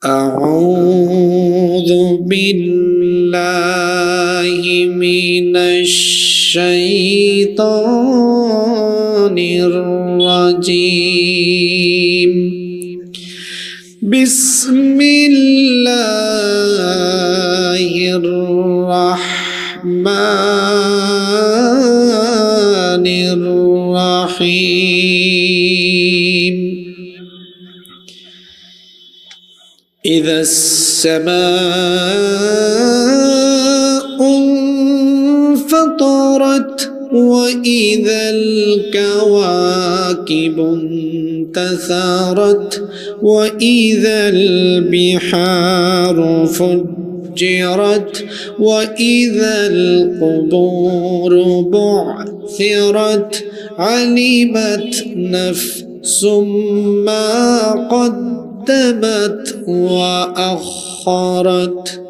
أعوذ بالله من الشيطان الرجيم بسم الله الرحمن الرحيم إذا السماء انفطرت وإذا الكواكب انتثرت وإذا البحار فجرت وإذا القبور بعثرت علمت نفس ما قدمت وأخرت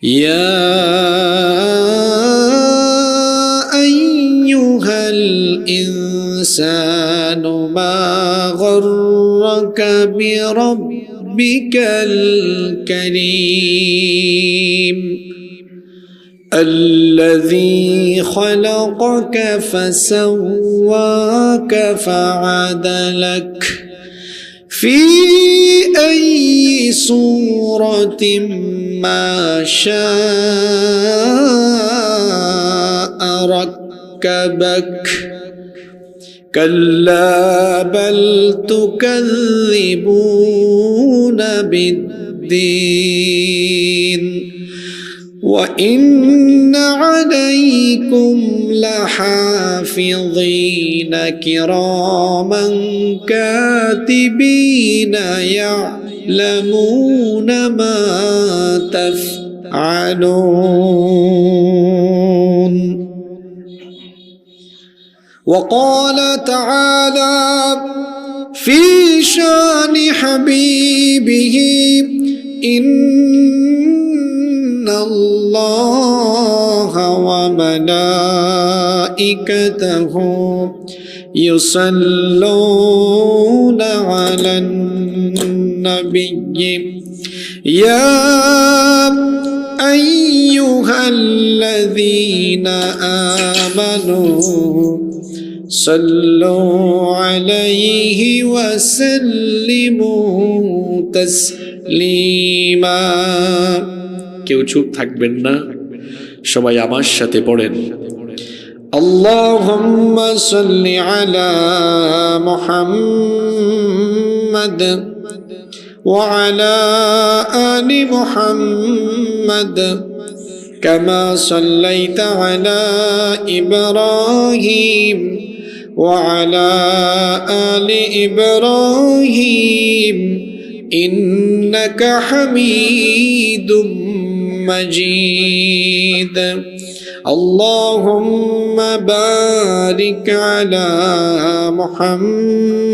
يا أيها الإنسان ما غرك بربك الكريم الذي خلقك فسواك فعدلك في أي صورة ما شاء ركبك كلا بل تكذبون بالدين وإن عليكم لحافظين كراما كاتبين يعلمون ما تفعلون وقال تعالى في شان حبيبه إن الله وملائكته يصلون على النبي يا أيها الذين آمنوا صلوا عليه وسلموا تسليما কেউ চুপ থাকবেন না সবাই আমার সাথে পড়েন আল্লাহুম্মা সাল্লি আলা মুহাম্মাদ ওয়া আলা আলি মুহাম্মাদ কামা সাল্লাইতা আলা ইব্রাহিম ওয়া আলা আলি ইব্রাহিম ইন্নাকা হামিদুম مجيد اللهم بارك على محمد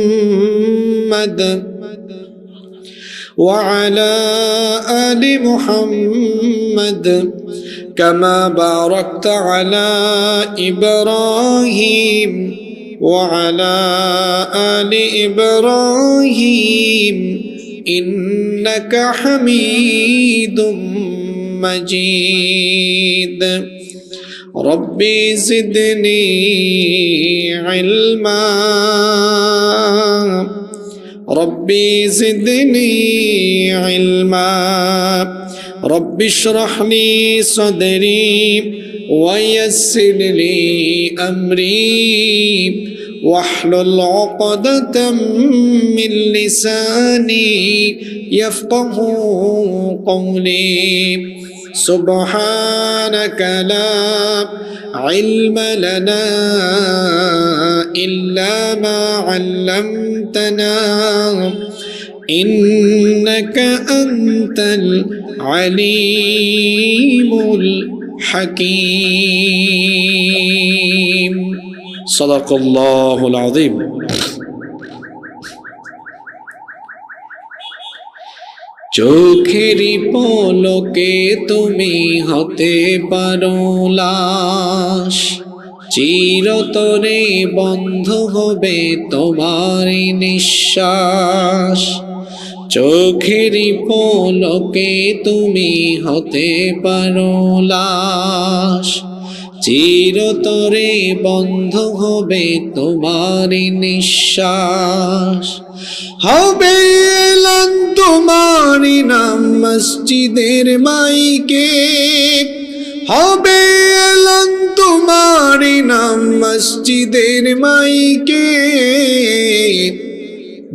وعلى آل محمد كما باركت على إبراهيم وعلى آل إبراهيم إنك حميد مجيد ربي زدني علما ربي زدني علما رب اشرح لي صدري ويسر لي أمري واحلل عقدة من لساني يفقه قولي سبحانك لا علم لنا إلا ما علمتنا إنك أنت العليم الحكيم صدق الله العظيم চোখেরই পলকে তুমি হতে পারো লাশ চিরতরে বন্ধ হবে তোমার নিঃশ্বাস। চোখেরই পলকে তুমি হতে পারো লাশ। চিরতরে বন্ধ হবে তোমার নিঃশ্বাস। হবে এলান তোমারি নাম মসজিদের মাইকে, হবে এলান তোমারি নাম মসজিদের মাইকে।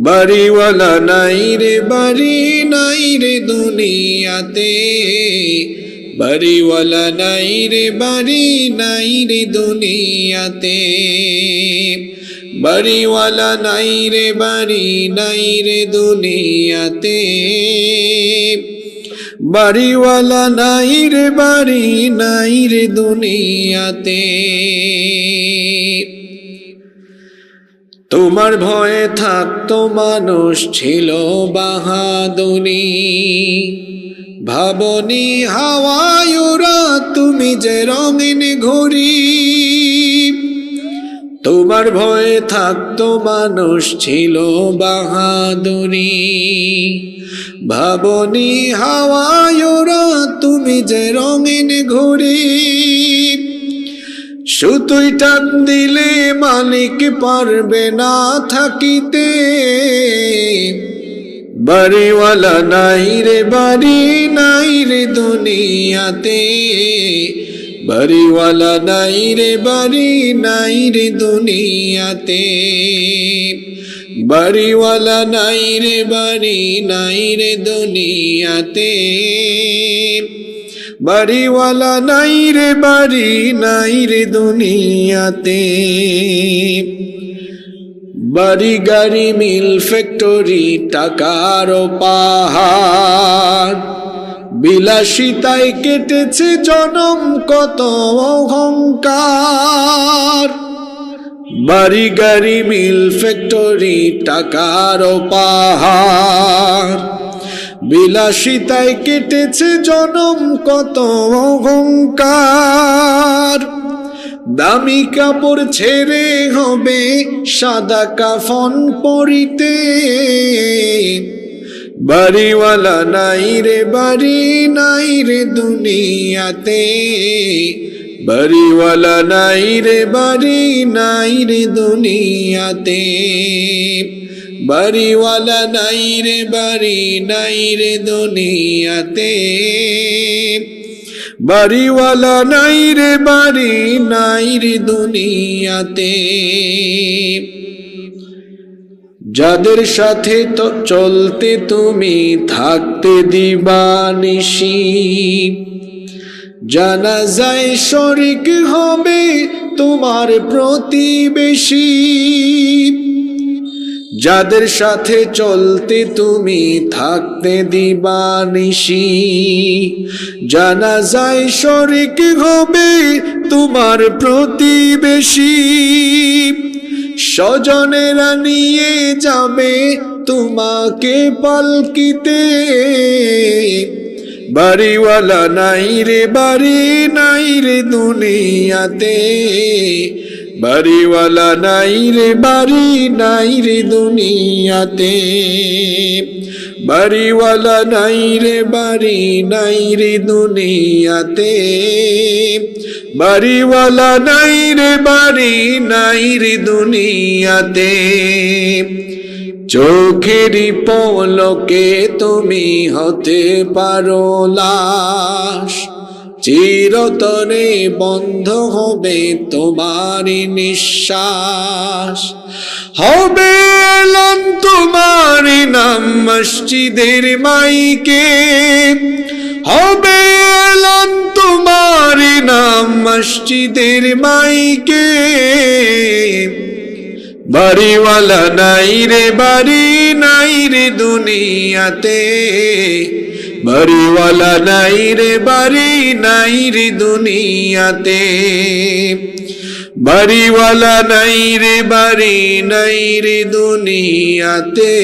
বাড়িওয়ালা নাই রে বাড়ি নাই রে দুনিয়াতে, বাড়িওয়ালা নাই রে বাড়ি নাই রে দুনিয়াতে। বাড়িওয়ালা নাই রে বাড়ি নাই রে দুনিয়াতে। বাড়িওয়ালা নাই রে বাড়ি নাই রে দুনিয়াতে। তোমার ভয়ে থাকতো মানুষ ছিল বাহাদুরি, ভাবনি হাওয়ায় ওরা তুমি যে রঙিন ঘুড়ি। তোমার ভয়ে থাকতো মানুষ ছিল বাহাদুরি, ভাবনি হাওয়ায় ওরা তুমি যে রঙিন ঘুড়ি। সুতোই টান দিলে মালিক পারবে না থাকিতে। বাড়িওয়ালা নাই রে বাড়ি নাই রে দুনিয়াতে। বাড়িওয়ালা নাই রে বাড়ি নাই রে দুনিয়াতে। বাড়িওয়ালা নাই রে বাড়ি নাই রে দুনিয়াতে। বাড়িওয়ালা নাই রে বাড়ি নাই রে দুনিয়াতে। বাড়ি গাড়ি মিল ফ্যাক্টরি টাকার পাহাড়, বিলাসিতায় কেটেছে জনম কত অহংকার। বাড়ি গাড়ি মিল ফ্যাক্টরি টাকার পাহাড়, বিলাসিতায় কেটেছে জনম কত অহংকার। দামি কাপড় ছেড়ে হবে সাদা কাফন পরিতে। বাড়িওয়ালা নাই রে বাড়ি নাই রে দুনিয়াতে। বাড়িওয়ালা নাই রে বাড়ি নাই রে দুনিয়াতে। বাড়িওয়ালা নাই রে বাড়ি নাই রে দুনিয়াতে। বাড়িওয়ালা নাই রে বাড়ি নাই রে দুনিয়াতে। যাদের সাথে তো চলতে তুমি থাকতে দিবানিশি, জানাজায় শরিক হবে তোমার প্রতিবেশী। যাদের সাথে চলতে তুমি থাকতে দিবানিশি, জানাজায় শরিক হবে তোমার প্রতিবেশী। স্বজনেরা নিয়ে যাবে তোমাকে পালকিতে। বাড়িওয়ালা নাই রে বাড়ি নাই রে দুনিয়াতে। বাড়িওয়ালা নাই রে বাড়ি নাই রে দুনিয়াতে। বাড়িওয়ালা নাই রে বাড়ি নাই রে দুনিয়াতে। বাড়িওয়ালা নাই রে বাড়ি নাই রে দুনিয়াতে। চোখেরই পলকে তুমি হতে পারো লাশ। চিরতরে বন্ধ হবে তোমার নিঃশ্বাস। হবে এলান তোমার নাম মসজিদের মাইকে, হবে এলান তোমার নাম মসজিদের মাইকে। বাড়িওয়ালা নাই রে বাড়ি নাই রে দুনিয়াতে। বাড়িওয়ালা নাই রে বাড়ি নাই রে দুনিয়াতে। বাড়িওয়ালা নাই রে বাড়ি নাই রে দুনিয়াতে।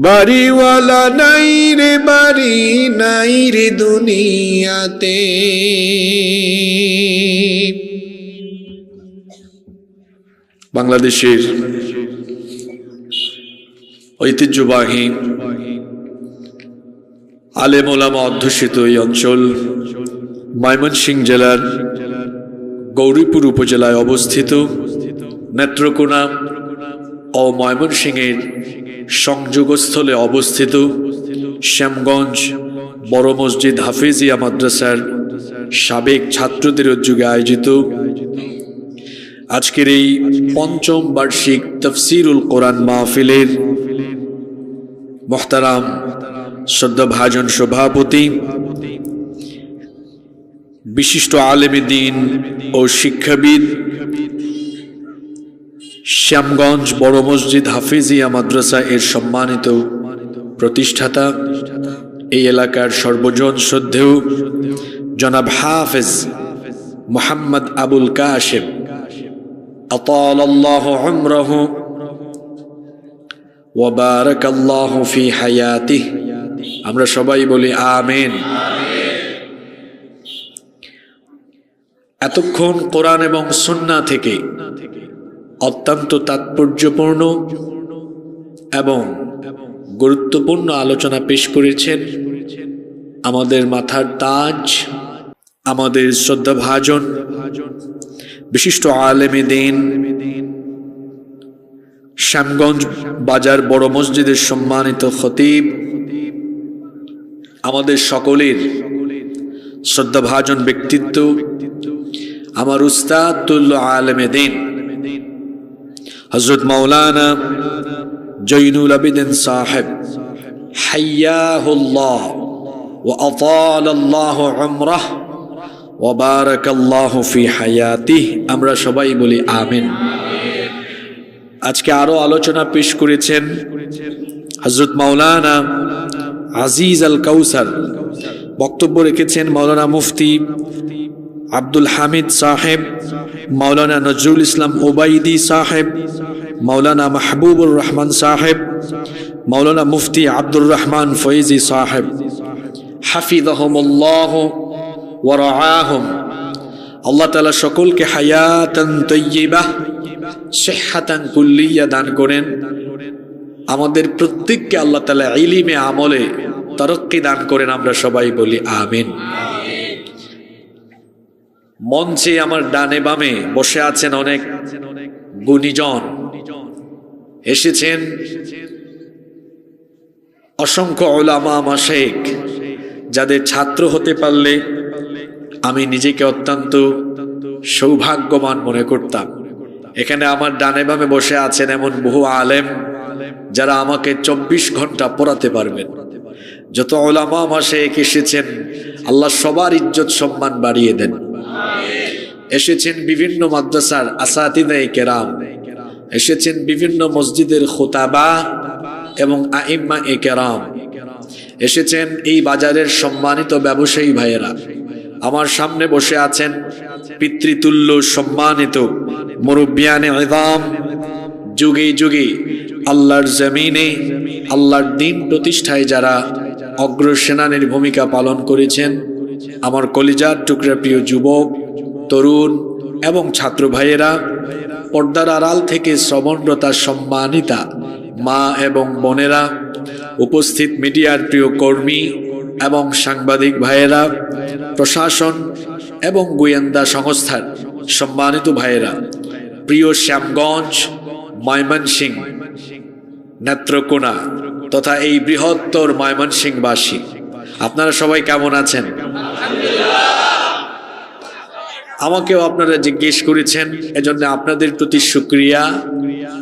বাড়িওয়ালা নাই রে বাড়ি নাই রে দুনিয়াতে। বাংলাদেশের ঐতিহ্যবাহী আলেম ওলামা অধ্যুষিত এই অঞ্চল ময়মনসিংহ জেলার গৌরীপুর উপজেলায় অবস্থিত নেত্রকোনা ও ময়মনসিংহের সংযোগস্থলে অবস্থিত শ্যামগঞ্জ বড় মসজিদ হাফেজিয়া মাদ্রাসার সাবেক ছাত্রদের উদ্যোগে আয়োজিত আজকের এই পঞ্চম বার্ষিক তাফসীরুল কোরআন মাহফিলের মুহতারাম শ্রদ্ধাভাজন সভাপতি, বিশিষ্ট আলেমে দ্বীন ও শিক্ষাবিদ, শ্যামগঞ্জ বড় মসজিদ হাফেজিয়া মাদ্রাসা এর সম্মানিত প্রতিষ্ঠাতা, এই এলাকার সর্বজন শ্রদ্ধেয় জনাব হাফেজ মোহাম্মদ আবুল কাশেম আতালাল্লাহু উমরাহু ওয়া বারাকাল্লাহু ফি হায়াতিহি, আমরা সবাই বলি আমিন। এতক্ষণ কোরআন এবং সুন্নাহ থেকে অত্যন্ত তাৎপর্যপূর্ণ এবং গুরুত্বপূর্ণ আলোচনা পেশ করেছেন আমাদের মাথার তাজ, আমাদের শ্রদ্ধাভাজন বিশিষ্ট আলেমে দ্বীন, শ্যামগঞ্জ বাজার বড় মসজিদের সম্মানিত খতিব, আমাদের সকলের শ্রদ্ধাভাজন ব্যক্তিত্ব, আমার উস্তাদ তুল্য আলেমে দ্বীন হযরত মাওলানা জৈনুল আবেদিন সাহেব হাইয়াহুল্লাহ ওয়া আতালাল্লাহু উমরাহু ওয়া বারাকাল্লাহু ফি হায়াতিহি, আমরা সবাই বলি আমিন। আজকে আরো আলোচনা পেশ করেছেন হযরত মাওলানা আজিজ আল কাউসার, বক্তব্য রেখেছেন মাওলানা মুফতি আব্দুল হামিদ সাহেব, মাওলানা নজরুল ইসলাম ওবাইদি সাহেব, মাওলানা মাহবুবুর রহমান সাহেব, মাওলানা মুফতি আব্দুর রহমান ফয়েজি সাহেব হাফিজাহুমুল্লাহ ওয়া রাআহুম। আল্লাহ তাআলা সকলকে হায়াতান তাইয়্যিবাহ সিহহাতান কুল্লিয়া দান করেন। আমাদের প্রত্যেককে আল্লাহ তাআলা ইলমে আমলে তারাক্কি দান করেন, আমরা সবাই বলি আমিন। মঞ্চে আমার ডানে বামে বসে আছেন অনেক গুণীজন, এসেছেন অসংখ্য উলামা মাশায়েখ, যাদের ছাত্র হতে পারলে আমি নিজেকে অত্যন্ত সৌভাগ্যবান মনে করতাম। এখানে আমার ডানে বামে বসে আছেন এমন বহু আলেম যারা আমাকে 24 ঘন্টা পড়াতে পারবেন। যত উলামা মাশায়েখ এসেছেন, আল্লাহ সবার ইজ্জত সম্মান বাড়িয়ে দেন। এসেছেন বিভিন্ন মাদ্রাসার আসাতিদায়ে কেরাম, এসেছেন বিভিন্ন মসজিদের খুতাবা এবং আইম্মায়ে কেরাম, এসেছেন এই বাজারের সম্মানিত ব্যবসায়ী ভাইয়েরা। আমার সামনে বসে আছেন পিতৃতুল্য সম্মানিত মুরব্বিয়ানে ইযাম, যুগে যুগে আল্লাহর জমিনে আল্লাহর দ্বীন প্রতিষ্ঠায় যারা অগ্রসেনানীর ভূমিকা পালন করেছেন। আমার কলিজার টুকরা প্রিয় যুবক, তরুণ এবং ছাত্র ভাইয়েরা, পর্দার আড়াল থেকে শ্রবণরতা সম্মানিতা মা এবং বোনেরা, উপস্থিত মিডিয়ার প্রিয় কর্মী এবং সাংবাদিক ভাইয়েরা, প্রশাসন এবং গোয়েন্দা সংস্থার সম্মানিত ভাইয়েরা, প্রিয় শ্যামগঞ্জ, ময়মনসিংহ, নেত্রকোনা তথা এই বৃহত্তর ময়মনসিংহবাসী, আপনারা সবাই কেমন আছেন? আমাকেও আপনারা জিজ্ঞেস করেছেন, এজন্য আপনাদের প্রতি শুকরিয়া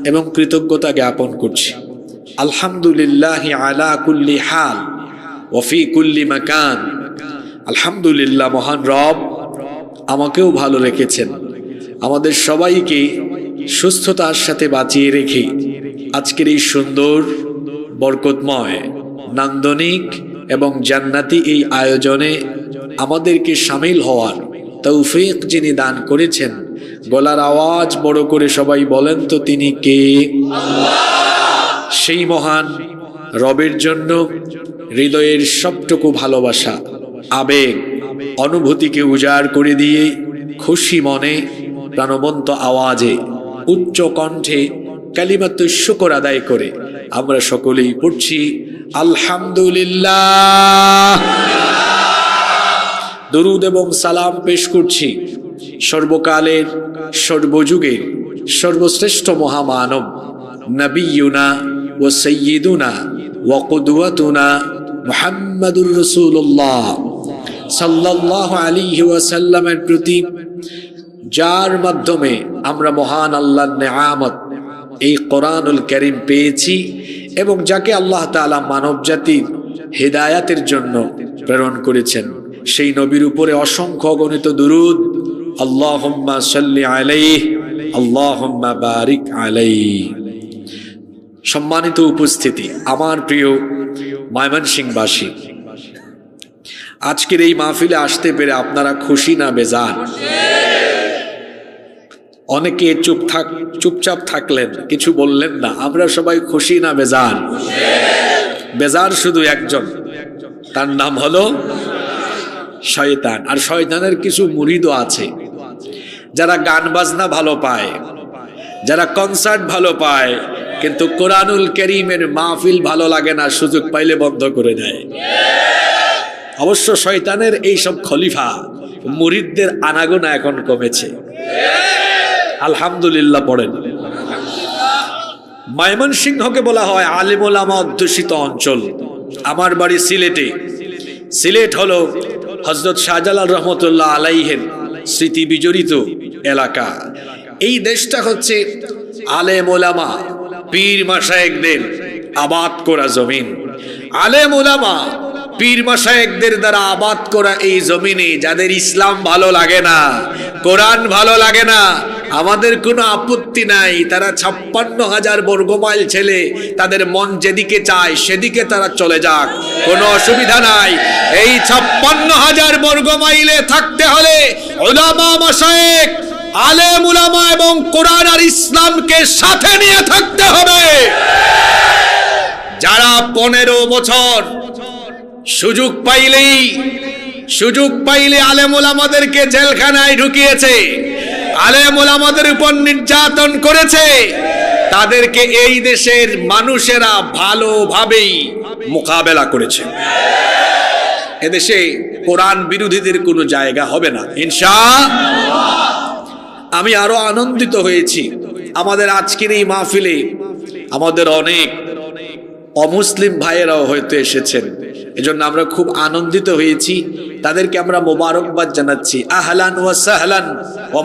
এবং কৃতজ্ঞতা জ্ঞাপন করছি। আলহামদুলিল্লাহ আলা কুল্লি হাল ওয়া ফি কুল্লি মাকান। আলহামদুলিল্লাহ, মহান রব আমাকেও ভালো রেখেছেন, আমাদের সবাইকে সুস্থতার সাথে বাঁচিয়ে রেখে আজকের এই সুন্দর, বরকতময়, নান্দনিক এবং জান্নাতি এই আয়োজনে আমাদেরকে শামিল হওয়ার তৌফিক যিনি দান করেছেন, গলার আওয়াজ বড় করে সবাই বলেন তো তিনি কে? আল্লাহ। সেই মহান রবের জন্য হৃদয়ের সবটুকু ভালোবাসা, আবেগ, অনুভূতিকে উজাড় করে দিয়ে খুশি মনে প্রাণবন্ত আওয়াজে উচ্চ কণ্ঠে কালিমাতুশ শুকর আদায় করে আমরা সকলেই পড়ছি আলহামদুলিল্লাহ। দরুদ এবং সালাম পেশ করছি সর্বকালের সর্বযুগের সর্বশ্রেষ্ঠ মহামানব নবিয়ুনা ওয়া সাইয়্যিদুনা ওয়া কুদওয়াতুনা মুহাম্মাদুর রাসূলুল্লাহ সাল্লাল্লাহু আলাইহি ওয়াসাল্লামের প্রতি, যার মাধ্যমে আমরা মহান আল্লাহর নেয়ামত এই কোরআনুল কারীম পেয়েছি এবং যাকে আল্লাহ তাআলা মানব জাতির হিদায়াতের জন্য প্রেরণ করেছেন, সেই নবীর উপরে অসংখ্য গণিত দুরূদ। আল্লাহুম্মা সাল্লি আলাইহি আল্লাহুম্মা বারিক আলাইহি। সম্মানিত উপস্থিতি, আমার প্রিয় ময়মনসিংহবাসী, আজকের এই মাহফিলে আসতে পেরে আপনারা খুশি না বেজার? অনেকে চুপচাপ থাকলেন, কিছু বললেন না। আমরা সবাই খুশি না বেজার? বেজার শুধু একজন, তার নাম হলো শয়তান। আর শয়তানের কিছু মুরিদও আছে যারা গান বাজনা ভালো পায়, যারা কনসার্ট ভালো পায়, কিন্তু কোরআনুল কারীমের মাহফিল ভালো লাগে না, সুযোগ পাইলে বন্ধ করে দেয়। অবশ্য শয়তানের এইসব খলিফা মুরিদদের আনাগোনা এখন কমেছে। আলহামদুলিল্লাহ পড়েন। ময়মনসিংহকে বলা হয় আলেম ওলামা অধ্যুষিত অঞ্চল। আমার বাড়ি সিলেটে। সিলেট হলো হযরত শাহজালাল রহমতুল্লাহ আলাইহির স্মৃতি বিজড়িত এলাকা। এই দেশটা হচ্ছে আলেম ওলামা পীর মাশায়েখদের আবাদ করা জমিন। আলেম ওলামা পীর মাশায়েখদের দ্বারা আবাদ করা এই জমিনে যাদের ইসলাম ভালো লাগে না, কোরআন ভালো লাগে না, আমাদের কোনো আপত্তি নাই। তারা 56,000 বর্গমাইল ছেলে, তাদের মন যেদিকে চায় সেদিকে তারা চলে যাক, কোনো অসুবিধা নাই। এই 56,000 বর্গমাইলে থাকতে হলে উলামা মাশায়েখ, আলেম উলামা এবং কোরআন আর ইসলামকে সাথে নিয়ে থাকতে হবে। যারা 15 বছর সুযোগ পাইলে আলেম ওলামাদেরকে জেলখানায় ঢুকিয়েছে, আলেম ওলামাদের উপর নির্যাতন করেছে, তাদেরকে এই দেশের মানুষেরা ভালোভাবেই মোকাবেলা করেছে। এদেশে কোরআন বিরোধীদের কোনো জায়গা হবে না ইনশাআল্লাহ। আমি আরো আনন্দিত হয়েছি আমাদের আজকের এই মাহফিলে আমাদের অনেক অমুসলিম ভাইয়েরাও হয়তো এসেছেন, এজন্য আমরা খুব আনন্দিত হয়েছি। তাদেরকে আমরা মোবারকবাদ জানাচ্ছি। আহলান ওয়া সাহলান ওয়া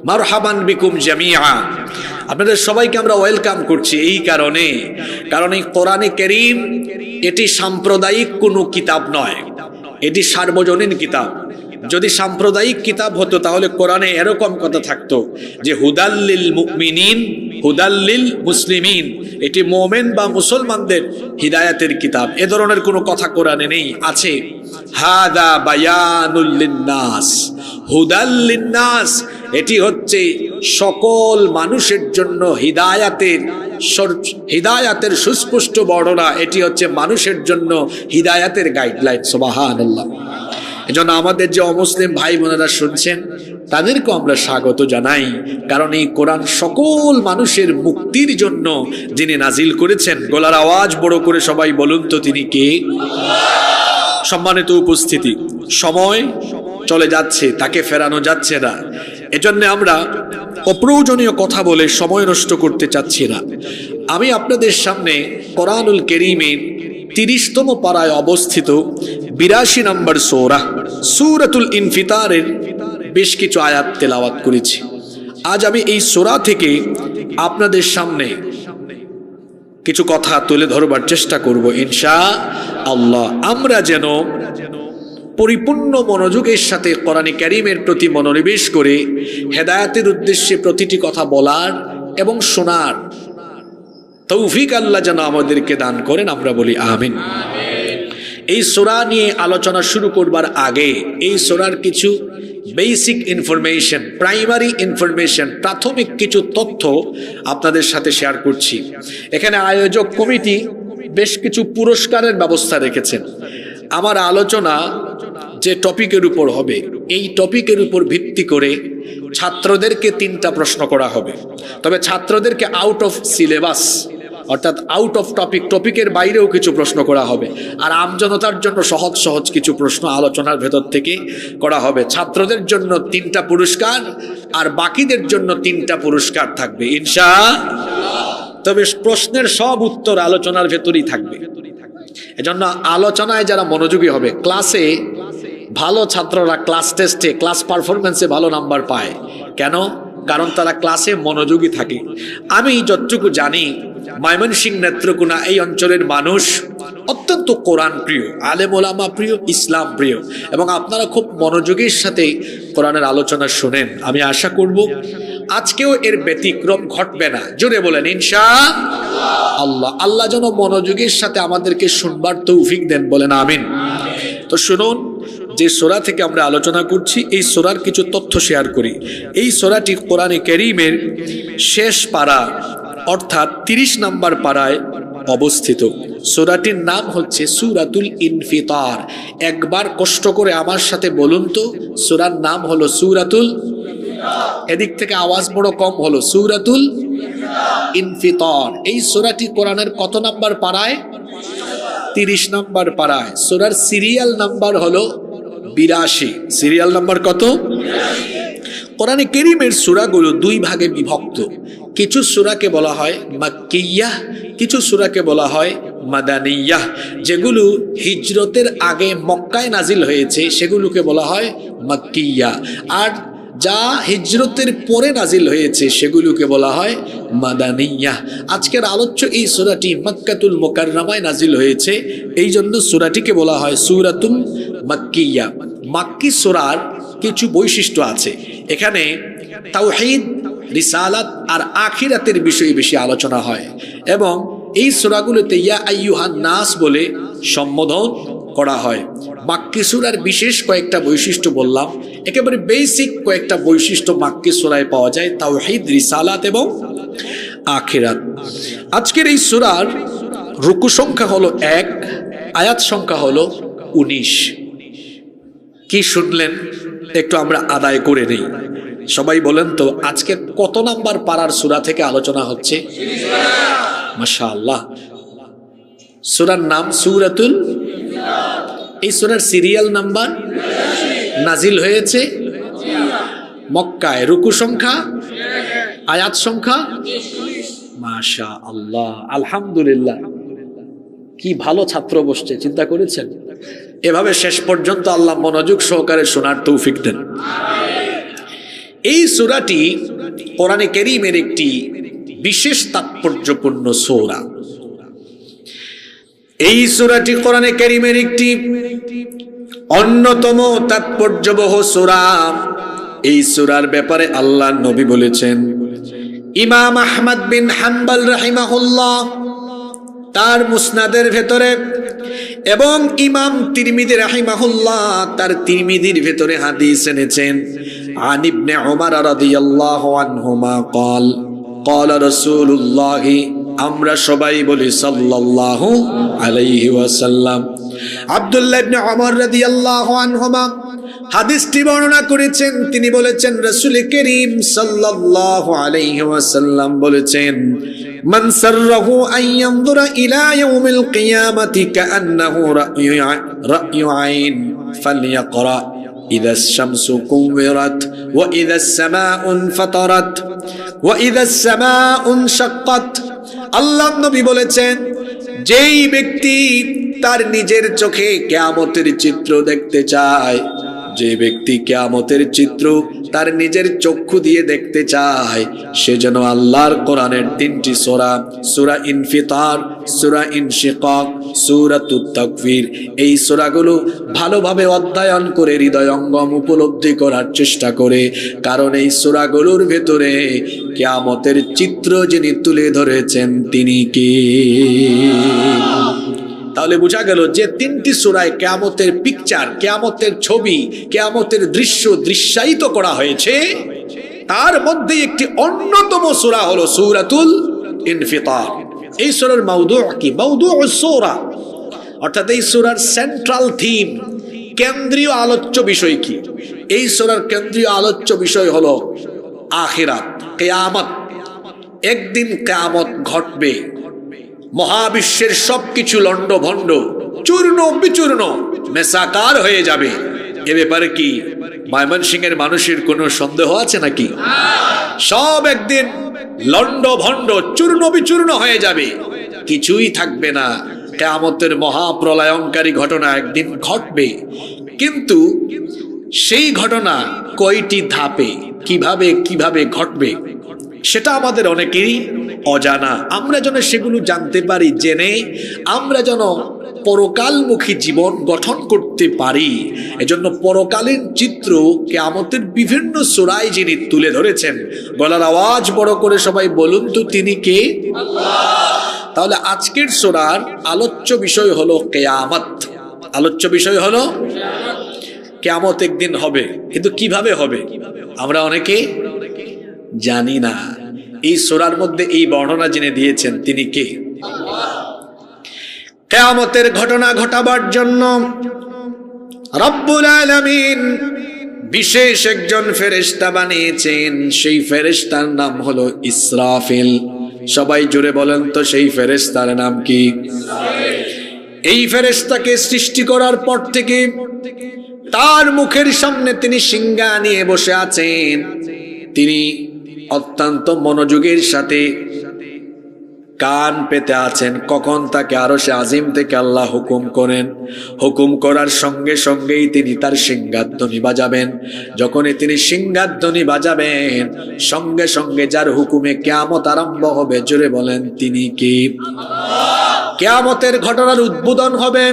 মারহাবান বিকুম জামিআ। আপনাদের সবাইকে আমরা ওয়েলকাম করছি এই কারণে, কারণ এই কোরআনে কারীম এটি সাম্প্রদায়িক কোনো কিতাব নয়, এটি সার্বজনীন কিতাব। যদি সাম্প্রদায়িক কিতাব হতো তাহলে কোরআনে এরকম কথা থাকতো যে হুদাল্লিল মুমিনিন হুদাল্লিল মুসলিমিন, এটি মুমিন বা মুসলমানদের হিদায়াতের কিতাব। এ ধরনের কোনো কথা কোরআনে নেই। আছে হাদা বায়ানুল লিন্নাস হুদাল লিন্নাস, এটি হচ্ছে সকল মানুষের জন্য হিদায়াতের সুস্পষ্ট বর্ণনা। এটি হচ্ছে মানুষের জন্য হিদায়াতের গাইডলাইন। সুবহানাল্লাহ। এজন্য আমাদের যে অমুসলিম ভাই বোনেরা শুনছেন তাদেরকে আমরা স্বাগত জানাই, কারণ এই কোরআন সকল মানুষের মুক্তির জন্য যিনি নাজিল করেছেন। গলার আওয়াজ বড় করে সবাই বলুন তো তিনি কে? সম্মানিত উপস্থিতি, সময় চলে যাচ্ছে, তাকে ফেরানো যাচ্ছে না। এজন্য আমরা অপ্রয়োজনীয় কথা বলে সময় নষ্ট করতে চাচ্ছি না। আমি আপনাদের সামনে কোরআনুল কারীমের 30তম পারায় অবস্থিত 82 নম্বর সূরাতুল ইনফিতারের বেশ কিছু আয়াত তেলাওয়াত করেছি। আজ আমি এই সূরা থেকে আপনাদের সামনে কিছু কথা তুলে ধরবার চেষ্টা করব ইনশাআল্লাহ। আমরা যেন পরিপূর্ণ মনোযোগের সাথে কোরআনে কারীমের প্রতি মনোনিবেশ করে হেদায়েতের উদ্দেশ্যে প্রতিটি কথা বলার এবং শোনার তৌফিক আল্লাহ যেন আমাদেরকে দান করেন, আমরা বলি আমিন। এই সূরা নিয়ে আলোচনা শুরু করবার আগে এই সূরার কিছু বেসিক ইনফরমেশন, প্রাইমারি ইনফরমেশন, প্রাথমিক কিছু তথ্য আপনাদের সাথে শেয়ার করছি। এখানে আয়োজক কমিটি বেশ কিছু পুরস্কারের ব্যবস্থা রেখেছেন। আমার আলোচনা যে টপিকের উপর হবে, এই টপিকের উপর ভিত্তি করে ছাত্রদেরকে 3টা প্রশ্ন করা হবে। তবে ছাত্রদেরকে আউট অফ সিলেবাস, অর্থাৎ আউট অফ টপিক, টপিকের বাইরেও কিছু প্রশ্ন করা হবে। আর আমজনতার জন্য সহজ সহজ কিছু প্রশ্ন আলোচনার ভেতর থেকে করা হবে। ছাত্রদের জন্য 3টা পুরস্কার আর বাকিদের জন্য 3টা পুরস্কার থাকবে ইনশাআল্লাহ। তবে প্রশ্নের সব উত্তর আলোচনার ভেতরেই থাকবে। এজন্য আলোচনায় যারা মনোযোগী হবে, ক্লাসে ভালো ছাত্ররা ক্লাস টেস্টে, ক্লাস পারফরমেন্সে ভালো নাম্বার পায়। কেন? কারণ তারা ক্লাসে মনোযোগী থাকে। আমি যতটুকু জানি, ময়মনসিংহ নেত্রকোনা এই অঞ্চলের মানুষ অত্যন্ত কোরআন প্রিয়, আলেম ওলামা প্রিয়, ইসলাম প্রিয়, এবং আপনারা খুব মনোযোগের সাথে কোরআনের আলোচনা শোনেন। আমি আশা করব আজকেও এর ব্যতিক্রম ঘটবে না। জোরে বলেন ইনশাআল্লাহ। আল্লাহ যেন মনোযোগের সাথে আমাদেরকে শুনবার তৌফিক দেন, বলেন আমিন। তো শুনুন, যে সূরা থেকে আমরা আলোচনা করছি, এই সূরার কিছু তথ্য শেয়ার করি। এই সূরাটি কোরআনে কারীমের শেষ পারা, অর্থাৎ 30 নম্বর পারায় অবস্থিত। সূরাটির নাম হচ্ছে সূরাতুল ইনফিতার। একবার কষ্ট করে আমার সাথে বলুন তো, সূরার নাম হলো সূরাতুল, এদিক থেকে আওয়াজ বড় কম হলো, সূরাতুল ইনফিতার। এই সূরাটি কোরআনের কত নাম্বার পারায়? 30 নম্বর পারায়। সূরার সিরিয়াল নাম্বার হলো 82। সিরিয়াল নাম্বার কত? কোরআনে কারীমের সূরাগুলো 2 ভাগে বিভক্ত। কিছু সূরাকে বলা হয় মাক্কিয়াহ, কিছু সূরাকে বলা হয় মাদানিয়াহ। যেগুলো হিজরতের আগে মক্কায় নাজিল হয়েছে সেগুলোকে বলা হয় মাক্কিয়া, আর যা হিজরতের পরে নাজিল হয়েছে সেগুলোকে বলা হয় মাদানিয়াহ। আজকের আলোচ্য এই সূরাটি মক্কাতুল মুকাররমায় নাজিল হয়েছে, এই জন্য সূরাটিকে বলা হয় সূরাতুল মাক্কিয়া। মাক্কি সূরার কিছু বৈশিষ্ট্য আছে। এখানে তাওহীদ, রিসালাত আর আখিরাতের বিষয়ে বেশি আলোচনা হয়, এবং এই সূরাগুলোতে ইয়া আইয়ুহান নাস বলে সম্বোধন করা হয়। মাক্কি সূরার বিশেষ কয়েকটা বৈশিষ্ট্য বললাম, একেবারে বেসিক কয়েকটা বৈশিষ্ট্য মাক্কি সূরায় পাওয়া যায়, তাওহীদ, রিসালাত এবং আখিরাত। আজকের এই সূরার রুকু সংখ্যা হলো 1, আয়াত সংখ্যা হলো 19। কি শুনলেন? একটু আমরা আদায় করে নেই। সবাই বলেন তো, আজকে কত নাম্বার পারার সূরা থেকে আলোচনা হচ্ছে? মাশাআল্লাহ। সূরার নাম সূরাতুল, এই সূরার সিরিয়াল নাম্বার, নাজিল হয়েছে মক্কায়, রুকু সংখ্যা, আয়াত সংখ্যা, মাশাআল্লাহ, আলহামদুলিল্লাহ। কি ভালো ছাত্র বসছে, চিন্তা করেছেন? এভাবে শেষ পর্যন্ত আল্লাহ মনোযোগ সহকারে শোনার তৌফিক দেন। এই সূরাটি কোরআনে কারীমের একটি বিশেষ তাৎপর্যপূর্ণ সূরা। এই সূরাটি কোরআনে কারীমের একটি অন্যতম তাৎপর্যবহ সূরা। এই সূরার ব্যাপারে আল্লাহর নবী বলেছেন, ইমাম আহমদ বিন হাম্বল রাহিমাহুল্লাহ তার মুসনাদের ভেতরে, এবং ইমাম তিরমিজি রাহিমাহুল্লাহ তার তিরমিজির ভেতরে হাদিস এনেছেন, আন ইবনে উমর রাদিয়াল্লাহু আনহুমা قال قال রাসূলুল্লাহ, আমরা সবাই বলি সাল্লাল্লাহু আলাইহি ওয়াসাল্লাম। আব্দুল্লাহ ইবনে উমর রাদিয়াল্লাহু আনহুমা হাদিসটি বর্ণনা করেছেন। তিনি বলেছেন, রাসূল করিম সাল্লাল্লাহু আলাইহি ওয়াসাল্লাম বলেছেন, মান সাররাহু আন ইয়ানজুরা ইলা ইয়াউমিল কিয়ামাতি কাআন্নাহু রা'য়ু আইন ফালইয়াকরা ইযাস শামসু কুওয়িরাত ওয়া ইযাস সামাউ ফাতারাত ওয়া ইযাস সামাউ শাক্কাত। আল্লাহ নবী বলেছেন, যেই ব্যক্তি তার নিজের চোখে কিয়ামতের চিত্র দেখতে চায়, যে ব্যক্তি কিয়ামতের চিত্র তার নিজের চক্ষু দিয়ে দেখতে চায়, সে যেন আল্লাহর কোরআনের 3টি সূরা, সূরা ইনফিতার, সূরা ইনশিকাক, সূরাতুত তাকবীর, এই সূরাগুলো ভালোভাবে অধ্যয়ন করে হৃদয়ঙ্গম উপলব্ধি করার চেষ্টা করে। কারণ এই সূরাগুলোর ভেতরে কিয়ামতের চিত্র যিনি তুলে ধরেছেন তিনি কে? তাহলে বোঝা গেল যে তিনটি সূরায় কিয়ামতের পিকচার, কিয়ামতের ছবি, কিয়ামতের দৃশ্য দৃশ্যায়িত করা হয়েছে। তার মধ্যে একটি অন্যতম সূরা হলো সূরাতুল ইনফিতার। এই সূরার মাওদু কি? মাওদুউস সূরা, অর্থাৎ এই সূরার সেন্ট্রাল থিম, কেন্দ্রীয় আলোচ্য বিষয় কি? এই সূরার কেন্দ্রীয় আলোচ্য বিষয় হলো আখিরাত, কিয়ামত। একদিন কিয়ামত ঘটবে, মহাবিশ্বের সবকিছু লন্ডভন্ড, চূর্ণ বিচূর্ণ, মেসাকার হয়ে যাবে। এ ব্যাপারে কি ময়মনসিংহের মানুষের কোনো সন্দেহ আছে নাকি? সব একদিন লন্ডভন্ড, চূর্ণ বিচূর্ণ হয়ে যাবে, কিছুই থাকবে না। কিয়ামতের মহাপ্রলয়ঙ্কারী ঘটনা একদিন ঘটবে, কিন্তু সেই ঘটনা কয়টি ধাপে, কিভাবে কিভাবে ঘটবে সেটা আমাদের অনেকেরই অজানা। আমরা যেন সেগুলো জানতে পারি, জেনে আমরা যেন পরকালমুখী জীবন গঠন করতে পারি, এজন্য পরকালীন চিত্র কিয়ামতের বিভিন্ন সূরায় যিনি তুলে ধরেছেন, গলার আওয়াজ বড় করে সবাই বলুন তো তিনি কে? তাহলে আজকের সূরার আলোচ্য বিষয় হলো কিয়ামত। আলোচ্য বিষয় হলো কিয়ামত একদিন হবে, কিন্তু কিভাবে হবে আমরা অনেকে জানি না। এই সূরার মধ্যে এই বর্ণনা যিনি দিয়েছেন তিনি কে? কিয়ামতের ঘটনা ঘটাবার জন্য রব্বুল আলামিন বিশেষ একজন ফেরেশতা বানিয়েছেন। সেই ফেরেশতার নাম হলো ইসরাফিল। সবাই জোরে বলেন তো সেই ফেরেশতার নাম কি? এই ফেরেশতাকে সৃষ্টি করার পর থেকে তার মুখের সামনে তিনি সিংহা নিয়ে বসে আছেন। তিনি অত্যন্ত মনোযোগের সাথে কান পেতে আছেন কখন তাকে আরশে আজিম থেকে আল্লাহ হুকুম করেন। হুকুম করার সঙ্গে সঙ্গেই তিনি তার সিংহাধ্বনি বাজাবেন। যখনই তিনি সিংহাধ্বনি বাজাবেন, সঙ্গে সঙ্গে যার হুকুমে কিয়ামত আরম্ভ হবে, জোরে বলেন তিনি কি? কিয়ামতের ঘটনার উদ্বোধন হবে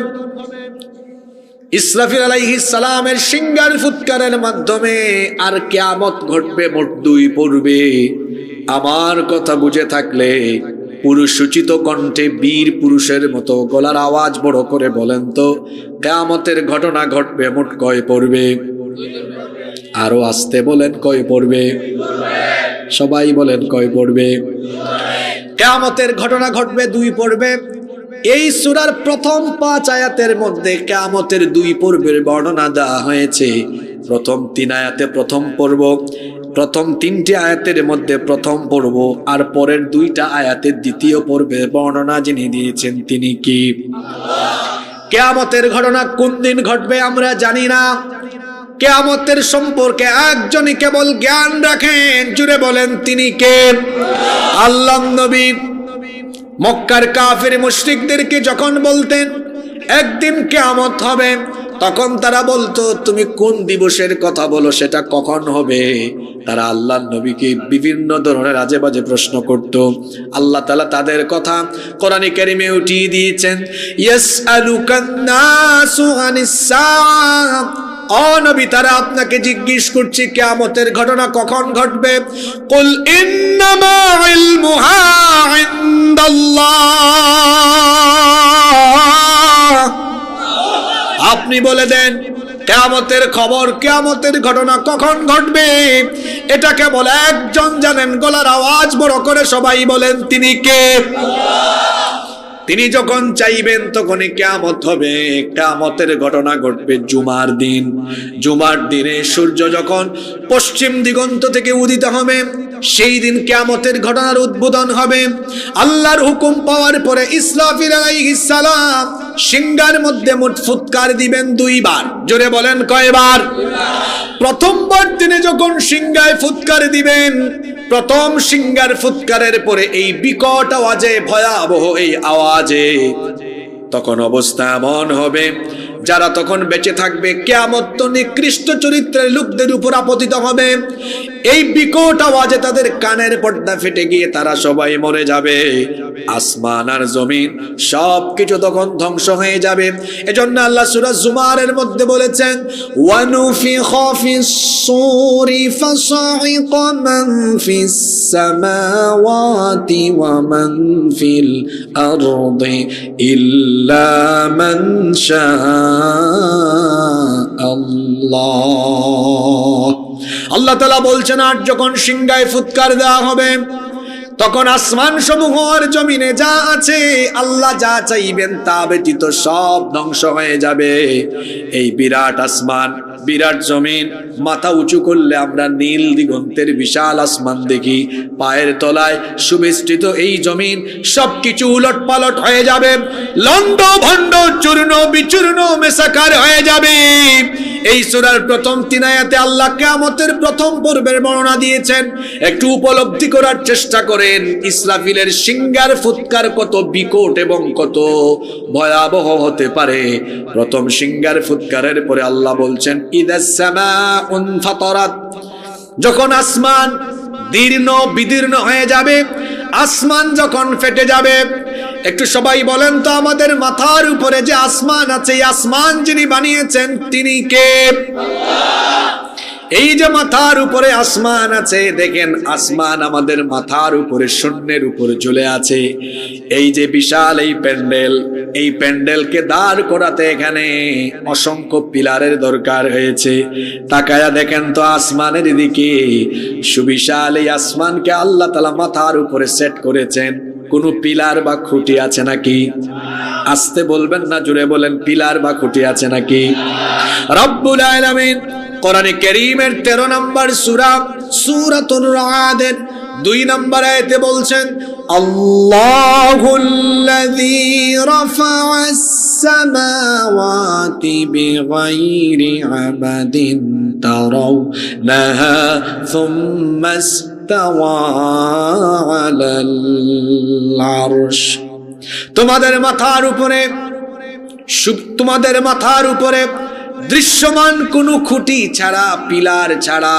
ইসরাফিল আলাইহিস সালামের সিংহার ফুৎকারের মাধ্যমে। আর কিয়ামত ঘটবে মোট দুই পর্বে। আমার কথা বুঝে থাকলে পুরুষোচিত কণ্ঠে বীর পুরুষের মতো গলার আওয়াজ বড় করে বলেন তো কিয়ামতের ঘটনা ঘটবে মোট কয় পর্বে? আরো আস্তে বলেন, কয় পর্বে? সবাই বলেন কয় পর্বে? কিয়ামতের ঘটনা ঘটবে দুই পর্বে। এই সূরার প্রথম 5 আয়াতের মধ্যে কিয়ামতের দুই পর্বের বর্ণনা দেওয়া হয়েছে। প্রথম 3 আয়াতে প্রথম পর্ব, প্রথম 3টি আয়াতের মধ্যে প্রথম পর্ব, আর পরের 2টা আয়াতের দ্বিতীয় পর্বের বর্ণনা যিনি দিয়েছেন তিনি কি? কিয়ামতের ঘটনা কোন দিন ঘটবে আমরা জানি না। কিয়ামতের সম্পর্কে একজনই কেবল জ্ঞান রাখেন, জুড়ে বলেন তিনি কে? আল্লাহর নবী মক্কার কাফির মুশরিকদেরকে যখন বলতেন একদিন কিয়ামত হবে, তখন তারা বলতো তুমি কোন দিবসের কথা বলো, সেটা কখন হবে? তারা আল্লাহর নবীকে বিভিন্ন ধরনের আজে বাজে প্রশ্ন করত। আল্লাহ তাআলা তাদের কথা কোরআনে কারিমে উঠিয়ে দিয়েছেন, ইয়াসআলুকান নাসু আনিস সাআ। ও নবী, তারা আপনাকে জিজ্ঞেস করছে কিয়ামতের ঘটনা কখন ঘটবে। কুল ইন্নামা ইলমুহা ইনদাল্লাহ। আপনি বলে দেন কিয়ামতের খবর, কিয়ামতের ঘটনা কখন ঘটবে এটা কেবল একজন জানেন। গলার আওয়াজ বড় করে সবাই বলেন তিনি কে? তিনি যখন চাইবেন তখনই কিয়ামত হবে। কিয়ামতের ঘটনা ঘটবে জুমার দিন। জুমার দিনে সূর্য যখন পশ্চিম দিগন্ত থেকে উদিত হবে, সেই দিন কিয়ামতের ঘটনার উদ্বোধন হবে। আল্লাহর হুকুম পাওয়ার পরে ইসরাফিল আলাইহিস সালাম সিংহার মধ্যে মোট ফুৎকার দিবেন 2 বার। জোরে বলেন কয়বার? প্রথমবার তিনি যখন সিংহায় ফুৎকার দিবেন, প্রথম সিংহার ফুৎকারের পরে এই বিকট আওয়াজে, ভয়াবহ এই আওয়াজে, তখন অবস্থা এমন হবে যারা তখন বেঁচে থাকবে, কিয়ামত তো নিকৃষ্ট চরিত্রের লোকদের উপর আপতিত হবে। এই বিকট আওয়াজে তাদের কানের পর্দা ফেটে গিয়ে তারা সবাই মরে যাবে। আসমান আর জমিন সবকিছু তখন ধ্বংস হয়ে যাবে। এজন্য আল্লাহ সূরা জুমারের মধ্যে বলেছেন, ওয়ানুফিখা ফিস সূরি ফাসাইকা মান ফিস সামাওয়াতি ওয়া মান ফিল আরদি ইল্লা মান শাআল্লাহ। আল্লাহ তাআলা বলছেন, আর যখন সিংহায় ফুৎকার দেওয়া হবে তখন আসমান সমূহ আর জমিনে যা আছে আল্লাহ যা চাইবেন তা ব্যতীত সব ধ্বংস হয়ে যাবে। এই বিরাট আসমান, বিরাট জমিন, মাথা উঁচু করলে আমরা নীল দিগন্তের বিশাল আসমান দেখি। পায়ের তলায় সুবেষ্টিত এই জমিন সবকিছু উলট পালট হয়ে যাবে, লন্ড ভন্ড চূর্ণ বিচূর্ণ মেসাকার হয়ে যাবে। এই সূরার প্রথম 3 আয়াতে আল্লাহ কিয়ামতের প্রথম পর্বের বর্ণনা দিয়েছেন। একটু উপলব্ধি করার চেষ্টা করেন ইসরাফিলের সিংহার ফুৎকার কত বিকট এবং কত ভয়াবহ হতে পারে। প্রথম সিংহার ফুৎকারের পরে আল্লাহ বলছেন, ইদাস সামাউন ফাতারাত, যখন আসমান দীর্ণ বিদীর্ণ হয়ে যাবে, আসমান যখন ফেটে যাবে। একটু সবাই বলেন তো, আমাদের মাথার উপরে যে আসমান আছে, এই আসমান যিনি বানিয়েছেন তিনি কে? এই যে মাথার উপরে আসমান আছে, দেখেন আসমান আমাদের মাথার উপরে শূন্যের উপরে ঝুলে আছে। এই যে বিশাল এই প্যান্ডেল, এই প্যান্ডেলকে দাঁড় করাতে এখানে অসংখ্য পিলারের দরকার হয়েছে। তাকায়া দেখেন তো আসমানের দিকে, সুবিশাল এই আসমানকে আল্লাহ তাআলা মাথার উপরে সেট করেছেন। কোন পিলার বা খুঁটি আছে নাকি? আসতে বলবেন না, জুড়ে বলেন, পিলার বা খুঁটি আছে নাকি? রব্বুল আলামিন কোরআনে কারীমের 13 নম্বর সূরা সূরাতুর রা'দের 2 নম্বর আয়াতে বলছেন, আল্লাহুল্লাযী রাফা'আস সামাওয়াতি বিগাইরি আমাদিন তারাওনাহা সুম্মা ইসতাওয়া আলাল আরশ। তোমাদের মাথার উপরে দৃশ্যমান কোনো খুঁটি ছাড়া, পিলার ছাড়া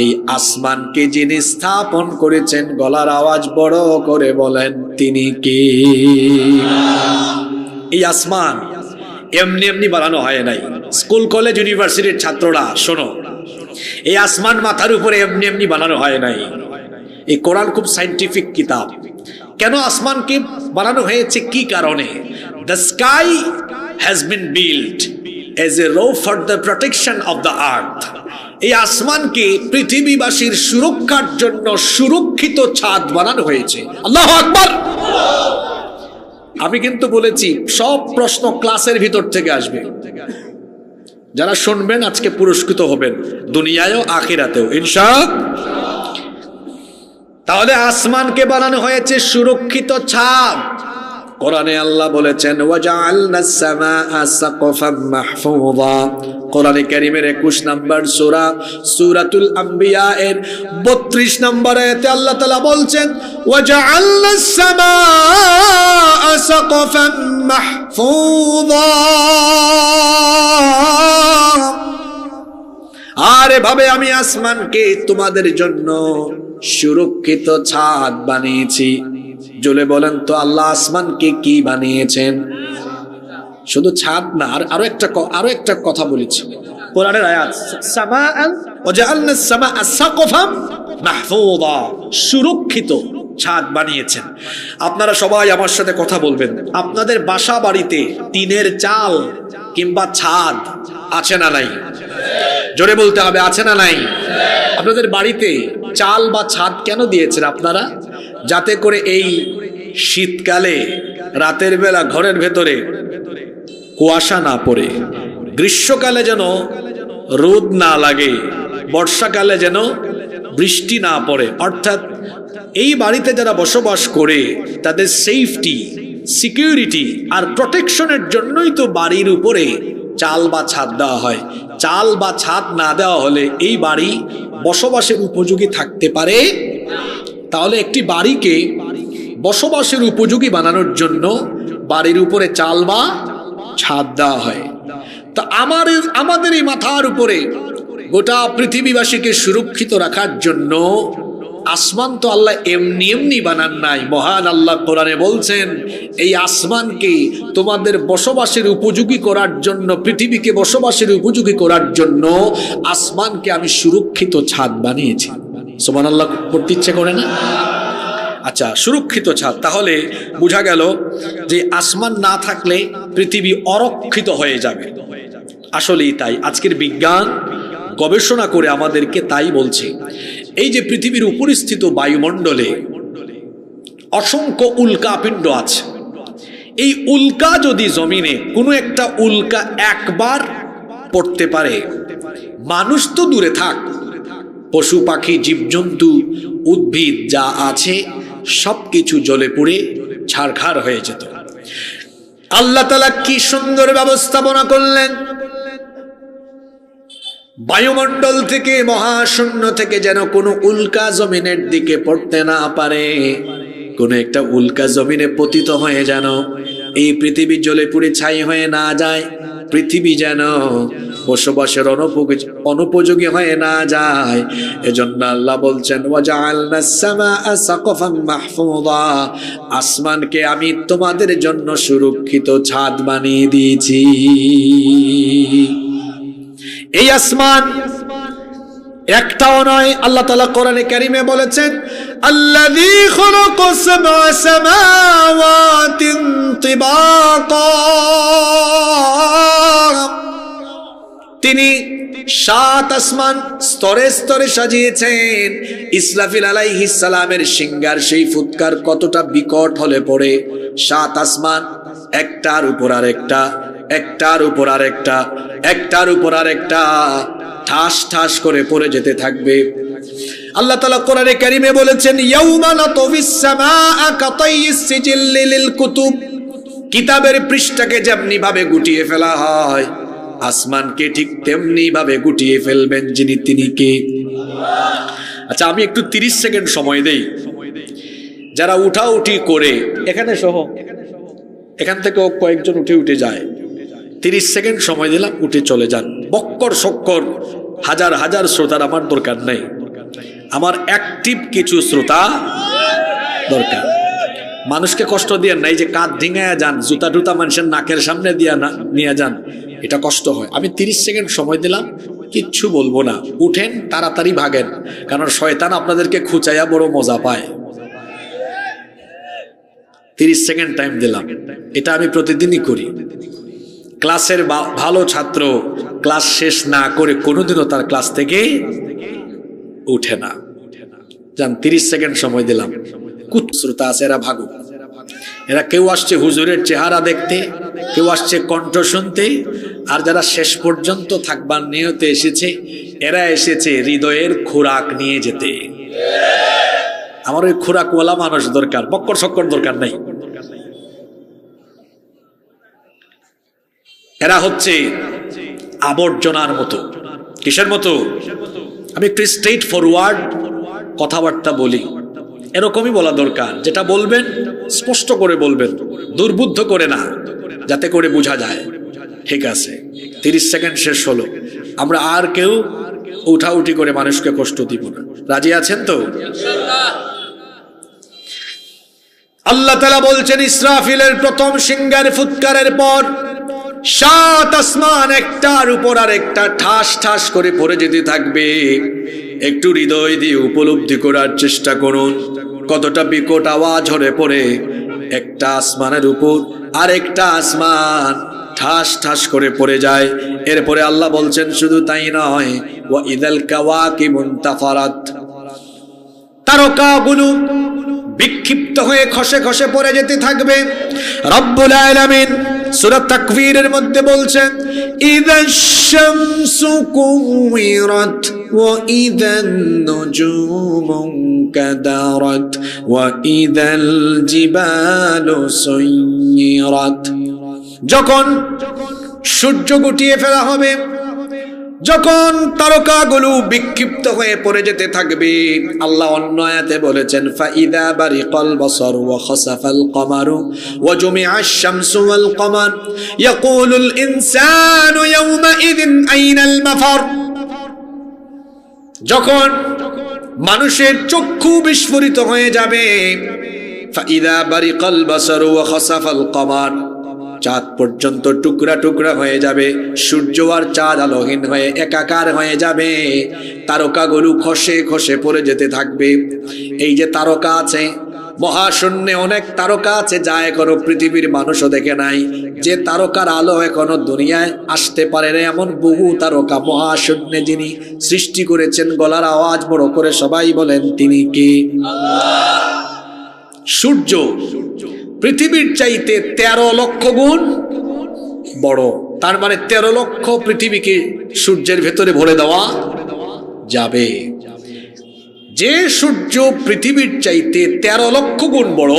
এই আসমানকে যিনি স্থাপন করেছেন, গলার আওয়াজ বড় করে বলেন, তিনি কে? এই আসমান এমনি এমনি বানানো হয় নাই। স্কুল কলেজ ইউনিভার্সিটির ছাত্ররা শোনো, এই আসমান মাথার উপরে এমনি এমনি বানানো হয় নাই। এই কোরআন খুব সায়েন্টিফিক কিতাব। কেন আসমানকে বানানো হয়েছে, কি কারণে? The sky has been built as a roof for the protection of the earth. এই আসমানকে পৃথিবীবাসীর সুরক্ষার জন্য সুরক্ষিত ছাদ বানানো হয়েছে। আল্লাহু আকবার। আমি কিন্তু বলেছি সব প্রশ্ন ক্লাসের ভিতর থেকে আসবে। যারা শুনবেন আজকে পুরস্কৃত হবেন, দুনিয়ায়ও আখিরাতেও ইনশাআল্লাহ। তাহলে আসমানকে বানানো হয়েছে সুরক্ষিত ছাদ। কোরআনে আল্লাহ বলেছেন, ওয়াজআলনাস সামাআ সাকফাম মাহফুযা। কোরআনে কারীমের 21 নম্বর সূরা সূরাতুল আম্বিয়া এর 32 নম্বর আয়াতে আল্লাহ তাআলা বলছেন, ওয়াজআলনাস সামাআ সাকফাম মাহফুযা। আর এভাবে আমি আসমানকে তোমাদের জন্য সুরক্ষিত ছাদ বানিয়েছি। জলে বলেন তো, আল্লাহ আসমানকে কি বানিয়েছেন? শুধু ছাদ না, আরো একটা কথা বলেছি কোরআনের আয়াত, সামাআন ওয়াজআলনাস সামাআ সাকফাম মাহফুযা, সুরক্ষিত ছাদ বানিয়েছেন। আপনারা সবাই আমার সাথে কথা বলবেন। আপনাদের বাসা বাড়িতে টিনের চাল কিংবা ছাদ আছে না নাই? জোরে বলতে হবে, আছে না নাই? আপনাদের বাড়িতে চাল বা ছাদ কেন দিয়েছেন আপনারা? যাতে করে এই শীতকালে রাতের বেলা ঘরের ভেতরে কুয়াশা না পড়ে, গ্রীষ্মকালে যেন রোদ না লাগে, বর্ষাকালে যেন বৃষ্টি না পড়ে। অর্থাৎ এই বাড়িতে যারা বসবাস করে তাদের সেফটি, সিকিউরিটি আর প্রোটেকশনের জন্যই তো বাড়ির উপরে চাল বা ছাদ দেওয়া হয়। চাল বা ছাদ না দেওয়া হলে এই বাড়ি বসবাসের উপযোগী থাকতে পারে। তাহলে একটি বাড়িকে বসবাসের উপযোগী বানানোর জন্য বাড়ির উপরে চাল বা ছাদ দেওয়া হয়। তা আমাদের এই মাথার উপরে গোটা পৃথিবীবাসীকে সুরক্ষিত রাখার জন্য আসমান তো আল্লাহ এমনি এমনি বানান নাই। মহান আল্লাহ কোরআনে বলছেন, এই আসমানকে তোমাদের বসবাসের উপযোগী করার জন্য, পৃথিবীকে বসবাসের উপযোগী করার জন্য আসমানকে আমি সুরক্ষিত ছাদ বানিয়েছি। সুবহানাল্লাহ পড়তে ইচ্ছে করে না? আচ্ছা, সুরক্ষিত ছাদ, তাহলে বোঝা গেল যে আসমান না থাকলে পৃথিবী অরক্ষিত হয়ে যাবে। আসলেই তাই, আজকের বিজ্ঞান গবেষণা করে আমাদেরকে তাই বলছে। এই যে পৃথিবীর উপরিস্থিত বায়ুমণ্ডলে অসংখ্য উল্কাপিণ্ড আছে, এই উল্কা যদি জমিনে কোনো একটা উল্কা একবার পড়তে পারে, মানুষ তো দূরে থাক, পশু পাখি জীবজন্তু উদ্ভিদ যা আছে সবকিছু জ্বলে পুড়ে ছারখার হয়ে যেত। আল্লাহ তাআলা কি সুন্দর ব্যবস্থাপনা করলেন, বায়ুমণ্ডল থেকে, মহাশূন্য থেকে যেন কোনো উল্কা জমিনের দিকে পড়তে না পারে। কোনো একটা উল্কা জমিনে পতিত হয়ে যেন এই পৃথিবী জ্বলে পুড়ে ছাই হয়ে না যায়, পৃথিবী যেন বসবাসের অনুপযোগী হয়ে না যায়। এজন্য আল্লাহ বলছেন, ওয়াজআলনাস সামাআ সাকফাম মাহফুযা, আসমানকে আমি তোমাদের জন্য সুরক্ষিত ছাদ বানিয়ে দিয়েছি। এই আসমান একটাও নয়, আল্লাহ তাআলা কোরআনে কারীমে বলেছেন, আল্লাযী খালাকাস সাবআ সামাওয়াতিন তিবাকা, তিনি 7 আসমান স্তরে স্তরে সাজিয়েছেন। ইসরাফিল আলাইহিস সালামের সিংহার সেই ফুৎকার কতটা বিকট হলে পড়ে 7 আসমান একটার উপর আরেকটা, একটার উপর আরেকটা, একটার উপর আরেকটা ঠাস ঠাস করে পড়ে যেতে থাকবে। আল্লাহ তাআলা কোরআনে কারীমে বলেছেন, ইয়াউমা নাতফিস সামাআ কাতাইয়িস সিজিল্লি লিল কুতুব, কিতাবের পৃষ্ঠাকে যেমনি ভাবে গুটিয়ে ফেলা হয়, আসমানকে ঠিক তেমনি ভাবে গুটিয়ে ফেলবেন যিনি, তিনি কে? আচ্ছা, আমি একটু 30 সেকেন্ড সময় দেই। যারা উঠাউঠি করে এখানে সহ, এখান থেকেও কয়েকজন উঠে উঠে যায়, 30 সেকেন্ড সময় দিলাম, উঠে চলে যান। বক্কর সক্কর হাজার হাজার শ্রোতার আমার দরকার নেই, আমার অ্যাক্টিভ কিছু শ্রোতা দরকার। মানুষকে কষ্ট দিয়ে নাই যে কাঁধ ডিঙায়া যান, জুতা টুতা মানুষের নাকের সামনে দিয়া না নিয়ে যান, এটা কষ্ট হয়। আমি 30 সেকেন্ড সময় দিলাম, কিচ্ছু বলবো না, উঠেন, তাড়াতাড়ি ভাগেন, কারণ শয়তান আপনাদেরকে খুঁচাইয়া বড় মজা পায়। 30 সেকেন্ড টাইম দিলাম, এটা আমি প্রতিদিনই করি। ক্লাসের ভালো ছাত্র ক্লাস শেষ না করে কোনোদিনও তার ক্লাস থেকে উঠে না। যান, 30 সেকেন্ড সময় দিলাম। কুত শ্রোতা আছে, এরা ভাগুক। এরা কেউ আসছে হুজুরের চেহারা দেখতে, কেউ আসছে কণ্ঠ শুনতে, আর যারা শেষ পর্যন্ত থাকবার নিয়তে এসেছে, এরা এসেছে হৃদয়ের খোরাক নিয়ে যেতে। আমার ওই খোরাকওয়ালা মানুষ দরকার, বক্কর সক্কর দরকার নাই। এরা হচ্ছে আবর্জনার মতো। কিসের মতো? আমি একটু স্ট্রেট ফরওয়ার্ড কথাবার্তা বলি, এরকমই বলা দরকার। যেটা বলবেন স্পষ্ট করে বলবেন, দুর্বুদ্ধ করে না, যাতে করে বোঝা যায়। ঠিক আছে, 30 সেকেন্ড শেষ হলো। আমরা আর কেউ উঠাউঠি করে মানুষকে কষ্ট দিব না। রাজি আছেন তো? আল্লাহ তাআলা বলছেন, ইসরাফিলের প্রথম সিংহার ফুৎকারের পর 7 আসমান একটার উপর আর একটা ঠাস ঠাস করে পড়ে যেতে থাকবে। একটু হৃদয় দিয়ে উপলব্ধি করার চেষ্টা করুন, কতটা বিকট আওয়াজ হলে পড়ে একটা আসমানের উপর আর একটা আসমান ঠাস ঠাস করে পড়ে যায়। এরপরে আল্লাহ বলছেন, শুধু তাই নয়, ওয়া ইদাল কাওয়াকিবুন তাফারাত, তারকাগুলো বিক্ষিপ্ত হয়ে খসে খসে পড়ে যেতে থাকবে। রব্বুল আলামিন সূরা তাকবীরের মধ্যে বলছেন, ইদাশ শামসু কুওয়িরাত ওয়া ইদান নুজুমু কাদারাত ওয়া ইদাল জিবালু সুয়িরাত। যখন সূর্য গুটিয়ে ফেলা হবে, যখন তারকাগুলো বিক্ষিপ্ত হয়ে পড়ে যেতে থাকবে, আল্লাহ অন্য আয়াতে বলেছেন ফাইদা বারিকাল বাসার ওয়া খাসাফাল কমারু ওয়া জুমিআশ শামসু ওয়াল কমার ইয়াকুলুল ইনসানু ইয়াওমাইযিন আইনাল মাফার। যখন মানুষের চক্ষু বিস্ফোরিত হয়ে যাবে, ফাইদা বারিকাল বাসার ওয়া খাসাফাল কমার, চাঁদ পর্যন্ত টুকরা টুকরা হয়ে যাবে, সূর্য আর চাঁদ আলোহীন হয়ে একাকার হয়ে যাবে, তারকাগুলো খসে খসে পড়ে যেতে থাকবে। এই যে তারকা আছে মহাশূন্যে, অনেক তারকা আছে যা এখনো পৃথিবীর মানুষও দেখে নাই, যে তারকার আলো এখনো দুনিয়ায় আসতে পারে না, এমন বহু তারকা মহাশূন্যে যিনি সৃষ্টি করেছেন। গলার আওয়াজ বড় করে সবাই বলেন তিনি কে? সূর্য পৃথিবীর চাইতে 13 লক্ষ গুণ বড়। তার মানে 13 লক্ষ পৃথিবীকে সূর্যের ভেতরে ভরে দেওয়া যাবে। যে সূর্য পৃথিবীর চাইতে 13 লক্ষ গুণ বড়,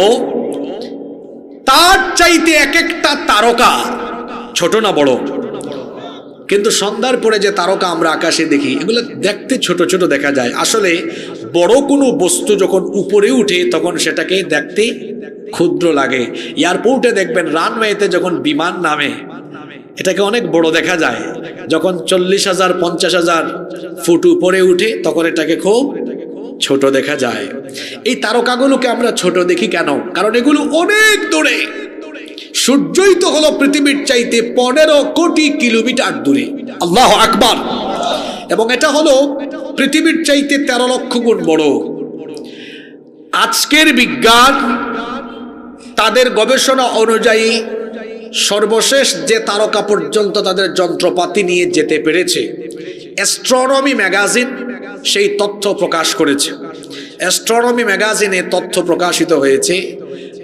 তার চাইতে এক একটা তারকা ছোট না বড়? কিন্তু সন্ধ্যার পরে যে তারকা আমরা আকাশে দেখি, এগুলো দেখতে ছোট ছোট দেখা যায়। আসলে বড় কোনো বস্তু যখন উপরে উঠে তখন সেটাকে দেখতে ক্ষুদ্র লাগে। এয়ারপোর্টে দেখবেন রানওয়েতে যখন বিমান নামে এটাকে অনেক বড় দেখা যায়, যখন 40,000 50,000 ফুট উপরে উঠে তখন এটাকে খুব ছোট দেখা যায়। এই তারকাগুলোকে আমরা ছোট দেখি কেন? কারণ এগুলো অনেক দূরে। সূর্যই তো হলো পৃথিবীর চাইতে 15 কোটি কিলোমিটার দূরে। আল্লাহু আকবার। এবং এটা হলো পৃথিবীর চাইতে 13 লক্ষ গুণ বড়। আজকের বিজ্ঞান তাদের গবেষণা অনুযায়ী সর্বশেষ যে তারকা পর্যন্ত তাদের যন্ত্রপাতি নিয়ে যেতে পেরেছে, অ্যাস্ট্রোনমি ম্যাগাজিন সেই তথ্য প্রকাশ করেছে। অ্যাস্ট্রোনমি ম্যাগাজিনে তথ্য প্রকাশিত হয়েছে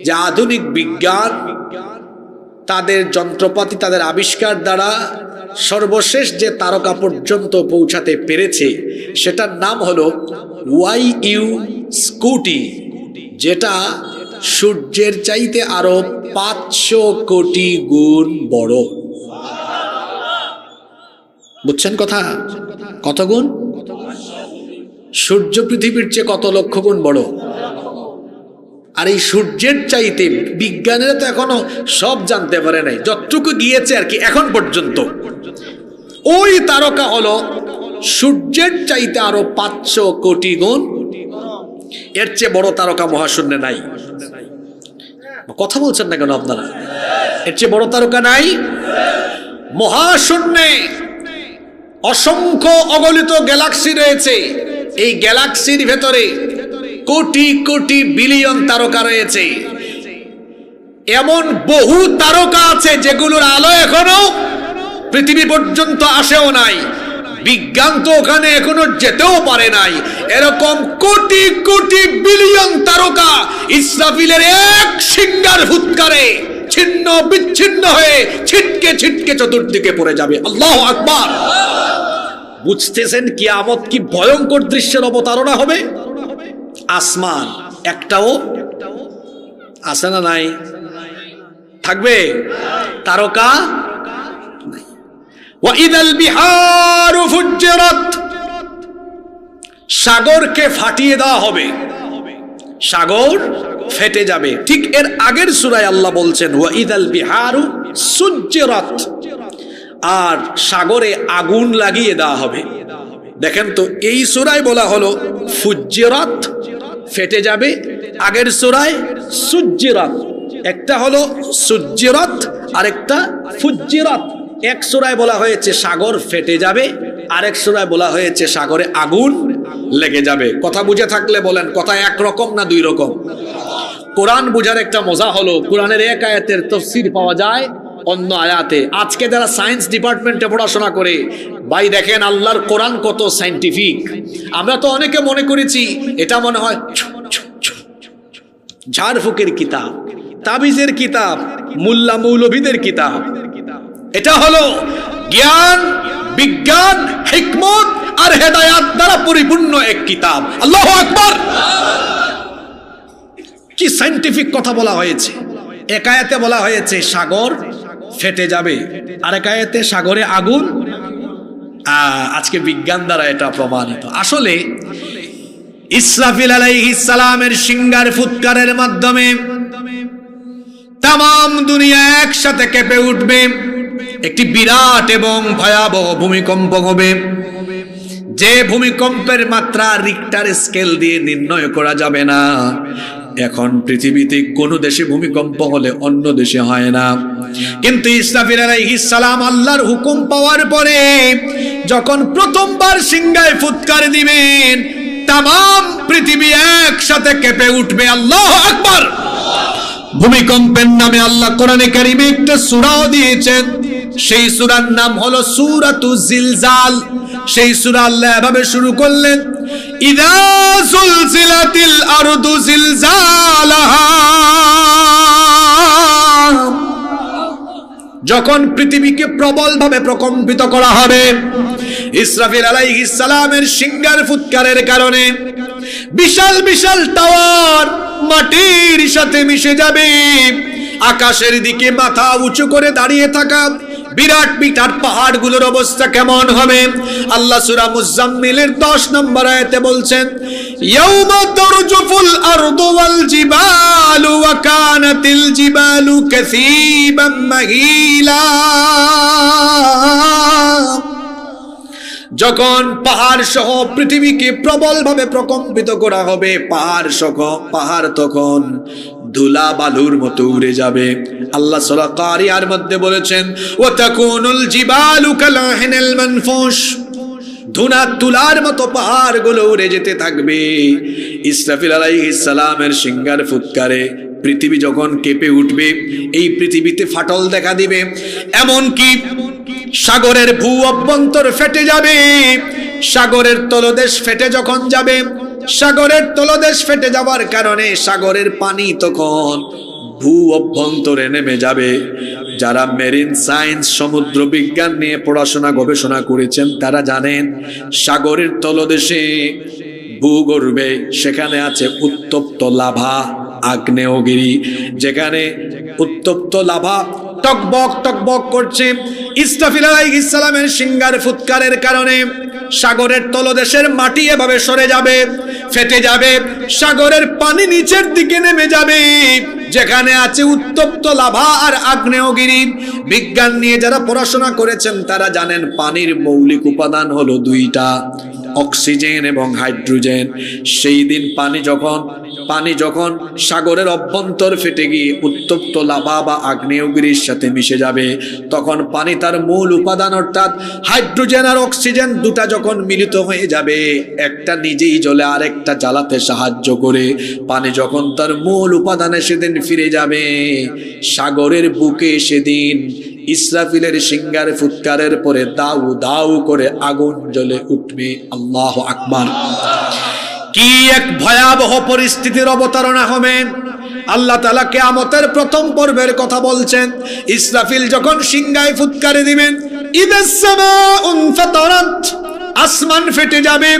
যে আধুনিক বিজ্ঞান তাদের যন্ত্রপাতি, তাদের আবিষ্কার দ্বারা সর্বশেষ যে তারকা পর্যন্ত পৌঁছাতে পেরেছে সেটার নাম হলো ওয়াইইউ স্কুটি, যেটা সূর্যের চাইতে আরো 500 কোটি গুণ বড়। বুঝছেন কথা? কত গুণ? সূর্য পৃথিবীর চেয়ে কত লক্ষ গুণ বড়। আর এই সূর্যের চাইতে বিজ্ঞানীরা তো এখনো সব জানতে পারে নাই, যতটুকু গিয়েছে আর কি এখন পর্যন্ত। ওই তারকা হলো সূর্যের চাইতে আরো 500 কোটি গুণ। এর চেয়ে বড় তারকা মহাশূন্যে নাই। কথা বলছেন না কেন আপনারা? এর চেয়ে বড় তারকা নাই মহাশূন্যে। অসংখ্য অগণিত গ্যালাক্সি রয়েছে। এই গ্যালাক্সির ভেতরে কোটি কোটি বিলিয়ন তারকা রয়েছে। এমন বহু তারকা আছে যেগুলোর আলো এখনো পৃথিবী পর্যন্ত আসেও নাই, বিজ্ঞান তো ওখানে এখনো যেতেও পারে নাই। এরকম কোটি কোটি বিলিয়ন তারকা ইসরাফিলের এক সিঙ্গার ফুৎকারে ছিন্ন বিচ্ছিন্ন হয়ে ছিটকে ছিটকে চতুর্দিকে পড়ে যাবে। আল্লাহু আকবার। বুঝতেছেন কিয়ামত কি ভয়ঙ্কর দৃশ্যের অবতারণা হবে? আসমান একটাও আছে না নাই? থাকবে তারকা নাই। ওয়াইদাল বিহারু ফুজ্জিরাত, সাগরকে ফাটিয়ে দেওয়া হবে, সাগর ফেটে যাবে। ঠিক এর আগের সূরায় আল্লাহ বলছেন ওয়াইদাল বিহারু সুজ্জিরাত, আর সাগরে আগুন লাগিয়ে দেওয়া হবে। দেখেন তো, এই সূরায় বলা হলো ফুজ্জিরাত ফেটে যাবে, আগের সূরায় সুজ্জিরাত। একটা হলো সুজ্জিরাত আর একটা ফুজ্জিরাত। এক সূরায় বলা হয়েছে সাগর ফেটে যাবে, আরেক সূরায় বলা হয়েছে সাগরে আগুন লেগে যাবে। কথা বুঝে থাকলে বলেন কথা একরকম না দুই রকম? কোরআন বুঝার একটা মজা হলো কোরআনের এক আয়াতের তাফসীর পাওয়া যায় অন্য আয়াতে। আজকে যারা সায়েন্স ডিপার্টমেন্টে পড়াশোনা করে, ভাই দেখেন আল্লাহর কোরআন কত সায়েন্টিফিক। আমরা তো অনেকে মনে করেছি এটা মনে হয় ঝাড়ফুকের কিতাব, তাবিজের কিতাব, মুল্লা মৌলভীদের কিতাব। এটা হলো জ্ঞান, বিজ্ঞান, হিকমত আর হেদায়াত দ্বারা পরিপূর্ণ এক কিতাব। আল্লাহু আকবার। কি সায়েন্টিফিক কথা বলা হয়েছে। এক আয়াতে বলা হয়েছে সাগর ফেটে যাবে, আরেক আয়াতে সাগরে আগুন আজকে বিজ্ঞান দ্বারা এটা প্রমাণিত। আসলে ইসরাফিল আলাইহিস সালামের সিংহার ফুৎকারের মাধ্যমে তাম দুনিয়া একসাথে কেঁপে উঠবে, একটি বিরাট এবং ভয়াবহ ভূমিকম্প হবে, যে ভূমিকম্পের মাত্রা রিক্টার স্কেল দিয়ে নির্ণয় করা যাবে না। এখন পৃথিবীতে কোনো দেশে ভূমিকম্প হলে অন্য দেশে হয় না, কিন্তু ইসরাফিল আলাইহিস সালাম আল্লাহর হুকুম পাওয়ার পরে যখন প্রথমবার সিংহায় ফুৎকার দিবেন, তাম পৃথিবী একসাথে কেঁপে উঠবে। আল্লাহু আকবার। ভূমিকম্পের নামে আল্লাহ কোরআনে কারিমে একটা সূরাও দিয়েছেন, সেই সূরার নাম হলো সূরাতু জিলজাল। সেই সূরা আল্লাহ এভাবে শুরু করলেন, ইযা যুলজিলাতিল আরদু জিলজালাহা, যখন পৃথিবীকে প্রবলভাবে প্রকম্পিত করা হবে। ইসরাফিল আলাইহিস সালামের সিংহার ফুৎকারের কারণে বিশাল বিশাল টাওয়ার মাটির সাথে মিশে যাবে। আকাশের দিকে মাথা উঁচু করে দাঁড়িয়ে থাকা বিরাট বিরাট পাহাড়গুলোর অবস্থা কেমন হবে? আল্লাহ সূরা মুজাম্মিলের 10 নম্বর আয়াতে বলছেন, ইয়াউমা তারজুফুল আরদু ওয়াল জিবালু ওয়া কানাতিল জিবালু কাসীবাম মাহিলা। যখন পাহাড় সহ পৃথিবীকে প্রবলভাবে প্রকম্পিত করা হবে, পাহাড় তখন ধুলা বালুর মতো উড়ে যাবে। আল্লাহ সূরা কারিয়ার মধ্যে বলেছেন, ওয়া তাকুনুল জিবালু কালাহিনিল মানফুশ, ধুনা তুলার মতো পাহাড়গুলো উড়ে যেতে থাকবে। ইসরাফিল আলাইহিস সালামের সিংহার ফুৎকারে পৃথিবী যখন কেঁপে উঠবে, এই পৃথিবীতে ফাটল দেখা দিবে, এমনকি সাগরের ভূ অভ্যন্তর ফেটে যাবে। সাগরের তলদেশ ফেটে যখন যাবে, সাগরের তলদেশ ফেটে যাওয়ার কারণে সাগরের পানি তখন ভূ অভ্যন্তরে নেমে যাবে। যারা মেরিন সায়েন্স, সমুদ্র বিজ্ঞান নিয়ে পড়াশোনা গবেষণা করেছেন তারা জানেন, সাগরের তলদেশে ভূগর্ভে সেখানে আছে উত্তপ্ত লাভা, আগ্নেয়গিরি, যেখানে উত্তপ্ত লাভা টকবক টকবক করছে। ইসরাফিল আলাইহিস সালামের সিংহার ফুৎকারের কারণে সাগরের তলদেশের মাটি এভাবে সরে যাবে, ফেটে যাবে, সাগরের পানি নিচের দিকে নেমে যাবে, যেখানে আছে উত্তপ্ত লাভা আর আগ্নেয়গিরি। বিজ্ঞান নিয়ে যারা পড়াশোনা করেছেন তারা জানেন পানির মৌলিক উপাদান হলো 2টা, অক্সিজেন এবং হাইড্রোজেন। সেই দিন পানি যখন সাগরের অভ্যন্তর ফেটে গিয়ে উত্তপ্ত লাভা বা আগ্নেয়গিরির সাথে মিশে যাবে, তখন পানি তার মূল উপাদান অর্থাৎ হাইড্রোজেন আর অক্সিজেন দুটা যখন মিলিত হয়ে যাবে, একটা নিজেই জ্বলে আরেকটা জ্বালাতে সাহায্য করে। পানি যখন তার মূল উপাদানে সেদিন ফিরে যাবে, সাগরের বুকে সেদিন ইসরাফিলের সিংহার ফুৎকারের পরে দাউ দাউ করে আগুন জ্বলে উঠবে। আল্লাহু আকবার। কি এক ভয়াবহ পরিস্থিতির অবতারণা হবে! আল্লাহ তাআলা কিয়ামতের প্রথম পর্বের কথা বলছেন। ইসরাফিল যখন সিংহায় ফুৎকারে দিবেন, ইদাস সামাউন ফাতারাত, আসমান ফেটে যাবে,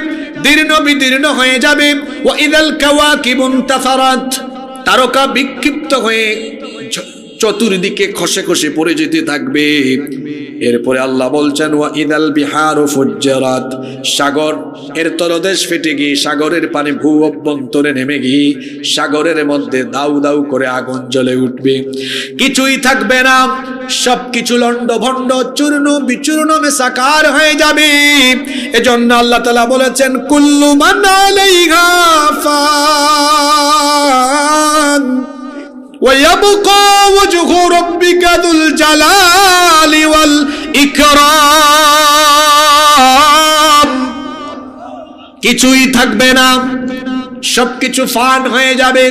দীর্ণ বিদীর্ণ হয়ে যাবে। ওয়া ইদাল কাওয়াকিবুন তাফারাত, তারকা বিক্ষিপ্ত হয়ে চতুর্দিকে খসে খসে পড়ে যেতে থাকবে। এরপরে আল্লাহ বলছেন, ওয়া ইদাল বিহারু ফুজ্জারাত, সাগর এর তলদেশ ফেটে গিয়ে সাগরের পানি ভূ অভ্যন্তরে নেমে গিয়ে সাগরের মধ্যে দাউ দাউ করে আগুন জ্বলে উঠবে। কিছুই থাকবে না, সবকিছু লন্ডভন্ড চূর্ণ বিচূর্ণ মেসাকার হয়ে যাবে। এজন্য আল্লাহ তাআলা বলেছেন, কুল্লু মান আলাইহা ফান ويبقى وجه ربك ذو الجلال والإكرام। কিছুই থাকবে না, সবকিছু ফান হয়ে যাবে,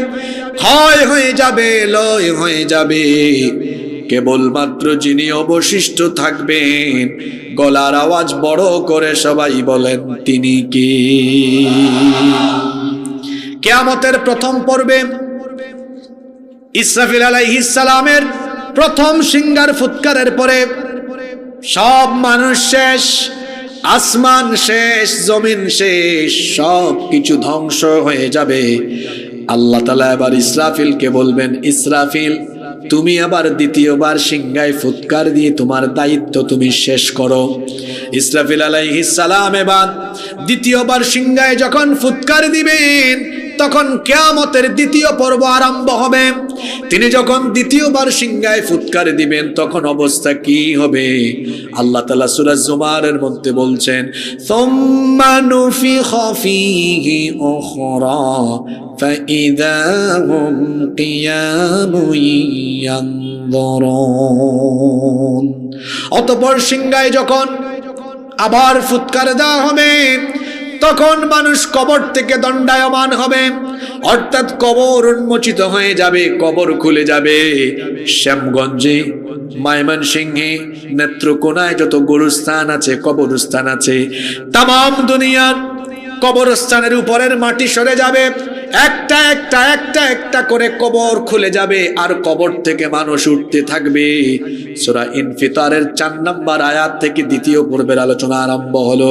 ক্ষয় হয়ে যাবে, লয় হয়ে যাবে। কেবলমাত্র যিনি অবশিষ্ট থাকবেন, গলার আওয়াজ বড় করে সবাই বলেন, তিনি কে? কিয়ামতের প্রথম পর্বে ইসরাফিল আলাইহিস সালামের প্রথম সিংহার ফুৎকারের পরে সব মানুষ শেষ, আসমান শেষ, জমিন শেষ, সব কিছু ধ্বংস হয়ে যাবে। আল্লাহ তাআলা এবার ইসরাফিলকে বলবেন, ইসরাফিল তুমি আবার দ্বিতীয়বার সিংহায় ফুৎকার দিয়ে তোমার দায়িত্ব তুমি শেষ করো। ইসরাফিল আলাইহিস সালাম এবার দ্বিতীয়বার সিংহায় যখন ফুৎকার দিবেন তখন কিয়ামতের দ্বিতীয় পর্ব আরম্ভ হবে। তিনি যখন দ্বিতীয়বার সিংহায় ফুৎকার দিবেন তখন অবস্থা কি হবে? আল্লাহ তাআলা সূরা জুমারের মধ্যে বলছেন, সুম্মা নুফিখা ফীহি উখরা ফাইযা হুম কিয়ামুন ইয়ানযুরুন। অতঃপর সিংহায় যখন আবার ফুৎকার দেওয়া হবে তখন মানুষ কবর থেকে দণ্ডায়মান হবে, অর্থাৎ কবর উন্মোচিত হয়ে যাবে, কবর খুলে যাবে। শ্যামগঞ্জে, ময়মনসিংহে, নেত্রকোনায় যত গোরস্থান আছে, কবরস্থান আছে, তামাম দুনিয়ার কবরস্থানের উপরের মাটি সরে যাবে, একটা একটা একটা একটা করে কবর খুলে যাবে, আর কবর থেকে মানুষ উঠতে থাকবে। সূরা ইনফিতারের 4 নম্বর আয়াত থেকে দ্বিতীয় পর্বের আলোচনা আরম্ভ হলো।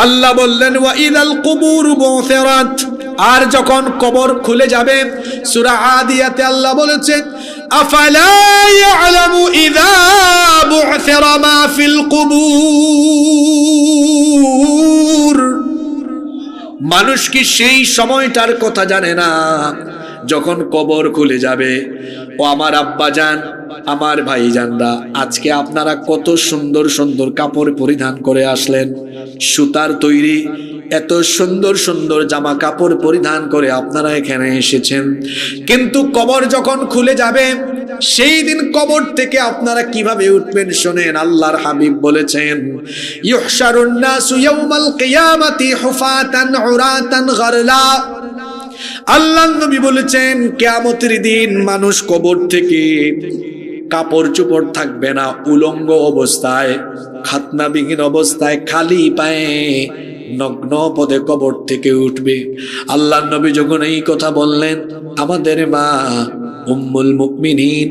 আল্লাহ বললেন, ওয়া ইদাল কুবুর বুসিরাত, আর যখন কবর খুলে যাবে, সূরা আদিয়াতে আল্লাহ বলেছেন, আফালা ইয়ালামু ইযা বুসিরা মা ফিল কুবুর। মানুষ কি সেই সময়টার কথা জানে না যখন কবর খুলে যাবে? ও আমার আব্বাজান, আমার ভাইজানরা, আজকে আপনারা কত সুন্দর সুন্দর কাপড় পরিধান করে আসলেন, সুতার তৈরি এত সুন্দর সুন্দর জামা কাপড় পরিধান করে আপনারা এখানে এসেছেন, কিন্তু কবর যখন খুলে যাবে সেই দিন কবর থেকে আপনারা কিভাবে উঠবেন শোনেন। আল্লাহর হাবিব বলেছেন, ইউহশারুন নাসু ইয়াউমাল কিয়ামাতি হুফাতান উরাতান গারলা। আল্লাহর নবী বলেছেন, কিয়ামতের দিন মানুষ কবর থেকে কাপড় চোপড় থাকবে না, উলঙ্গ অবস্থায়, খাতনাবিহীন অবস্থায়, খালি পায়ে নগ্ন পদে কবর থেকে উঠবে। আল্লাহর নবী যখন এই কথা বললেন, আমাদের মা উম্মুল মুমিনিন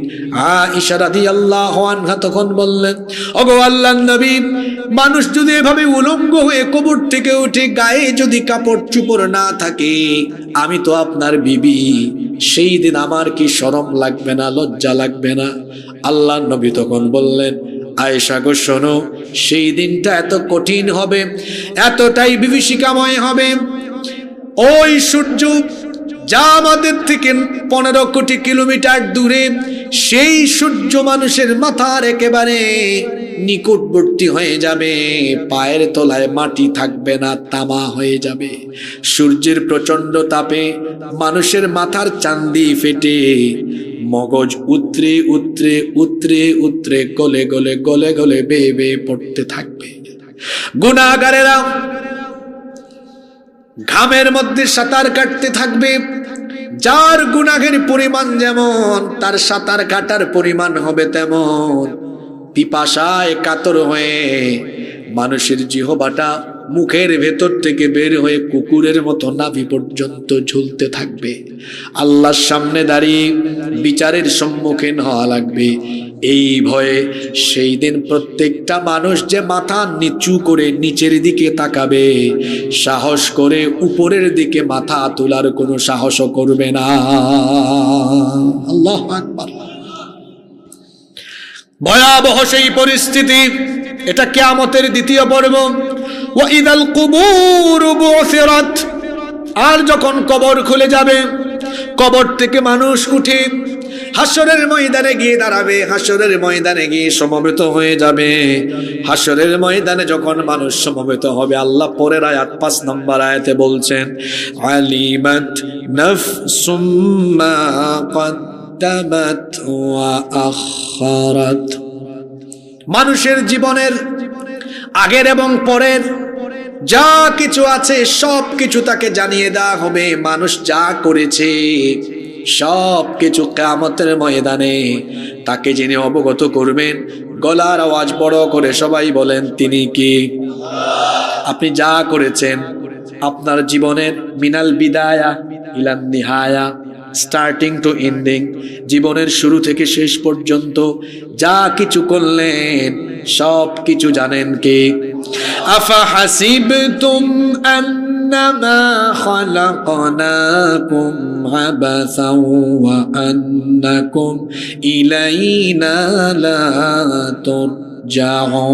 আয়েশা রাদিয়াল্লাহু আনহা তখন বললেন, ওগো আল্লাহর নবী, মানুষ যদি এভাবে উলঙ্গ হয়ে কবর থেকে উঠে, গায়ে যদি কাপড় চোপড় না থাকে, আমি তো আপনার বিবি, সেই দিন আমার কি শরম লাগবে না, লজ্জা লাগবে না? আল্লাহর নবী তখন বললেন, আয়েশা গো শোনো, সেই দিনটা এত কঠিন হবে, এতটাই বিভীষিকাময় হবে, ওই সূর্য যা আমাদের থেকে 15 কোটি কিলোমিটার দূরে, সেই সূর্য মানুষের মাথার একেবারে নিকটবর্তী হয়ে যাবে, পায়ের তলায় মাটি থাকবে না, তামা হয়ে যাবে। সূর্যের প্রচন্ড তাপে মানুষের মাথার চান্দি ফেটে মগজ উতরে উতরে উতরে উতরে গলে গলে গলে গলে বেয়ে বেয়ে পড়তে থাকবে। গুনাহগারেরা ঘামের মধ্যে সাঁতার কাটতে থাকবে, যার গুনাহের পরিমাণ যেমন তার সাঁতার কাটার পরিমাণ হবে তেমন। পিপাসায় কাতর হয়ে মানুষের জিহ্বাটা মুখের ভেতর থেকে বের হয়ে কুকুরের মতো নাভি পর্যন্ত ঝুলতে থাকবে। আল্লাহর সামনে দাঁড়িয়ে বিচারের সম্মুখীন হওয়া লাগবে। এই ভয়ে সেই দিন প্রত্যেকটা মানুষ যে মাথা নিচু করে নিচের দিকে তাকাবে, সাহস করে উপরের দিকে মাথা তোলার কোনো সাহসও করবে না। আল্লাহু আকবার। ভয়াবহ সেই পরিস্থিতি, এটা কিয়ামতের দ্বিতীয় পর্ব। ওয়া ইদাল কুবুর বুসিরাত, আর যখন কবর খুলে যাবে, কবর থেকে মানুষ উঠে হাসরের ময়দানে গিয়ে দাঁড়াবে, হাসরের ময়দানে গিয়ে সমবেত হয়ে যাবে। হাসরের ময়দানে যখন মানুষ সমবেত হবে, আল্লাহ পরের আয়াত 5 নম্বর আয়াতে বলছেন, আলিমাত নাফসুম মা কদ্দামাত ওয়া আখারাত। মানুষের জীবনের আগের এবং পরের যা কিছু আছে সব কিছু তাকে জানিয়ে দেওয়া হবে। মানুষ যা করেছে সব কিছু কিয়ামতের ময়দানে তাকে যিনি অবগত করবেন। গলার আওয়াজ বড় করে সবাই বলেন, তিনি কি? আপনি যা করেছেন, আপনার জীবনের মিনাল বিদায়া ইলান নিহায়া, স্টার্টিং টু এন্ডিং, জীবনের শুরু থেকে শেষ পর্যন্ত যা কিছু করলেন সব কিছু জানেন কে? আফা হাসিবতুম আন আন্নামা খালাকনাকুম আবাসাও ওয়া আন্নাকুম ইলাইনা লা তুরজাউন।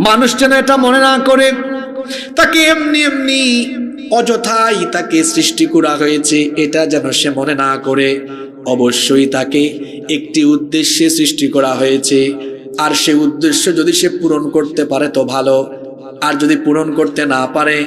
মানুষ যেন এটা মনে না করে তাকে এমনি এমনি অযথাই তাকে সৃষ্টি করা হয়েছে, এটা যেন সে মনে না করে। অবশ্যই তাকে একটি উদ্দেশ্যে সৃষ্টি করা হয়েছে, আর সে উদ্দেশ্য যদি সে পূরণ করতে পারে তো ভালো, আর যদি পূরণ করতে না পারে,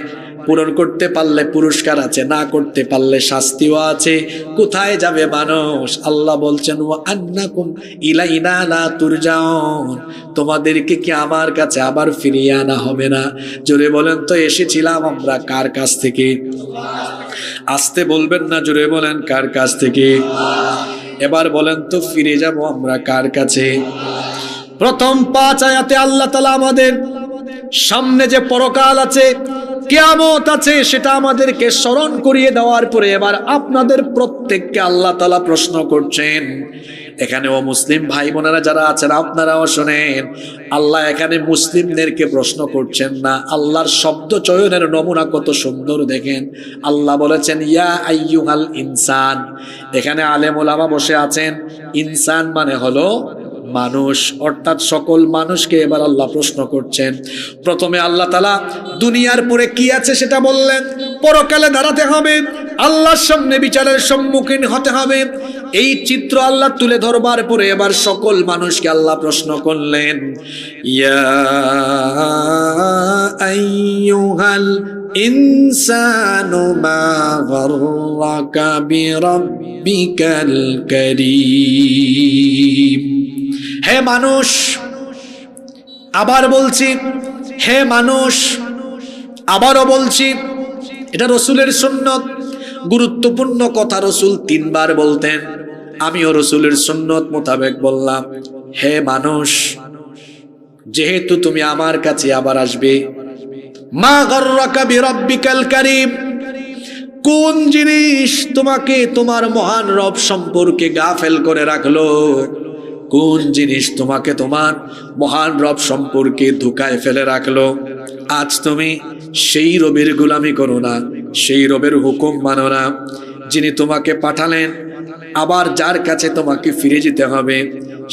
পূরণ করতে পারলে পুরস্কার আছে, না করতে পারলে শাস্তিও আছে। কোথায় যাবে মানুষ? আল্লাহ বলছেন ওয়া আন্নাকুম ইলাইনা লা তুরজাউন, তোমাদেরকে কি আমার কাছে আবার ফিরিয়ে আনা হবে না? জোরে বলেন তো, এসেছিলাম আমরা কার কাছ থেকে? আসতে বলবেন না, জোরে বলেন কার কাছ থেকে? এবার বলেন তো, ফিরে যাব আমরা কার কাছে? প্রথম 5 আয়াতে আল্লাহ তাআলা আমাদের সামনে যে পরকাল আছে, কিয়ামত আছে, সেটা আমাদেরকে স্মরণ করিয়ে দেওয়ার পরে এবার আপনাদের প্রত্যেককে আল্লাহ তাআলা প্রশ্ন করছেন। এখানে ও মুসলিম ভাই বোনেরা যারা আছেন, আপনারাও শোনেন, আল্লাহ এখানে মুসলিমদেরকে প্রশ্ন করছেন না। আল্লাহর শব্দ চয়নের নমুনা কত সুন্দর দেখেন। আল্লাহ বলেছেন ইয়া আইয়ুহাল ইনসান। এখানে আলেম ওলামা বসে আছেন। ইনসান মানে হলো মানুষ, অর্থাৎ সকল মানুষকে এবার আল্লাহ প্রশ্ন করছেন। প্রথমে আল্লাহ তাআলা দুনিয়ার পরে কি আছে সেটা বললেন, পরকালে দাঁড়াতে হবে, আল্লাহর সামনে বিচারের সম্মুখীন হতে হবে। এই চিত্র আল্লাহ তুলে ধরবার পরে এবার সকল মানুষকে আল্লাহ প্রশ্ন করলেন ইয়া আইয়ুহাল ইনসানু মা গাররাকা বিরাব্বিকাল কারীম। হে মানুষ, আবার বলছি হে মানুষ, আবারও বলছি, এটা রসুলের সুন্নত, গুরুত্বপূর্ণ কথা রসুল 3 বার বলতেন, আমিও রসুলের সুন্নত মোতাবেক বললাম। হে মানুষ, যেহেতু তুমি আমার কাছে আবার আসবে, মা গাররাকা বিরাব্বিকাল কারীম, কোন জিনিস তোমাকে তোমার মহান রব সম্পর্কে গাফেল করে রাখলো? কোন জিনিস তোমাকে তোমার মহান রব সম্পর্কে ধোঁকায় ফেলে রাখলো? আজ তুমি সেই রবের গোলামি করো না, সেই রবের হুকুম মানো না, যিনি তোমাকে পাঠালেন, আবার যার কাছে তোমাকে ফিরে যেতে হবে,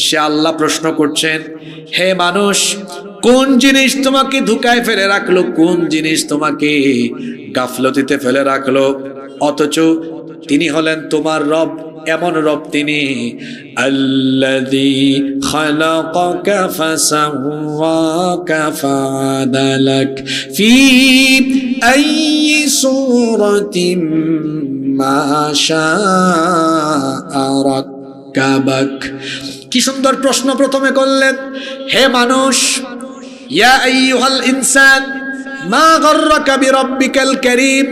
সে আল্লাহ প্রশ্ন করছেন হে মানুষ, কোন জিনিস তোমাকে ধোঁকায় ফেলে রাখলো? কোন জিনিস তোমাকে গাফলতিতে ফেলে রাখলো? অথচ তিনি হলেন তোমার রব, এমন রব তিনি আল্লাযী খালাকাকা ফাসাওয়াকা ফাআদালাক ফি আইয়ি সূরাতিন মা শাআ রাক্কাবাক। কি সুন্দর প্রশ্ন প্রথমে করলেন, হে মানুষ, ইয়া আইয়ুহাল ইনসান মা গাররাকা বিরাব্বিকাল কারীম,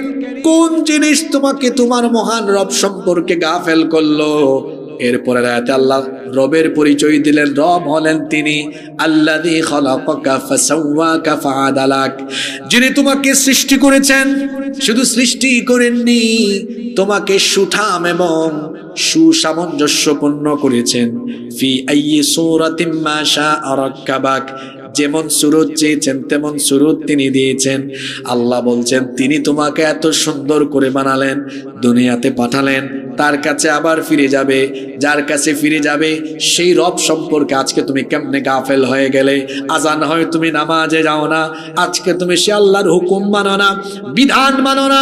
কোন জিনিস তোমাকে তোমার মহান রব সম্পর্কে গাফেল করলো? এরপরে আয়াতে আল্লাহ রবের পরিচয় দিলেন, রব হলেন তিনি আল্লাযী খালাকাকা ফাসাওয়াকা ফাআদালাক, যিনি তোমাকে সৃষ্টি করেছেন, শুধু সৃষ্টি করেননি, তোমাকে সুঠাম এবং সুসামঞ্জস্যপূর্ণ করেছেন। ফি আইয়ি সূরাতিন মা শাআ রাক্কাবাক, যেমন সুরত চেয়েছেন তেমন সুরত তিনি দিয়েছেন। আল্লাহ বলছেন তিনি তোমাকে এত সুন্দর করে বানালেন, দুনিয়াতে পাঠালেন, তার কাছে আবার ফিরে যাবে, যার কাছে ফিরে যাবে সেই রব সম্পর্কে আজকে তুমি কেমনে গাফেল হয়ে গেলে? আজান হয় তুমি নামাজে যাও না, আজকে তুমি সে আল্লাহর হুকুম মানো না, বিধান মানো না,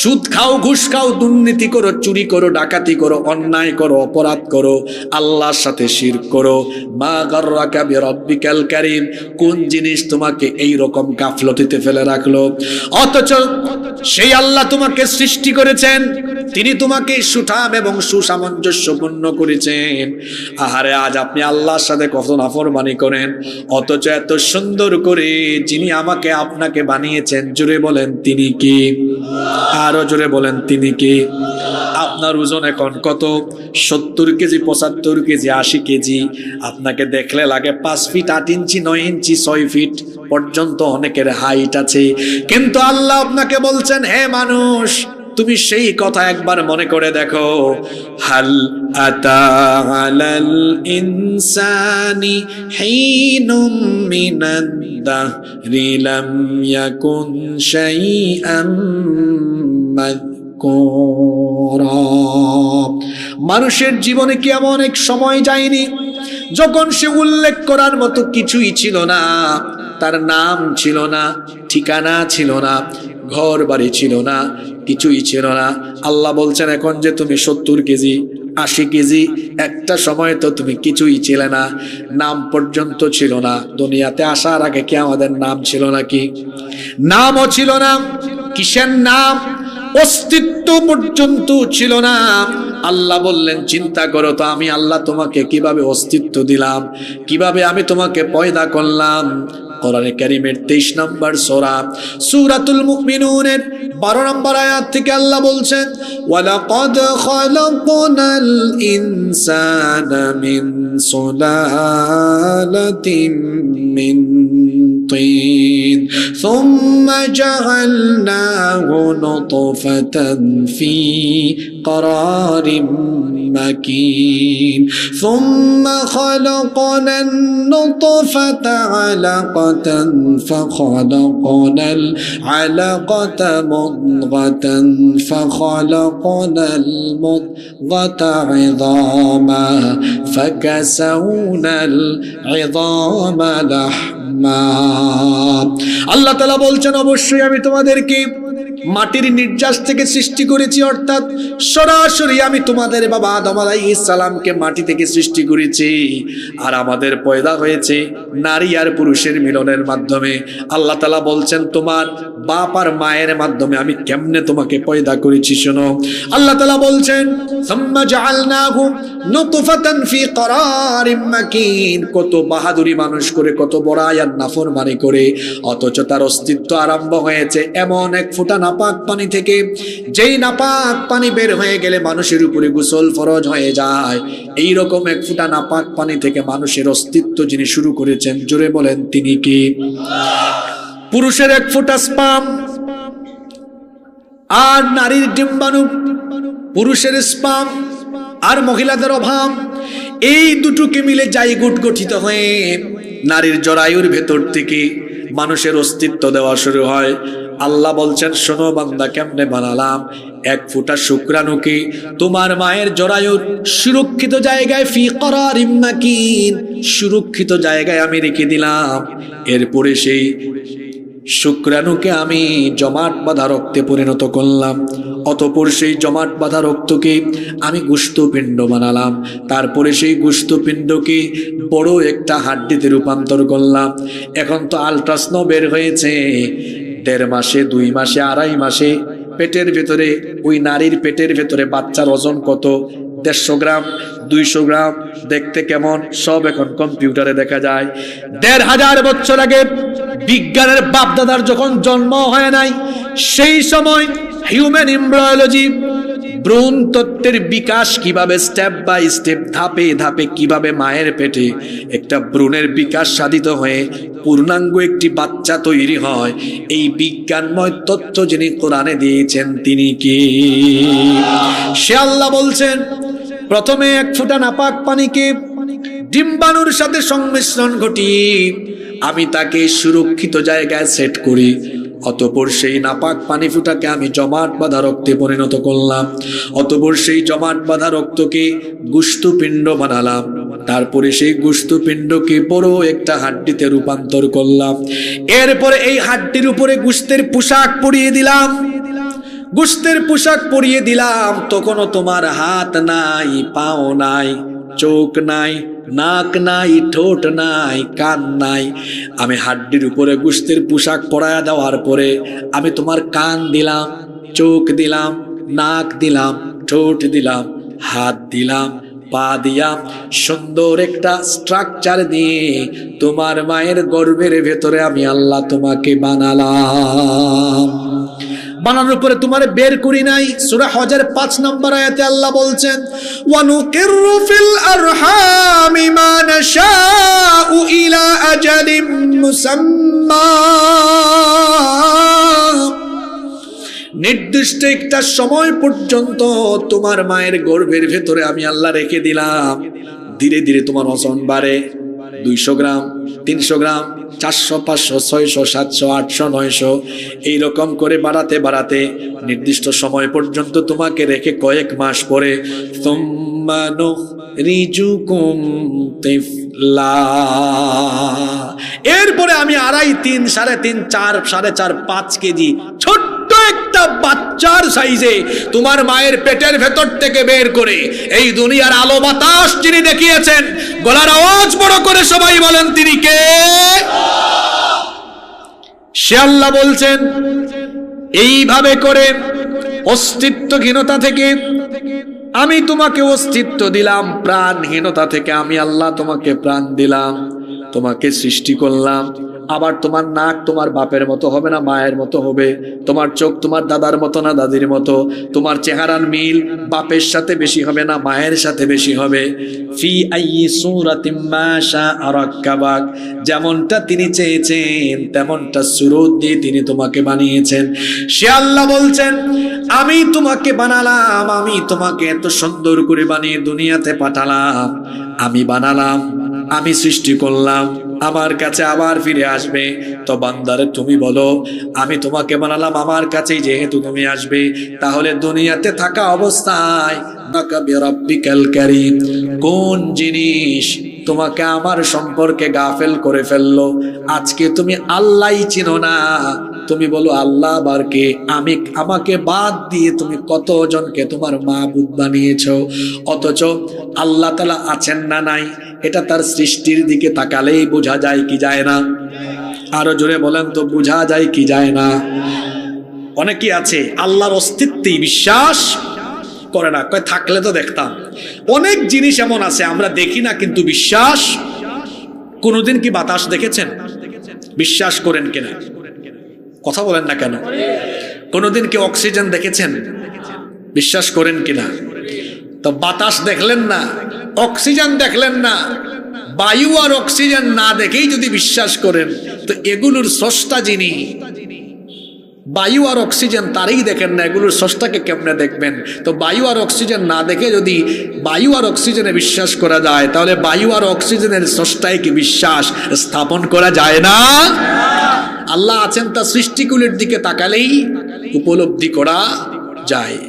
সুদ খাও, ঘুষ খাও, দুর্নীতি করো, চুরি করো, ডাকাতি করো, অন্যায় করো, অপরাধ করো, আল্লাহর সাথে শিরক করো। মা গাররাকা বিরাব্বিকাল কারীম, কোন জিনিস তোমাকে এই রকম গাফলতিতে ফেলে রাখলো? অথচ সেই আল্লাহ তোমাকে সৃষ্টি করেছেন, তিনি তোমাকে সুঠাম এবং সুসামঞ্জস্যপূর্ণ করেছেন। আহারে, আজ আপনি আল্লাহর সাথে কত নাফরমানি করেন, অথচ এত সুন্দর করে যিনি আমাকে আপনাকে বানিয়েছেন, জোরে বলেন তিনি কি? আরো জোরে বলেন তিনি কি? আপনার ওজন এখন কত? 70 কেজি, 75 কেজি, 80 কেজি। আপনাকে দেখলে লাগে 5 ফিট 8 ইঞ্চি, 9 ইঞ্চি, 6 ফিট পর্যন্ত অনেকের হাইট আছে। কিন্তু আল্লাহ আপনাকে বলছেন হে মানুষ, তুমি সেই কথা একবার মনে করে দেখো, হাল আতা আলাল ইনসানি হিনুম মিনাদ দাহরি লাম ইয়াকুন শাইআম মাযকুরা। মানুষের জীবনে কি এমন এক সময় যায়নি যখন সে উল্লেখ করার মতো কিছুই ছিল না? তার নাম ছিল না, ঠিকানা ছিল না, ঘর বাড়ি ছিল না, কিছুই ছিল না। আল্লাহ বলছেন এখন যে তুমি 70 কেজি 80 কেজি, একটা সময় তো তুমি কিছুই ছিলে না, নাম পর্যন্ত ছিল না। দুনিয়াতে আসার আগে কি আমাদের নাম ছিল নাকি? নামও ছিল না। কিসের নাম? অস্তিত্ব পর্যন্ত ছিল না। আল্লাহ বললেন চিন্তা করো তো, আমি আল্লাহ তোমাকে কিভাবে অস্তিত্ব দিলাম, কিভাবে আমি তোমাকে পয়দা করলাম। কোরআনে কারীমের 23 নম্বর সূরা সূরাতুল মুমিনুনের 12 নম্বর আয়াত থেকে আল্লাহ বলছেন, ওয়ালাকাদ খালাকনাল ইনসানা মিন সুলালাতিন মিন তিন সুম্মা জাআলনাহু নুতফাতান ফি قرارٍ مكين ثم خلقنا النطفة علقة فخلقنا العلقة مضغة فخلقنا المضغة عظاما فكسونا العظام لحما। আল্লাহ তাআলা বলছেন অবশ্যই আমি তোমাদেরকে মাটির নির্যাস থেকে সৃষ্টি করেছি, অর্থাৎ সরাসরি আমি তোমাদের বাবা আদম আলাইহিস সালামকে মাটি থেকে সৃষ্টি করেছি। আর আমাদের পয়দা হয়েছে নারী আর পুরুষের মিলনের মাধ্যমে। আল্লাহ তাআলা বলছেন তোমার বাপ আর মায়ের মাধ্যমে আমি কেমনে তোমাকে পয়দা করেছি শোনো। আল্লাহ তাআলা বলছেন সুম্মা জাআলনাহু নুতফাতান ফি করারিম মাকিন। কত বাহাদুরি মানুষ করে, কত বড় আয়াত নাফরমানি করে, অথচ তার অস্তিত্ব আরম্ভ হয়েছে এমন এক ফোঁটা নাপাক পানি থেকে, যেই নাপাক পানি বের হয়ে গেলে মানুষের উপরে গোসল ফরজ হয়ে যায়। এই রকম এক ফোঁটা নাপাক পানি থেকে মানুষের অস্তিত্ব যিনি শুরু করেছেন, জোরে বলেন তিনি কি? পুরুষের এক ফোঁটা স্পাম আর নারীর ডিম্বাণু, পুরুষের স্পাম আর মহিলাদের অভাব, এই দুটোকে মিলে জাইগোট গঠিত হয়ে নারীর জরায়ুর ভেতর থেকে মানুষের অস্তিত্ব দেওয়া শুরু হয়। আল্লাহ বলছেন শোনো বান্দা, কেমনে বানালাম? এক ফোঁটা শুক্রাণুকে তোমার মায়ের জরায়ুর সুরক্ষিত জায়গায় ফি করারিম মাকিন, সুরক্ষিত জায়গায় আমি রেখে দিলাম। এরপরে সেই শুক্রাণুকে আমি জমাট বাঁধা রক্তে পরিণত করলাম। অতঃপর সেই জমাট বাঁধা রক্তকে আমি গোশতপিণ্ড বানালাম। তারপরে সেই গোশতপিণ্ডকে বড় একটা হাড্ডিতে রূপান্তর করলাম। এখন তো আল্ট্রাসাউন্ড বের হয়েছে, 1.5 মাসে 2 মাসে 2.5 মাসে পেটের ভেতরে, ওই নারীর পেটের ভেতরে বাচ্চার ওজন কত, 150 গ্রাম 200 গ্রাম, দেখতে কেমন, সব এখন কম্পিউটারে দেখা যায়। 1500 বছর আগে বিজ্ঞানের বাপদাদার যখন জন্ম হয় নাই, সেই সময় হিউম্যান এমব্রায়োলজি, ভ্রূণ তত্ত্বের বিকাশ কিভাবে স্টেপ বাই স্টেপ, ধাপে ধাপে কিভাবে মায়ের পেটে একটা ভ্রূণের বিকাশ সাধিত হয়ে পূর্ণাঙ্গ একটি বাচ্চা তৈরি হয়, এই বিজ্ঞানময় তথ্য যিনি কোরআনে দিয়েছেন তিনি কি? সে আল্লাহ বলছেন প্রথমে এক ফোঁটা নাপাক পানিকে ডিম্বাণুর সাথে সংমিশ্রণ ঘটিয়ে আমি তাকে সুরক্ষিত জায়গায় সেট করি। অতঃপর সেই নাপাক পানি ফুটাকে আমি জমাট বাঁধা রক্তে পরিণত করলাম। অতঃপর সেই জমাট বাঁধা রক্তকে গোশতপিণ্ড বানালাম। তারপরে সেই গোশতপিণ্ডকে বড় একটা হাড্ডিতে রূপান্তর করলাম। এরপরে এই হাড্ডির উপরে গোশতের পোশাক পরিয়ে দিলাম। গোশতের পোশাক পরিয়ে দিলাম, তখনও তোমার হাত নাই, পাও নাই, চোখ নাই, নাক নাই, ঠোঁট নাই, কান নাই। আমি হাড্ডির উপরে গোশতের পোশাক পরায়া দেওয়ার পরে আমি তোমার কান দিলাম, চোখ দিলাম, নাক দিলাম, ঠোঁট দিলাম, হাত দিলাম, পা দিলাম, সুন্দর একটা স্ট্রাকচার দিয়ে তোমার মায়ের গর্ভের ভেতরে আমি আল্লাহ তোমাকে বানালাম। বানানোর পরে তোমার বের করি নাই। সূরা হজের 5 নম্বর আয়াতে আল্লাহ বলছেন ওয়ানুকিরু ফিল আরহামি মা নাশাউ ইলা আজালিম মুসাম্মা নির্দিষ্ট একটা সময় পর্যন্ত তোমার মায়ের গর্ভের ভেতরে আমি আল্লাহ রেখে দিলাম। ধীরে ধীরে তোমার ওজন বাড়ে, 200 গ্রাম, 300 গ্রাম, 400, 500, 600, 700, 800, 900 এইরকম করে বাড়াতে বাড়াতে নির্দিষ্ট সময় পর্যন্ত তোমাকে রেখে কয়েক মাস পরে সুম্মা নুখরিজুকুম তিফলা, এরপরে আমি 2.5, 3, 3.5, 4, 4.5, 5 কেজি ছোট্ট একটা বাচ্চার সাইজে তোমার মায়ের পেটের ভেতর থেকে বের করে এই দুনিয়ার আলো বাতাস যিনি দেখিয়েছেন, গলার আওয়াজ বড় করে সবাই বলেন তিনি কে? সে আল্লাহ বলছেন, এইভাবে করে অস্তিত্বহীনতা থেকে আমি তোমাকে অস্তিত্ব দিলাম, প্রাণহীনতা থেকে আমি আল্লাহ তোমাকে প্রাণ দিলাম, তোমাকে সৃষ্টি করলাম। আবার তোমার নাক তোমার বাপের মতো হবে না, মায়ের মতো হবে। তোমার চোখ তোমার দাদার মতো না দাদির মতো। তোমার চেহারার মিল বাপের সাথে বেশি হবে না, মায়ের সাথে বেশি হবে। ফি আইয়ি সূরাতিম মা শাআ রাক্কাবাক, যেমনটা তিনি চেয়েছেন তেমনটা সুরত দিয়ে তিনি তোমাকে বানিয়েছেন। সে আল্লাহ বলছেন, আমি তোমাকে বানালাম, আমি তোমাকে এত সুন্দর করে বানিয়ে দুনিয়াতে পাঠালাম, আমি বানালাম, আমি সৃষ্টি করলাম, আমার কাছে আবার ফিরে আসবে। তো বান্দারে তুমি বলো, আমি তোমাকে বানালাম, আমার কাছেই যেহেতু তুমি আসবে, তাহলে দুনিয়াতে থাকা অবস্থায় রাব্বিকাল কারীম, কোন জিনিস তোমাকে আমার সম্পর্কে গাফেল করে ফেললো? আজকে তুমি আল্লাহই চিনো না, তুমি বলো আল্লাহ আবার কে? আমাকে বাদ দিয়ে তুমি কতজনকে তোমার মাবুদ বানিয়েছো। অথচ আল্লাহ তাআলা আছেন না নাই এটা তার সৃষ্টির দিকে তাকালেই বোঝা যায় কি যায় না? আরো জোরে বলেন তো, বোঝা যায় কি যায় না? অনেকেই আছে আল্লাহর অস্তিত্বে বিশ্বাস করে না, কয় থাকলে তো দেখতাম। অনেক জিনিস এমন আছে আমরা দেখি না কিন্তু বিশ্বাস। কোনোদিন কি বাতাস দেখেছেন? বিশ্বাস করেন কিনা? কথা বলেন না কেন? কোনোদিন কি অক্সিজেন দেখেছেন? বিশ্বাস করেন কিনা? তো বাতাস দেখলেন না, অক্সিজেন দেখলেন না, বায়ু আর অক্সিজেন না দেখেই যদি বিশ্বাস করেন, তো এগুলোর স্রষ্টা যিনি, বায়ু আর অক্সিজেন তারই দেখেন না, এগুলোর স্রষ্টাকে কেমনে দেখবেন? তো বায়ু আর অক্সিজেন না দেখে যদি বায়ু আর অক্সিজেনে বিশ্বাস করা যায়, তাহলে বায়ু আর অক্সিজেনের স্রষ্টায় কি বিশ্বাস স্থাপন করা যায় না? আল্লাহ আছেন তা সৃষ্টিকুলের দিকে তাকালেই উপলব্ধি করা যায়।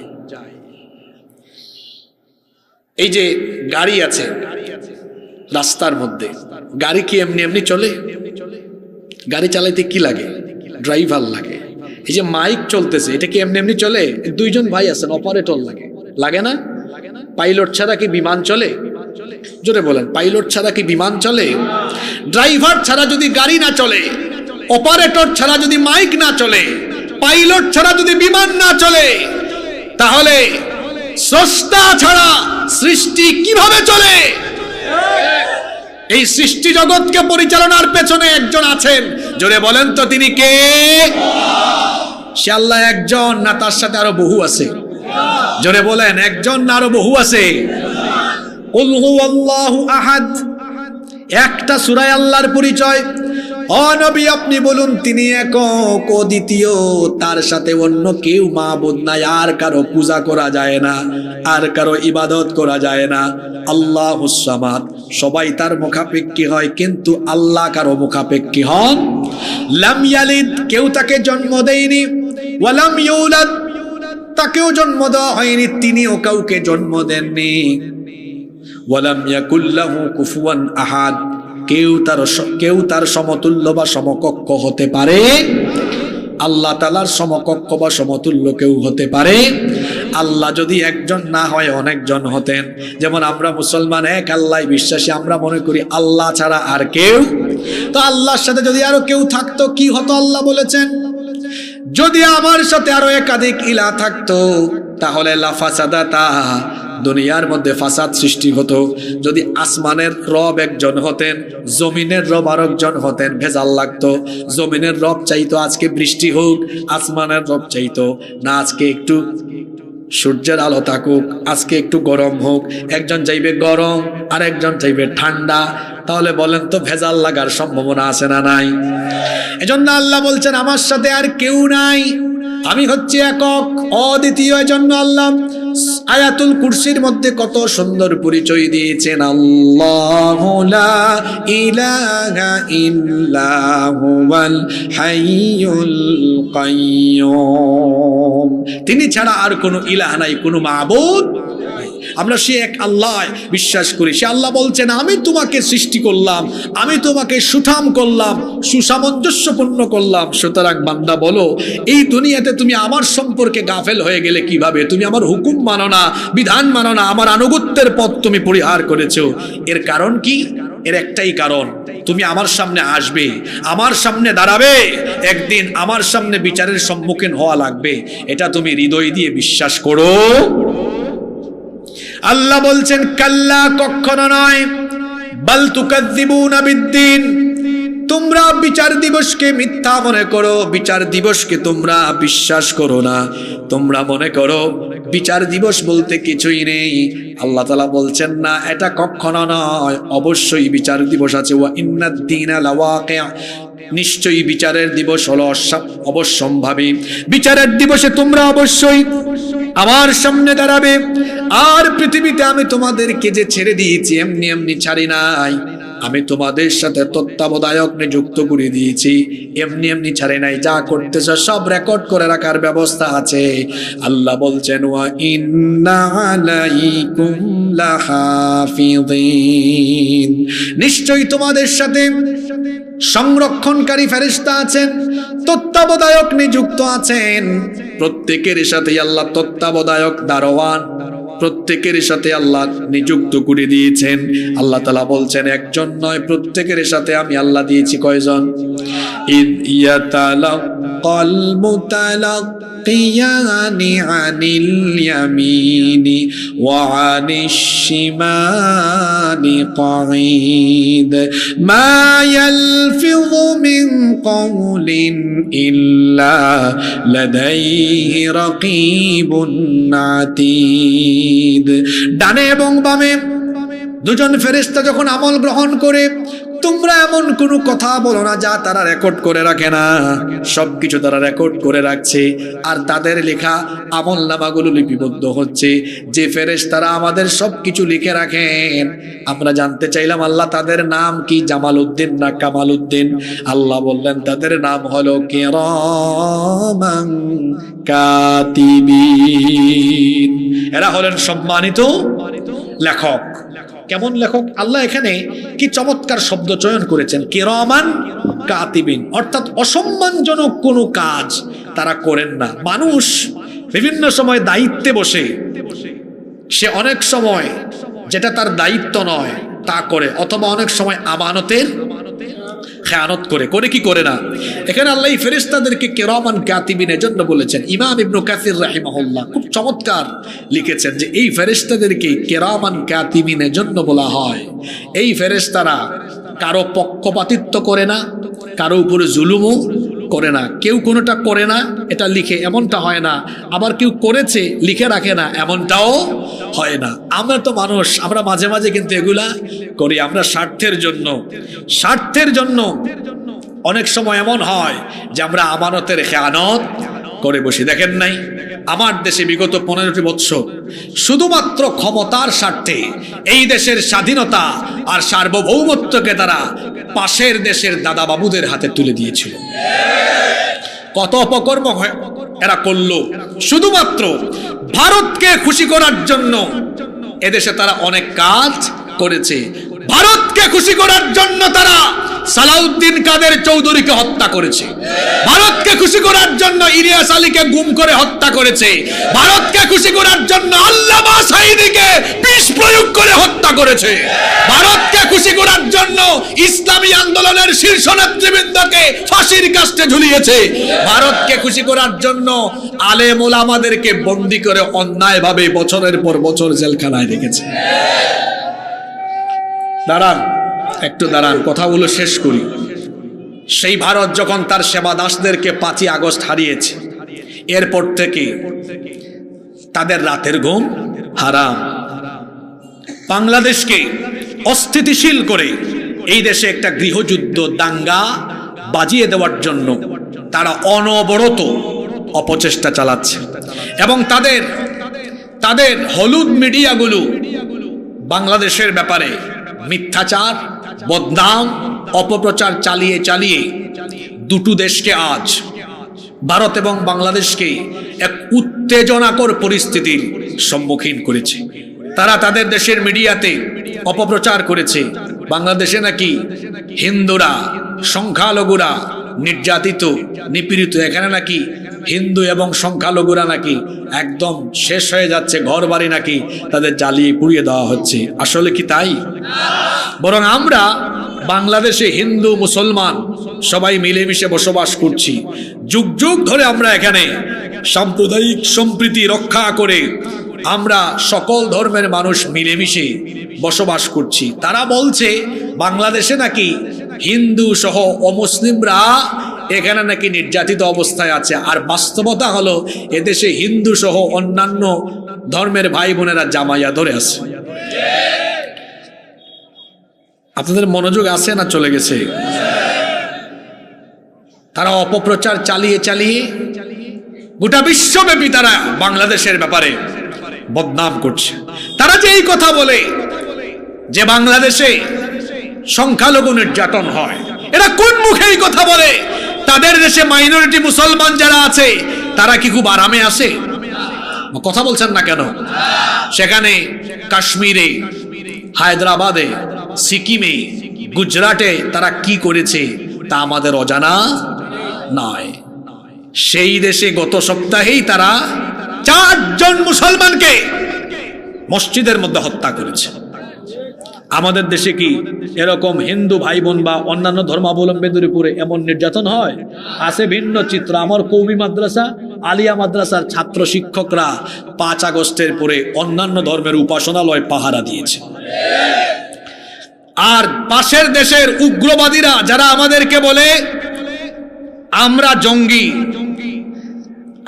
এই যে গাড়ি আছে রাস্তার মধ্যে, গাড়ি কি এমনি এমনি চলে? গাড়ি চালাইতে কি লাগে? ড্রাইভার লাগে। এই যে মাইক চলতেছে, এটা কি এমনি এমনি চলে? 2 জন ভাই আছেন, অপারেটর লাগে, লাগে না? পাইলট ছাড়া কি বিমান চলে? জোরে বলেন, পাইলট ছাড়া কি বিমান চলে? ড্রাইভার ছাড়া যদি গাড়ি না চলে, অপারেটর ছাড়া যদি মাইক না চলে, পাইলট ছাড়া যদি বিমান না চলে, তাহলে স্রষ্টা ছাড়া সৃষ্টি কিভাবে চলে? এই সৃষ্টি জগৎকে পরিচালনার পেছনে একজন আছেন, জোরে বলেন তো তিনি কে? সে আল্লাহ একজন না তার সাথে আরো বহু আছে? জোরে বলেন, একজন না আরো বহু আছে? কুল হুয়াল্লাহু আহাদ, একটা সূরায় আল্লাহর পরিচয়। ও নবী আপনি বলুন তিনি একক, অদ্বিতীয়, তার সাথে অন্য কেউ মাবুদ নাই, আর কারো পূজা করা যায় না, আর কারো ইবাদত করা যায় না। আল্লাহুস সামাদ, সবাই তার মুখাপেক্ষী হয় কিন্তু আল্লাহ কারো মুখাপেক্ষী হন। লাম ইয়ালিদ, কেউ তাকে জন্ম দেয়নি, ওয়ালাম ইউলাদ, তাকেও জন্ম দেওয়া হয়নি, তিনিও কাউকে জন্ম দেননি। ওয়ালাম ইয়াকুল লাহু কুফুয়ান আহাদ, কেউ তার সমতুল্য বা সমকক্ষ হতে পারে? আল্লাহ তাআলার সমকক্ষ বা সমতুল্য কেউ হতে পারে? আল্লাহ যদি একজন না হয় অনেকজন হতেন। যেমন আমরা মুসলমান এক আল্লাহ বিশ্বাসী, আমরা মনে করি আল্লাহ ছাড়া আর কেউ। তো আল্লাহর সাথে যদি আরো কেউ থাকতো কি হতো? আল্লাহ বলেছেন, যদি আমার সাথে আরো একাধিক ইলাহ থাকতো তাহলে লাফাসাদাতা, দুনিয়ার মধ্যে ফাসাদ সৃষ্টি হতো। যদি আসমানের রব একজন হতেন, জমিনের রব আরেকজন হতেন, ভেজাল লাগতো। জমিনের রব চাইতো আজকে বৃষ্টি হোক, আসমানের রব চাইতো না আজকে একটু সূর্যের আলো থাকুক, আজকে একটু গরম হোক। একজন চাইবে গরম আর একজন চাইবে ঠান্ডা, তাহলে বলেন তো ভেজাল লাগার সম্ভাবনা আছে না নাই? এজন্য আল্লাহ বলছেন আমার সাথে আর কেউ নাই। আমি হচ্ছে একক, অদ্বিতীয়। এজন্য আল্লাহ আয়াতুল কুরসির মধ্যে কত সুন্দর পরিচয় দিয়েছেন, আল্লাহু লা ইলাহা ইল্লা হুয়াল হাইয়ুল কাইয়্যুম। তিনি ছাড়া আর কোনো ইলাহ নাই, কোনো মাবুদ নাই। আমরা সে এক আল্লাহ বিশ্বাস করি। সে আল্লাহ বলছেন, আমি তোমাকে সৃষ্টি করলাম, আমি তোমাকে সুঠাম করলাম, সুসামঞ্জস্যপূর্ণ করলাম। সুতরাং বান্দা বলো, এই দুনিয়াতে তুমি আমার সম্পর্কে গাফেল হয়ে গেলে কিভাবে? তুমি আমার হুকুম মানো না, বিধান মানো না, আমার আনুগত্যের পথ তুমি পরিহার করেছো। এর কারণ কি? এর একটাই কারণ, তুমি আমার সামনে আসবে, আমার সামনে দাঁড়াবে, একদিন আমার সামনে বিচারের সম্মুখীন হওয়া লাগবে। এটা তুমি হৃদয় দিয়ে বিশ্বাস করো। আল্লাহ বলছেন, কাল্লা, কখনো নয়, বাল তুকাজ্জিবুনা বিদ্দিন, তোমরা বিচার দিবসকে মিথ্যা মনে করো, বিচার দিবসকে তোমরা বিশ্বাস করো না। তোমরা মনে করো বিচার দিবস বলতে কিছুই নেই। আল্লাহ তাআলা বলছেন, না, এটা কখনো নয়, অবশ্যই বিচার দিবস আছে। ওয়া ইন্নাদ-দীনা লাওয়াকি', নিশ্চয়ই বিচারের দিবস হলো অবশ্যম্ভাবী। বিচারের দিবসে তোমরা অবশ্যই আমার সামনে দাঁড়াবে। আর পৃথিবীতে আমি তোমাদেরকে যে ছেড়ে দিয়েছি, এমনি এমনি ছাড়ি নাই। আমি তোমাদের সাথে তত্ত্বাবধায়ক নিযুক্ত করে দিয়েছি, এমনি এমনি ছাড়ে নাই। যা করতেছ সব রেকর্ড করে রাখার ব্যবস্থা আছে। আল্লাহ বলছেন, ওয়া ইন্না আলাইকুম লাহাফিযিন, নিশ্চয়ই তোমাদের সাথে সংরক্ষণকারী ফেরেশতা আছেন, তত্ত্বাবধায়ক নিযুক্ত আছেন। প্রত্যেকের সাথে আল্লাহ তত্ত্বাবধায়ক, দারোয়ান, প্রত্যেকের সাথে আল্লাহ নিযুক্ত করে দিয়েছেন। আল্লাহ তাআলা বলছেন, একজন নয়, প্রত্যেকের সাথে আমি আল্লাহ দিয়েছি কয়জন? ইদ ইয়াতালাক্কাল মুতালাক্কিয়ানি আনিল ইয়ামিনি ওয়া আনিশ শিমালি কাঈদ মা ইয়ালফিযু মিন কাওলিন ইল্লা লাদাইহি রাকীবুন আতীদ। ডানে এবং বামে দুজন ফেরেশতা যখন আমল গ্রহণ করে, তোমরা এমন কোনো কথা বলো না যা তারা রেকর্ড করে রাখে না। সবকিছু তারা রেকর্ড করে রাখছে, আর তাদের লেখা আমল নামাগুলো লিপিবদ্ধ হচ্ছে। যে ফেরেশতারা আমাদের সবকিছু লিখে রাখেন, আমরা জানতে চাইলাম আল্লাহ তাদের নাম কি, জামালউদ্দিন না কামালউদ্দিন? আল্লাহ বললেন তাদের নাম হলো কিরামান কাতিবিন। এরা হলেন সম্মানিত লেখক। কেমন লেখক? আল্লাহ এখানে কি চমৎকার শব্দ চয়ন করেছেন, কিরামান কাতিবিন, অর্থাৎ অসম্মানজনক কোনো কাজ তারা করেন না। মানুষ বিভিন্ন সময় দায়িত্বে বসে, সে অনেক সময় যেটা তার দায়িত্ব নয় তা করে, অথবা অনেক সময় আমানতের খেয়ানত করে। করে কি করে না? এখানে আল্লাহ ফেরেশতাদেরকে কিরামান কাতিবিন এজন্য বলেছেন। ইমাম ইবনে কাসির রাহিমাহুল্লাহ খুব চমৎকার লিখেছেন যে এই ফেরেশতাদেরকে কিরামান কাতিবিন এজন্য বলা হয়, এই ফেরেশতারা কারো পক্ষপাতিত্ব করে না, কারো উপরে জুলুমও করে না। কেউ কোনোটা করে না এটা লিখে, এমনটা হয় না। আবার কেউ করেছে লিখে রাখে না, এমনটাও হয় না। আমরা তো মানুষ, আমরা মাঝে মাঝে কিন্তু এগুলা করি। আমরা স্বার্থের জন্য অনেক সময় এমন হয় যে আমরা আমানতের খেয়ানত করে বসি। দেখেন নাই, আমার দেশে বিগত 15টি বছর শুধুমাত্র ক্ষমতার স্বার্থে এই দেশের স্বাধীনতা আর সার্বভৌমত্বকে তারা পাশের দেশের দাদা বাবুদের হাতে তুলে দিয়েছিল। কত অপকর্ম এরা করলো শুধুমাত্র ভারতকে খুশি করার জন্য। এদেশে তারা অনেক কাজ করেছে। ভারতকে খুশি করার জন্য তারা সালাউদ্দিন কাদের চৌধুরীকে হত্যা করেছে। ভারতকে খুশি করার জন্য ইলিয়াস আলীকে গুম করে হত্যা করেছে। ভারতকে খুশি করার জন্য আল্লামা সাঈদীকে বিষ প্রয়োগ করে হত্যা করেছে। ভারতকে খুশি করার জন্য ইসলামী আন্দোলনের শীর্ষ নেতৃবৃন্দকে ফাঁসির কাস্টে ঝুলিয়েছে। ভারতকে খুশি করার জন্য আলেম ওলামাদেরকে বন্দী করে অন্যায়ভাবে বছরের পর বছর জেলখানায় রেখেছে। দাঁড়ান, একটু দাঁড়ান, কথাগুলো শেষ করি। সেই ভারত যখন তার সেবা দাসদেরকে 5ই আগস্ট হারিয়েছে, এরপর থেকে তাদের রাতের ঘুম হারাম। বাংলাদেশকে অস্থিতিশীল করে এই দেশে একটা গৃহযুদ্ধ দাঙ্গা বাজিয়ে দেওয়ার জন্য তারা অনবরত অপচেষ্টা চালাচ্ছে এবং তাদের হলুদ মিডিয়াগুলো বাংলাদেশের ব্যাপারে মিথ্যাচার, বদনাম, অপপ্রচার চালিয়ে চালিয়ে দুটো দেশকে আজ, ভারত এবং বাংলাদেশকে, এক উত্তেজনাকর পরিস্থিতির সম্মুখীন করেছে। তারা তাদের দেশের মিডিয়াতে অপপ্রচার করেছে বাংলাদেশে নাকি হিন্দুরা, সংখ্যালঘুরা নির্যাতিত, নিপীড়িত। এখানে নাকি হিন্দু এবং সংখ্যালঘুরা নাকি একদম শেষ হয়ে যাচ্ছে, ঘর বাড়ি নাকি তাদের জ্বালিয়ে পুড়িয়ে দেওয়া হচ্ছে। আসলে কি তাই? বরং আমরা বাংলাদেশে হিন্দু মুসলমান সবাই মিলেমিশে বসবাস করছি। যুগ যুগ ধরে আমরা এখানে সাম্প্রদায়িক সম্প্রীতি রক্ষা করে আমরা সকল ধর্মের মানুষ মিলেমিশে বসবাস করছি। তারা বলছে বাংলাদেশে নাকি হিন্দু সহ অমুসলিমরা এখানে নাকি নির্যাতিত অবস্থায় আছে, আর বাস্তবতা হলো এদেশে হিন্দু সহ অন্যান্য ধর্মের ভাই বোনেরা জামাইয়া ধরে আছে। আপনাদের মনোযোগ আছে না চলে গেছে? তারা অপপ্রচার চালিয়ে চালিয়ে গোটা বিশ্বব্যাপী তারা বাংলাদেশের ব্যাপারে বদনাম করছে। তারা যে এই কথা বলে যে বাংলাদেশে সংখ্যালঘু নির্যাতন হয়, এরা কোন মুখে এই কথা বলে? তাদের দেশে মাইনরিটি মুসলমান যারা আছে তারা কি খুব আরামে আছে? কথা বলছেন না কেন? সেখানে কাশ্মীরে, হায়দ্রাবাদে, সিকিমে, গুজরাটে তারা কি করেছে তা আমাদের অজানা নয়। সেই দেশে গত সপ্তাহেই তারা 4 জন মুসলমানকে মসজিদের মধ্যে হত্যা করেছে। আমাদের দেশে কি এরকম হিন্দু ভাই বোন বা অন্যান্য ধর্মাবলম্বীদের উপরে এমন নির্যাতন হয়? আছে ভিন্ন চিত্র। আমার কওমি মাদ্রাসা, আলিয়া মাদ্রাসার ছাত্র শিক্ষকরা 5 আগস্টের পরে অন্যান্য ধর্মের উপাসনালয় পাহারা দিয়েছে। আর পাশের দেশের উগ্রবাদীরা যারা আমাদেরকে বলে আমরা জঙ্গি,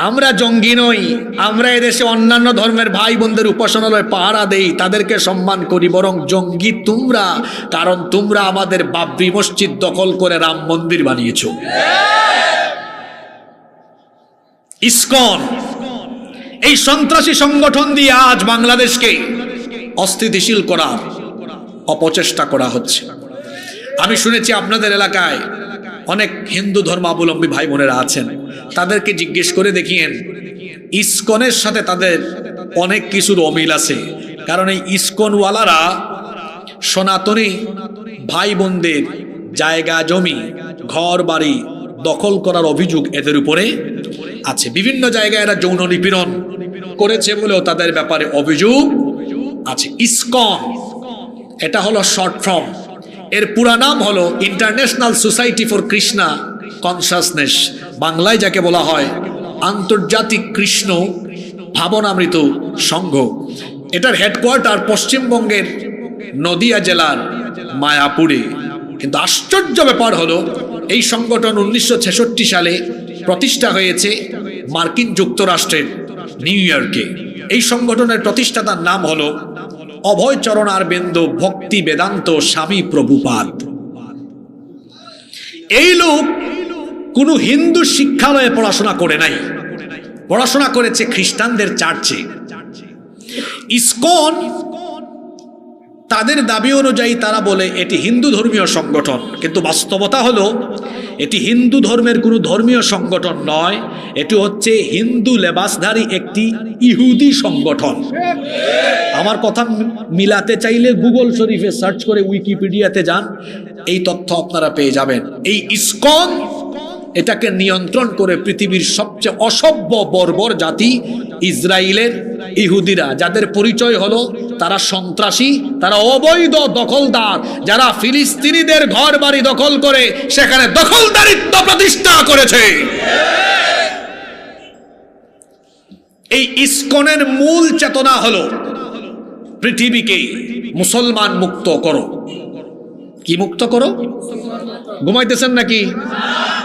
আমরা জঙ্গি নই, আমরা এদেশে অন্যান্য ধর্মের ভাই বোনদের উপাসনালয় পাহারা দেই, তাদেরকে সম্মান করি, বরং জঙ্গি তোমরা, কারণ তোমরা আমাদের বাবরি মসজিদ দখল করে রাম মন্দির বানিয়েছো। ইসকন এই সন্ত্রাসী সংগঠন দিয়ে আজ বাংলাদেশকে অস্থিতিশীল করার অপচেষ্টা করা হচ্ছে। আমি শুনেছি আপনাদের এলাকায় অনেক হিন্দু ধর্মাবলম্বী ভাই বোনেরা আছেন, তাদেরকে জিজ্ঞেস করে দেখিয়েন ইসকনের সাথে তাদের অনেক কিছুর অমিল আছে। কারণ এই ইসকনওয়ালারা সনাতনী ভাই বোনদের জায়গা জমি, ঘর বাড়ি দখল করার অভিযোগ এদের উপরে আছে। বিভিন্ন জায়গায় এরা যৌন নিপীড়ন করেছে বলেও তাদের ব্যাপারে অভিযোগ আছে। ইসকন এটা হলো শর্ট ফর্ম, এর পুরা নাম হলো international society for Krishna consciousness, বাংলায় যাকে বলা হয় আন্তর্জাতিক কৃষ্ণ ভাবনামৃত সংঘ। এটার হেডকোয়ার্টার পশ্চিমবঙ্গের নদিয়া জেলার মায়াপুরে। কিন্তু আশ্চর্য ব্যাপার হলো এই সংগঠন 1966 সালে প্রতিষ্ঠা হয়েছে মার্কিন যুক্তরাষ্ট্রের নিউ ইয়র্কে। এই সংগঠনের প্রতিষ্ঠাতার নাম হলো অভয় চরণারবিন্দ ভক্তি বেদান্ত স্বামী প্রভুপাদ। এই লোক কোন হিন্দু শিক্ষালয়ে পড়াশোনা করে নাই, পড়াশোনা করেছে খ্রিস্টানদের চার্চে। ইসকন তাদের দাবি অনুযায়ী তারা বলে এটি হিন্দু ধর্মীয় সংগঠন, কিন্তু বাস্তবতা হলো এটি হিন্দু ধর্মের কোনো ধর্মীয় সংগঠন নয়, এটি হচ্ছে হিন্দু লেবাসধারী একটি ইহুদি সংগঠন। আমার কথা মিলাতে চাইলে গুগল শরীফে সার্চ করে উইকিপিডিয়াতে যান, এই তথ্য আপনারা পেয়ে যাবেন। এই ইসকন এটাকে নিয়ন্ত্রণ করে পৃথিবীর সবচেয়ে অসভ্য বর্বর জাতি ইসরায়েলের ইহুদিরা, যাদের পরিচয় হলো তারা সন্ত্রাসী, তারা অবৈধ দখলদার, যারা ফিলিস্তিনিদের ঘর বাড়ি দখল করে সেখানে দখলদারিত্ব প্রতিষ্ঠা করেছে। এই ইসকনের মূল চেতনা হলো পৃথিবীকে মুসলমান মুক্ত করো। কি মুক্ত করো? ঘুমাইতেছেন নাকি?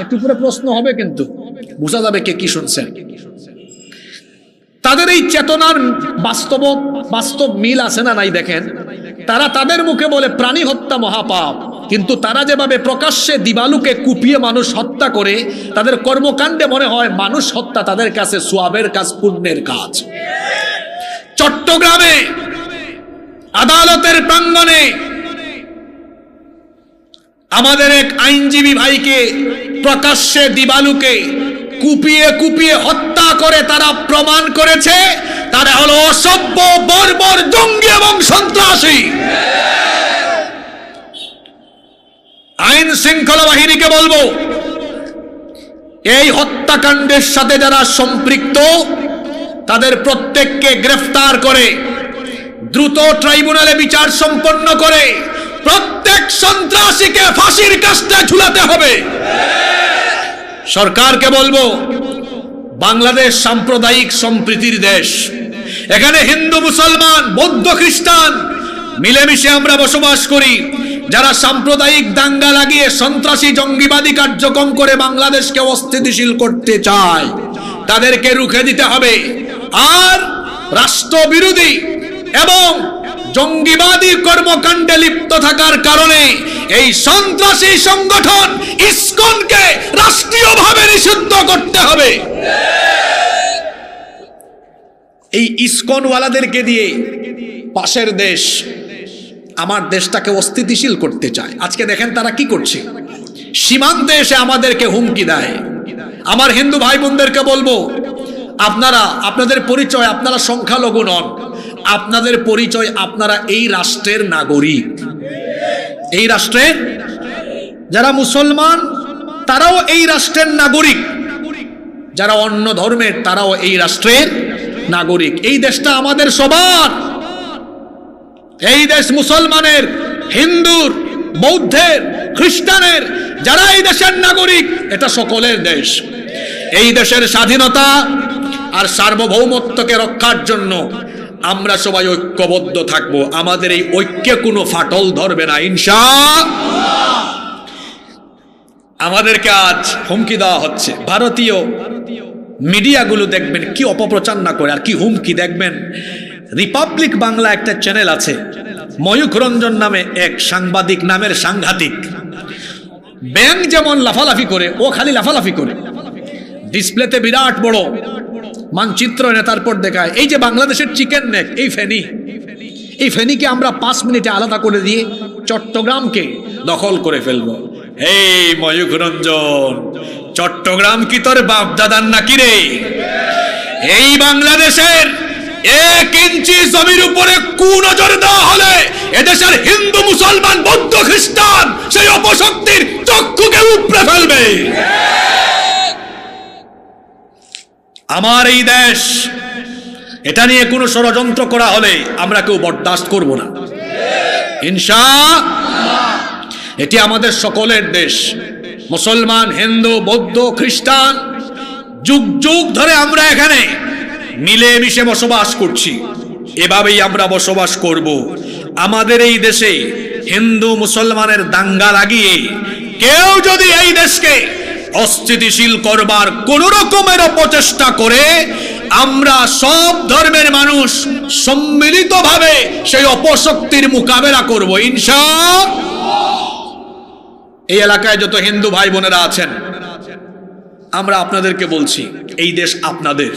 একটু পরে প্রশ্ন হবে, কিন্তু বোঝা যাবে কে কি শুনছেন। তাদের এই চেতনার বাস্তব মিল আছে না নাই দেখেন। তারা তাদের মুখে বলে প্রাণী হত্যা মহাপাপ, কিন্তু তারা যেভাবে প্রকাশ্যে দিবালুকে কুপিয়ে মানুষ হত্যা করে, তাদের কর্মকাণ্ডে মনে হয় মানুষ হত্যা তাদের কাছে সোয়াবের কাজ, পুণ্যের কাজ। চট্টগ্রামে আদালতের প্রাঙ্গণে আমাদের এক আইনজীবী ভাইকে প্রকাশ্যে দিবালুকে কুপিয়ে কুপিয়ে হত্যা করে তারা প্রমাণ করেছে তারা হলো অসভ্য, বর্বর, জঙ্গি এবং সন্ত্রাসী। আইন শৃঙ্খলা বাহিনীকে বলবো, এই হত্যাকাণ্ডের সাথে যারা সম্পৃক্ত তাদের প্রত্যেককে গ্রেফতার করে দ্রুত ট্রাইব্যুনালে বিচার সম্পন্ন করে প্রত্যেক সন্ত্রাসীকে ফাঁসির কাস্টে ঝুলাতে হবে। সরকারকে বলবো, বাংলাদেশ সাম্প্রদায়িক সম্প্রীতির দেশ, এখানে হিন্দু, মুসলমান, বৌদ্ধ, খ্রিস্টান মিলেমিশে আমরা বসবাস করি। যারা সাম্প্রদায়িক দাঙ্গা লাগিয়ে সন্ত্রাসী জঙ্গিবাদী কার্যক্রম করে বাংলাদেশকে অস্থিতিশীল করতে চায় তাদেরকে রুখে দিতে হবে। আর রাষ্ট্রবিরোধী এবং জঙ্গিবাদী কর্মকাণ্ডে লিপ্ত থাকার কারণে এই সন্ত্রাসী সংগঠন ইসকনকে রাষ্ট্রীয়ভাবে নিষিদ্ধ করতে হবে। এই ইসকনওয়ালাদেরকে দিয়ে পাশের দেশ আমার দেশটাকে অস্থিতিশীল করতে চায়। আজকে দেখেন তারা কি করছে, সীমান্তে এসে আমাদেরকে হুমকি দেয়। আমার হিন্দু ভাই বোনদেরকে বলবো, আপনারা আপনাদের পরিচয়, আপনারা সংখ্যালঘু নন, আপনাদের পরিচয় আপনারা এই রাষ্ট্রের নাগরিক। এই রাষ্ট্রের যারা মুসলমান তারাও এই রাষ্ট্রের নাগরিক, যারা অন্য ধর্মের তারাও এই রাষ্ট্রের নাগরিক। এই দেশটা আমাদের সবার। এই দেশ মুসলমানের, হিন্দুর, বৌদ্ধের, খ্রিস্টানের, যারা এই দেশের নাগরিক, এটা সকলের দেশ। এই দেশের স্বাধীনতা আর সার্বভৌমত্বকে রক্ষার জন্য আমরা সবাই ঐক্যবদ্ধ থাকবো। আমাদের এই ঐক্যে কোনো ফাটল ধরবে না ইনশাআল্লাহ। আমাদেরকে আজ হুমকি দেওয়া হচ্ছে। ভারতীয় মিডিয়াগুলো দেখবেন কি অপপ্রচার না করে আর কি হুমকি। দেখবেন রিপাবলিক বাংলা একটা চ্যানেল আছে, ময়ূখ রঞ্জন নামে এক সাংবাদিক নামের সাংঘাতিক। ব্যাং যেমন লাফালাফি করে ও খালি লাফালাফি করে, ডিসপ্লেতে বিরাট বড় মানচিত্র এনে তারপর দেখায় এই যে বাংলাদেশের চিকেন নেক, এই ফেনীকে আমরা 5 মিনিটে আলাদা করে দিয়ে চট্টগ্রামকে দখল করে ফেলবো। এই ময়ূখ রঞ্জন, চট্টগ্রাম কি তোর বাপ দাদার নাকি রে? এই বাংলাদেশের 1 ইঞ্চি জমির উপরে কুনজর দেওয়া হলে এদেশের হিন্দু, মুসলমান, বৌদ্ধ, খ্রিস্টান সেই অপশক্তির চক্ষুকে উপড়ে ফেলবে। আমার এই দেশ, এটা নিয়ে কোনো ষড়যন্ত্র করা হলে আমরা কেউ বরদাস্ত করব না ইনশাআল্লাহ। এটি আমাদের সকলের দেশ। মুসলমান, হিন্দু, বৌদ্ধ, খ্রিস্টান, যুগ যুগ ধরে আমরা এখানে মিলেমিশে বসবাস করছি। এভাবেই আমরা বসবাস করব। আমাদের এই দেশে হিন্দু মুসলমানের দাঙ্গা লাগিয়ে কেউ যদি এই দেশকে অস্থিতিশীল করবার কোন রকমের অপচেষ্টা করে, আমরা সব ধর্মের মানুষ সম্মিলিতভাবে সেই অপশক্তির মোকাবেলা করব ইনশাআল্লাহ। এই এলাকায় যত হিন্দু ভাই বোনেরা আছেন, আমরা আপনাদেরকে বলছি, এই দেশ আপনাদের।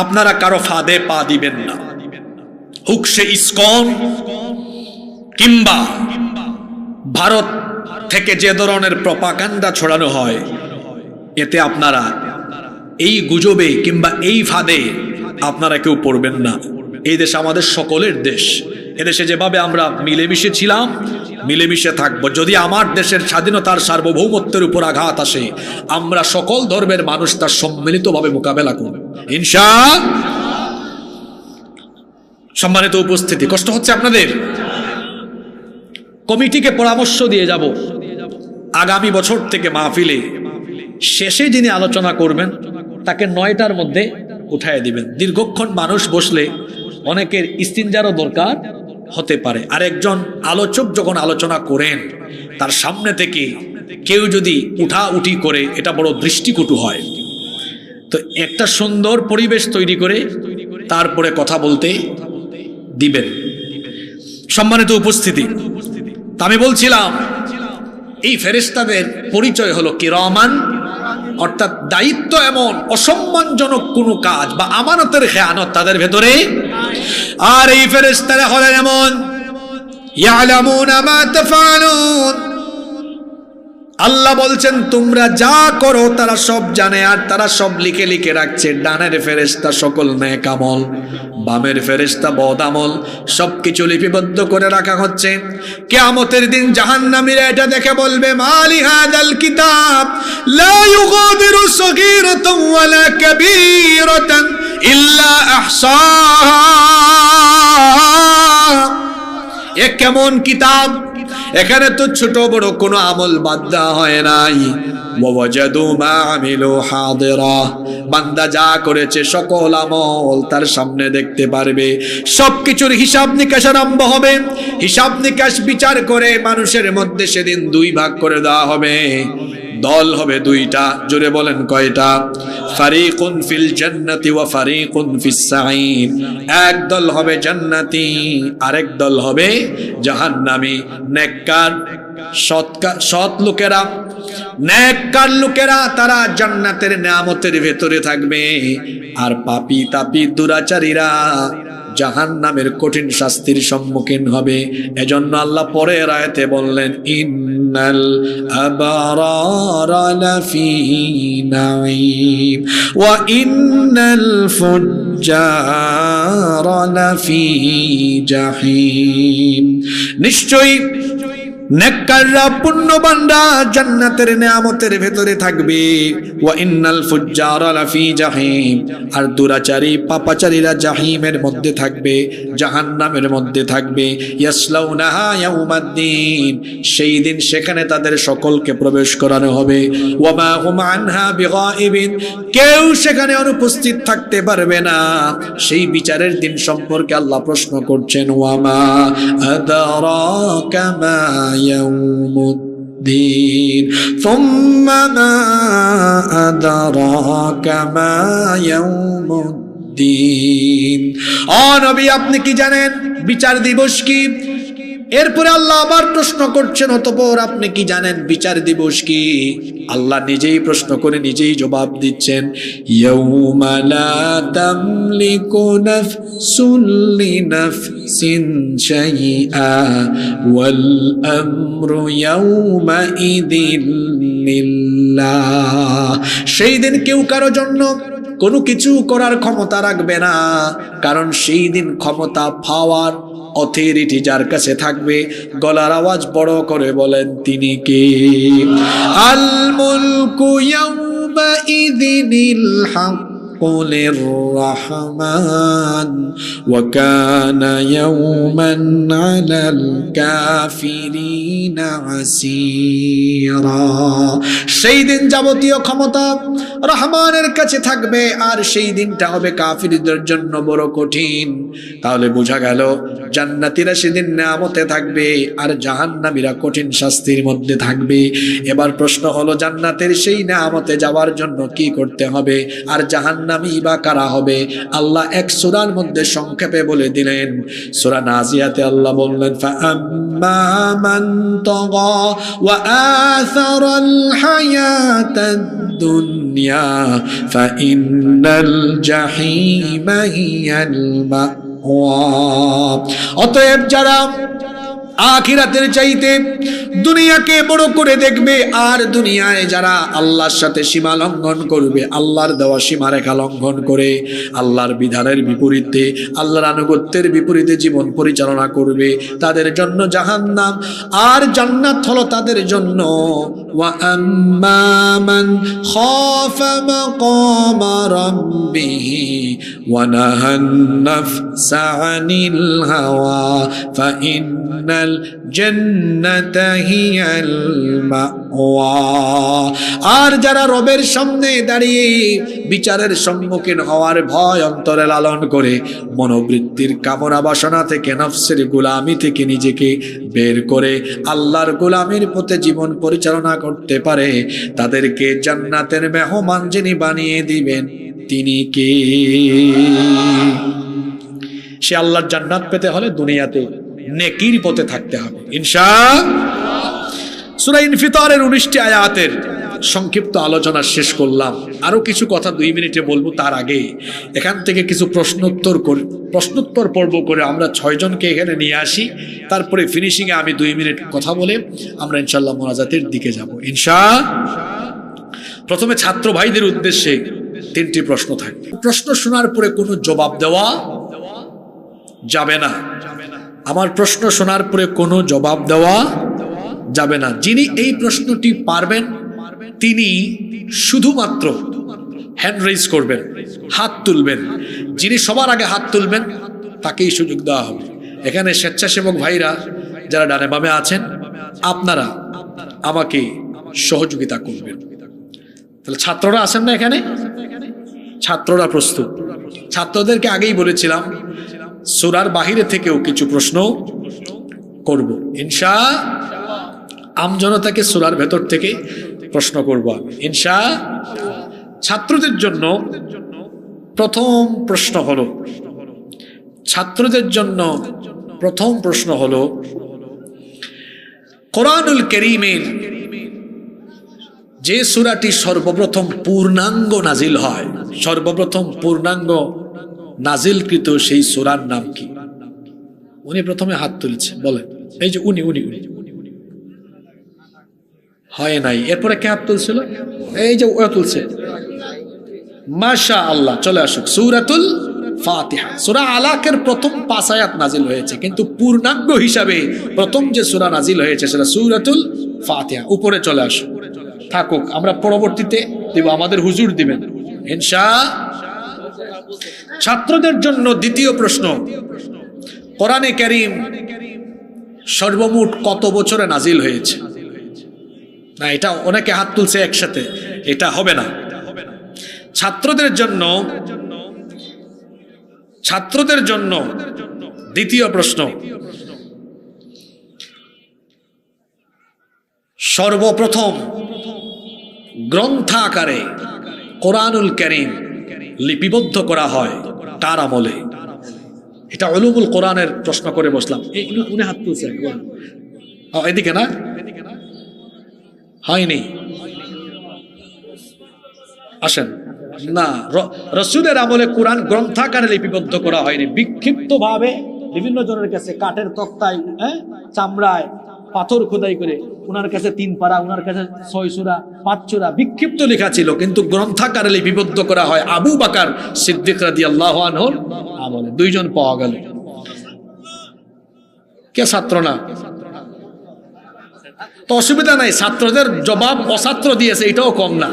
আপনারা কারো ফাঁদে পা দিবেন না। হুক সে ইসকন কিংবা ভারত থেকে যে ধরনের প্রপাগান্ডা ছড়ানো হয়, এতে আপনারা এই গুজবে কিংবা এই ফাঁদে আপনারা কেউ পড়বেন না। এই দেশ আমাদের সকলের দেশ। এদেশে যেভাবে আমরা মিলেমিশে ছিলাম, মিলেমিশে থাকবো। যদি আমার দেশের স্বাধীনতার সার্বভৌমত্বের উপর আঘাত আসে, আমরা সকল ধর্মের মানুষ তার সম্মিলিতভাবে মোকাবেলা করব ইনশাআল্লাহ। সম্মানিত উপস্থিতি, কষ্ট হচ্ছে আপনাদের? কমিটিকে পরামর্শ দিয়ে যাব, আগামী বছর থেকে মাহফিলে শেষে যিনি আলোচনা করবেন তাকে 9টার মধ্যে উঠায় দিবেন। দীর্ঘক্ষণ মানুষ বসলে অনেকের ইস্তিনজারও দরকার হতে পারে। আর একজন আলোচক যখন আলোচনা করেন, তার সামনে থেকে কেউ যদি উঠি করে, এটা বড় দৃষ্টিকটু হয়। তো একটা সুন্দর পরিবেশ তৈরি করে তারপরে কথা বলতে দিবেন। সম্মানিত উপস্থিতি, তা আমি বলছিলাম এই ফেরেশতাদের পরিচয় হলো কিরামান, অর্থাৎ দায়িত্ব এমন অসম্মানজনক কোনো কাজ বা আমানতের খেয়ানত তাদের ভেতরে। আর এই ফেরেশতারা হলেন এমন ইয়ালামুনা মা তাফআলুন, আল্লাহ বলছেন তোমরা যা করো তারা সব জানে, আর তারা সব লিখে লিখে রাখছে। ডানের ফেরেশতা সকল নেক আমল, বামের ফেরেশতা বদ আমল, সবকিছু লিপিবদ্ধ করে রাখা হচ্ছে। কিয়ামতের দিন জাহান্নামীরা এটা দেখে বলবে মালি হাদাল কিতাব লা ইউগাদিরু সগীরাতান ওয়ালা কাবীরাতান ইল্লা আহসাহা, এ কেমন কিতাব, এখানে তো ছোট বড় কোনো আমল বাদ দেওয়া হয় নাই। ওয়াজাদু মা আমিলু হাদিরা, বান্দা যা করেছে সকল আমল তার সামনে দেখতে পারবে। সবকিছুর হিসাব নিকাশ আরম্ভ হবে। হিসাব নিকাশ বিচার করে মানুষের মধ্যে সেদিন দুই ভাগ করে দেওয়া হবে। দল হবে দুইটা, জোরে বলেন কয়টা? ফারিকুন ফিল জান্নাতি ওয়া ফারিকুন ফিস সাঈর, এক দল হবে জান্নাতি, আরেক দল হবে জাহান্নামী। নেককার সৎ লোকেরা, নেককার লোকেরা তারা জান্নাতের নিয়ামতের ভেতরে থাকবে, আর পাপী তাপী দুরাচারীরা জাহান্নামের কঠিন শাস্তির সম্মুখীন হবে। এজন্য আল্লাহ পরের আয়াতে বললেন ইন্নাল আবরারা লাফি নাঈম ওয়া ইন্নাল ফুজ্জারা লাফি জাহিম, নিশ্চয়ই নেককাররা পুণ্যবানরা জান্নাতের নিয়ামতের ভেতরে থাকবে। ওয়া ইন্নাল ফুজ্জারা লাফি জাহিম, আর দুরাচারী পাপাচারীরা জাহিমের মধ্যে থাকবে, জাহান্নামের মধ্যে থাকবে। ইয়াসলাউনাহা ইয়াউমাদ্দিন, সেই দিন সেখানে তাদের সকলকে প্রবেশ করানো হবে। ওয়া মা হুম আনহা বিগাইবিন, কেউ সেখানে অনুপস্থিত থাকতে পারবে না। সেই বিচারের দিন সম্পর্কে আল্লাহ প্রশ্ন করছেন ওয়া মা আদরাকা মা ইয়াউমুদ্দিন সুম্মা মা আদরাকা মা ইয়াউমুদ্দিন, ও নবী আপনি কি জানেন বিচার দিবস কি? এরপরে আল্লাহ আবার প্রশ্ন করছেন অতঃপর আপনি কি জানেন বিচার দিবস কি? আল্লাহ নিজেই প্রশ্ন করে নিজেই জবাব দিচ্ছেন ইয়াউমা লা তামলিকু নাফসুন লিনাফসিন শাইআ ওয়াল আমরু ইয়াউমা ইদিন লিল্লাহ, সেই দিন কেউ কারো জন্য কোনো কিছু করার ক্ষমতা রাখবে না, কারণ সেই দিন ক্ষমতা পাওয়ার অথরিটি যার কাছে থাকবে। গলার আওয়াজ বড় করে বলেন তিনি কে? আল মুলকু ইয়াউমা ইযিনিল হাক্কু লিররহমান ওয়া কানা ইয়াওমান আলাল কাফিরিনা আসীরা, সেই দিন যাবতীয় ক্ষমতা রহমানের কাছে থাকবে, আর সেই দিনটা হবে কাফিরদের জন্য বড় কঠিন। তাহলে বোঝা গেল জান্নাতীরা সেদিন নিয়ামতে থাকবে, আর জাহান্নামীরা কঠিন শাস্তির মধ্যে থাকবে। এবার প্রশ্ন হলো জান্নাতের সেই নিয়ামতে যাওয়ার জন্য কি করতে হবে, আর জাহান্নামী বা কারা হবে? আল্লাহ এক সূরার মধ্যে সংক্ষেপে বলে দিলেন। সূরা নাজিয়াতে আল্লাহ বললেন ফাআম্মা মান তাগা ওয়া আসারাল হায়াতাদ দুনিয়া ফাইন্নাল জাহিমা হিয়াল মাওয়া, অতএব যারা আখিরাতের চাইতে দুনিয়াকে বড় করে দেখবে, আর দুনিয়ায় যারা আল্লাহর সাথে সীমা লঙ্ঘন করবে, আল্লাহর দেওয়া সীমারেখা লঙ্ঘন করে আল্লাহর বিধানের বিপরীতে, আল্লাহর আনুগত্যের বিপরীতে জীবন পরিচালনা করবে, তাদের জন্য জাহান্নাম, আর জান্নাত হলো তাদের জন্য। ওয়া আম্মা মান খাফা মাকামা রাব্বিহি ওয়া নাহান নাফসা আনিল হাওয়া ফাইন্নাল জান্নাতা হিয়াল মাওয়া, আর যারা রবের সামনে দাঁড়িয়ে বিচারের সম্মুখীন হওয়ার ভয় অন্তরে লালন করে মনোবৃত্তির কামনা বাসনা থেকে, নফসের গোলামি থেকে নিজেকে বের করে আল্লাহর গোলামির পথে জীবন পরিচালনা করতে পারে, তাদেরকে জান্নাতের মেহমান যিনি বানিয়ে দিবেন তিনি কে? সে আল্লাহর জান্নাত পেতে হলে দুনিয়াতে নেকির পথে থাকতে হবে ইনশাআল্লাহ। সূরা ইনফিতারের 19টি আয়াতের সংক্ষিপ্ত আলোচনা শেষ করলাম। আরো কিছু কথা 2 মিনিটে বলবো, তার আগে এখান থেকে কিছু প্রশ্নোত্তর পর্ব করে আমরা 6 জনকে এখানে নিয়ে আসি, তারপরে ফিনিশিং এ আমি 2 মিনিট কথা বলে আমরা ইনশাআল্লাহ মোনাজাতের দিকে যাব ইনশাআল্লাহ। প্রথমে ছাত্র ভাইদের উদ্দেশ্যে 3টি প্রশ্ন থাকবে। প্রশ্ন শোনার পরে কোনো জবাব দেওয়া যাবে না। আমার প্রশ্ন শোনার পরে কোনো জবাব দেওয়া যাবে না। যিনি এই প্রশ্নটি পারবেন তিনি শুধুমাত্র হ্যান্ড রেজ করবেন, হাত তুলবেন। যিনি সবার আগে হাত তুলবেন তাকেই সুযোগ দেওয়া হবে। এখানে স্বেচ্ছাসেবক ভাইরা যারা ডানে বামে আছেন, আপনারা আমাকে সহযোগিতা করবেন। তাহলে ছাত্ররা আছেন না এখানে? ছাত্ররা প্রস্তুত? ছাত্রদেরকে আগেই বলেছিলাম সূরার বাহিরে থেকেও কিছু প্রশ্ন করব ইনশাআল্লাহ। আমজনতাকে সূরার ভেতর থেকে প্রশ্ন করব আমি ইনশাআল্লাহ। ছাত্রদের জন্য প্রথম প্রশ্ন হলো কোরআনুল কারীমের যে সূরাটি সর্বপ্রথম পূর্ণাঙ্গ নাজিল হয়, সর্বপ্রথম পূর্ণাঙ্গ নাজিলকৃত সেই সূরার নাম কি? উনি প্রথমে হাত তুলেছে, বলেন। এই যে উনি হয় নাই, এরপরে কে হাত তুলছিল? এই যে ও তুলছে, মাশাআল্লাহ। চলে আসুক, সূরাতুল ফাতিহা। সূরা আলাকের প্রথম 5 আয়াত নাজিল হয়েছে, কিন্তু পূর্ণাঙ্গ হিসাবে প্রথম যে সূরা নাজিল হয়েছে সেটা সূরাতুল ফাতিহা। উপরে চলে আসুক, থাকুক, আমরা পরবর্তীতে দিব, আমাদের হুজুর দিবেন ইনশাআল্লাহ। ছাত্রদের জন্য দ্বিতীয় প্রশ্ন, কোরআনে কারীম সর্বমোট কত বছরে নাজিল হয়েছে? না, এটা অনেকে হাত তুলছে একসাথে, এটা হবে না। ছাত্রদের জন্য দ্বিতীয় প্রশ্ন, সর্বপ্রথম গ্রন্থাকারে কোরআনুল কারীম লিপিবদ্ধ করা হয় কার আমলে? এটা উলুমুল কোরআনের প্রশ্ন করে বসলাম। উনি হাত তুলছে, এদিকে না, হয়নি, আসেন না। রাসূলের আমলে কোরআন গ্রন্থাকারে লিপিবদ্ধ করা হয়নি, বিক্ষিপ্ত ভাবে বিভিন্ন জনের কাছে কাঠের তক্তায়, চামড়ায়, পাথর খোদাই করে উনার কাছে 3 পারা, উনার কাছে 6 সূরা, 5 সূরা বিক্ষিপ্ত লেখা ছিল, কিন্তু গ্রন্থাকারে লিপিবদ্ধ করা হয় আবু বকর সিদ্দিক রাদিয়াল্লাহু আনহুর আমলে। 2 জন পাওয়া গেল। কে ছাত্র না? তো অসুবিধা নাই, ছাত্রদের জবাব অছাত্র দিয়েছে, এটাও কম না।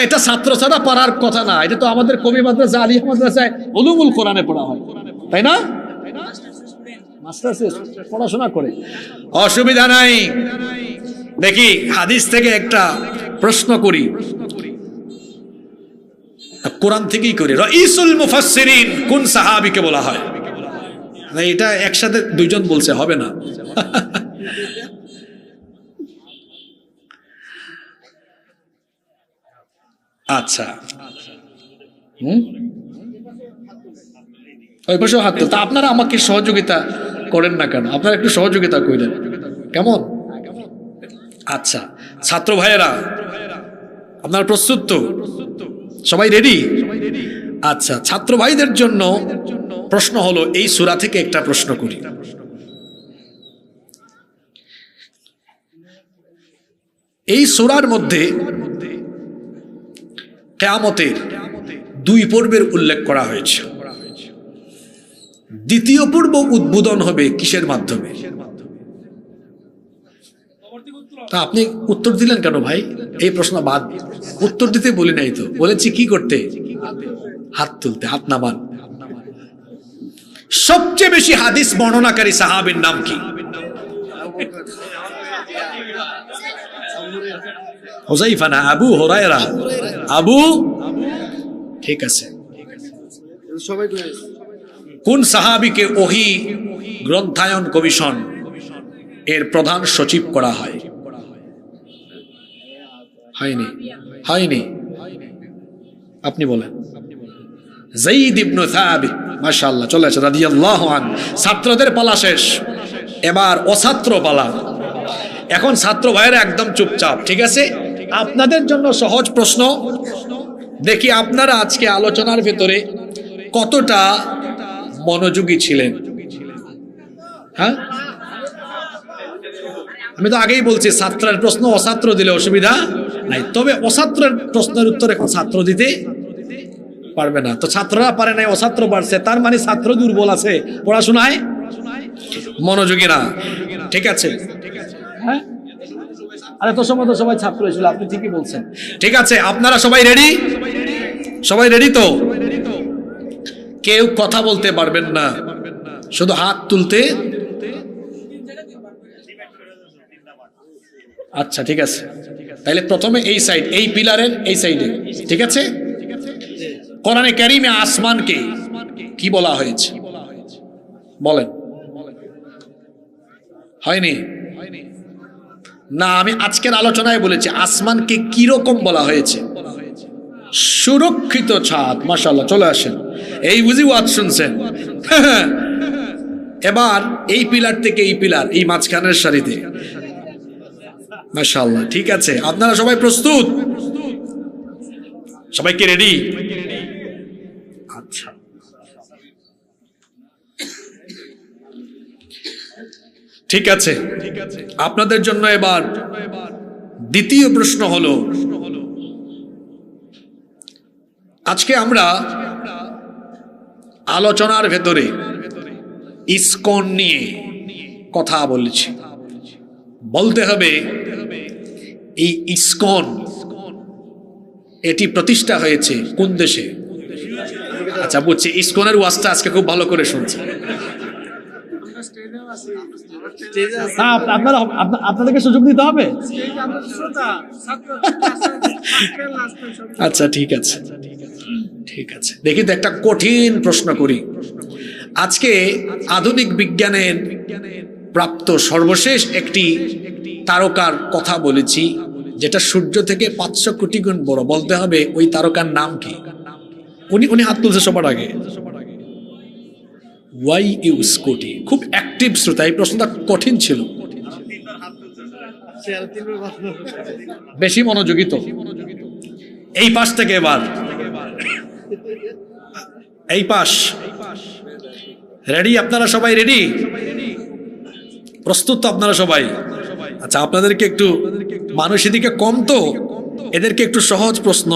এটা ছাত্র ছাড়া পড়ার কথা না, এটা তো আমাদের কবি মাদ্রাসা, আলিয়া মাদ্রাসায় উলুমুল কোরআনে পড়া হয়, তাই না? পড়াশোনা করে অসুবিধা নাই। দেখি হাদিস থেকে একটা প্রশ্ন করি, কোরআন থেকেই করি। রাইসুল মুফাসসিরিন কোন সাহাবীকে বলা হয়? না, এটা একসাথে 2 জন বলছে, হবে না। আচ্ছা, ওই পাশে হাত তুলতে। আপনারা আমাকে সহযোগিতা করেন না কেন? আপনারা একটু সহযোগিতা করেন, কেমন? আচ্ছা, ছাত্র ভাইয়েরা আপনারা প্রস্তুত তো? সবাই রেডি? আচ্ছা, ছাত্র ভাইদের জন্য প্রশ্ন হলো, এই সূরা থেকে একটা প্রশ্ন করি। এই সূরার মধ্যে কিয়ামতের 2 পর্বের উল্লেখ করা হয়েছে। দ্বিতীয় পর্ব উদ্বোধন হবে কিসের মাধ্যমে? তা আপনি উত্তর দিলেন কেন ভাই? এই প্রশ্ন বাদ, উত্তর দিতে বলি নাই তো, বলেছি কি করতে? হাত তুলতে, হাত নামান। সবচেয়ে বেশি হাদিস বর্ণনাকারী সাহাবীর নাম কি? হুযায়ফা না, আবু হুরায়রা? আবু, ঠিক আছে। কোন সাহাবীকে ওহী গ্রন্থায়ন কমিশন এর প্রধান সচিব করা হয়? হয়নি, আপনি বলেন। যায়েদ ইবনে সাবিত, মাশাআল্লাহ, চলে আসে রাদিয়াল্লাহু আনহু। ছাত্রদের পালা শেষ, এবার অছাত্র পালা। এখন ছাত্র ভাইয়েরা একদম চুপচাপ, ঠিক আছে? আপনাদের জন্য সহজ প্রশ্ন, দেখি আপনারা আজকে আলোচনার ভেতরে কতটা মনোযোগী ছিলেন। হ্যাঁ, আমি তো আগেই বলছি ছাত্রের প্রশ্ন অছাত্র দিলে অসুবিধা নাই, তবে অছাত্রের প্রশ্নের উত্তর এখন ছাত্র দিতে পারবে না। তো ছাত্ররা পারে নাই, অছাত্র পারছে, তার মানে ছাত্র দুর্বল আছে, পড়াশোনায় মনোযোগী না। ঠিক আছে? হ্যাঁ, আরে তো সময় তো সবাই ছাত্র ছিল, আপনি ঠিকই বলছেন। ঠিক আছে, আপনারা সবাই রেডি? সবাই রেডি তো? কেউ কথা বলতে পারবেন না, শুধু হাত তুলতে। আচ্ছা, ঠিক আছে, তাহলে প্রথমে এই সাইড, এই পিলারের এই সাইডে, ঠিক আছে? কোরআনে কারিমে আসমানকে কি বলা হয়েছে বলেন? হয়নি না, আমি আজকের আলোচনায় বলেছি আসমানকে কি রকম বলা হয়েছে। সুরক্ষিত ছাদ, মাশাআল্লাহ, চলে আসেন। এই বুঝি ওয়াজ শুনছেন? এবার এই পিলার থেকে এই পিলার, এই মাঝখানের সারিতে, মাশাআল্লাহ। ঠিক আছে, আপনারা সবাই প্রস্তুত? সবাই কি রেডি? আচ্ছা, ঠিক আছে, আপনাদের জন্য এবার দ্বিতীয় প্রশ্ন হলো, আজকে আমরা আলোচনার ভেতরে ইসকন নিয়ে কথা বলেছি। বলতে হবে এই ইসকন এটি প্রতিষ্ঠা হয়েছে কোন দেশে? আচ্ছা, বুঝছি, ইসকনের ওয়াজটা আজকে খুব ভালো করে শুনছি। আপনাদেরকে সুযোগ দিতে হবে। আচ্ছা, ঠিক আছে, ঠিক আছে, দেখি তো একটা কঠিন প্রশ্ন করি। আজকে আধুনিক বিজ্ঞানের প্রাপ্ত সর্বশেষ একটি তারকার কথা বলেছি, যেটা সূর্য থেকে 500 কোটি গুণ বড়। বলতে হবে ওই তারকার নাম কি? উনি হাত তুলছে সবার আগে। স্কুটি, খুব অ্যাক্টিভ শ্রোতা, এই প্রশ্নটা কঠিন ছিল, বেশি মনোযোগী তো। এই পাশ থেকে এবার এই পাশ, রেডি? আপনারা সবাই রেডি? প্রস্তুত তো আপনারা সবাই? আচ্ছা, আপনাদেরকে একটু, মানুষ এদিকে কম তো, এদেরকে একটু সহজ প্রশ্ন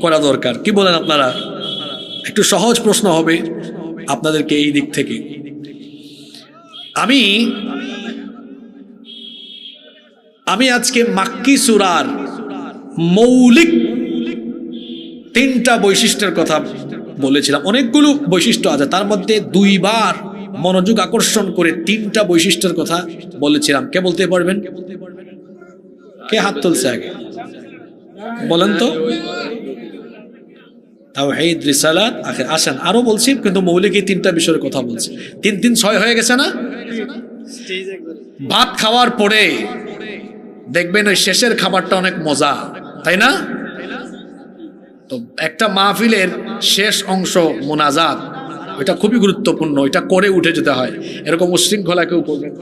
করা দরকার, কি বলেন আপনারা? একটু সহজ প্রশ্ন হবে আপনাদেরকে এই দিক থেকে। আমি আজকে মাক্কি সূরার মৌলিক 3টা বৈশিষ্ট্যের কথা বলেছিলাম। অনেকগুলো বৈশিষ্ট্য আছে, তার মধ্যে 2বার মনোযোগ আকর্ষণ করে 3টা বৈশিষ্ট্যের কথা বলেছিলাম। কে বলতে পারবেন? কে হাত তুলছে আগে বলেন তো? তাওহীদ, রিসালাত, আখির। আসেন, আরো বলছি, কিন্তু মৌলিক এই 3টা বিষয়ের কথা বলছি। 3 3 6 হয়ে গেছে না? ভাত খাওয়ার পরে দেখবেন ওই শেষের খাবারটা অনেক মজা, তাই না? তো একটা মাহফিলের শেষ অংশ মুনাজাত, ওইটা খুবই গুরুত্বপূর্ণ, ওইটা করে উঠে যেতে হয়। এরকম উশৃঙ্খলা কেউ করবেন।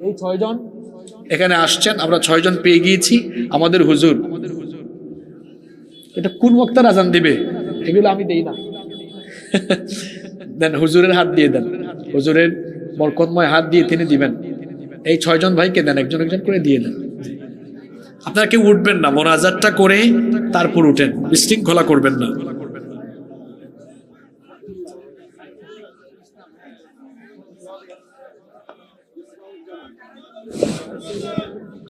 এই 6 জন এখানে আসছেন, আমরা 6 জন পেয়ে গিয়েছি। আমাদের হুজুর, এটা কোন বক্তার আজান দিবে? এগুলো আমি দেই না। দেন, হুজুরের হাত দিয়ে দেন, হুজুরের বরকতময় হাত দিয়ে তিনি দিবেন। এই 6 জন ভাইকে দেন, একজন একজন করে দিয়ে দেন। আপনারা কেউ উঠবেন না, মোনাজাতটা করে তারপর উঠেন, বিশৃঙ্খলা করবেন না।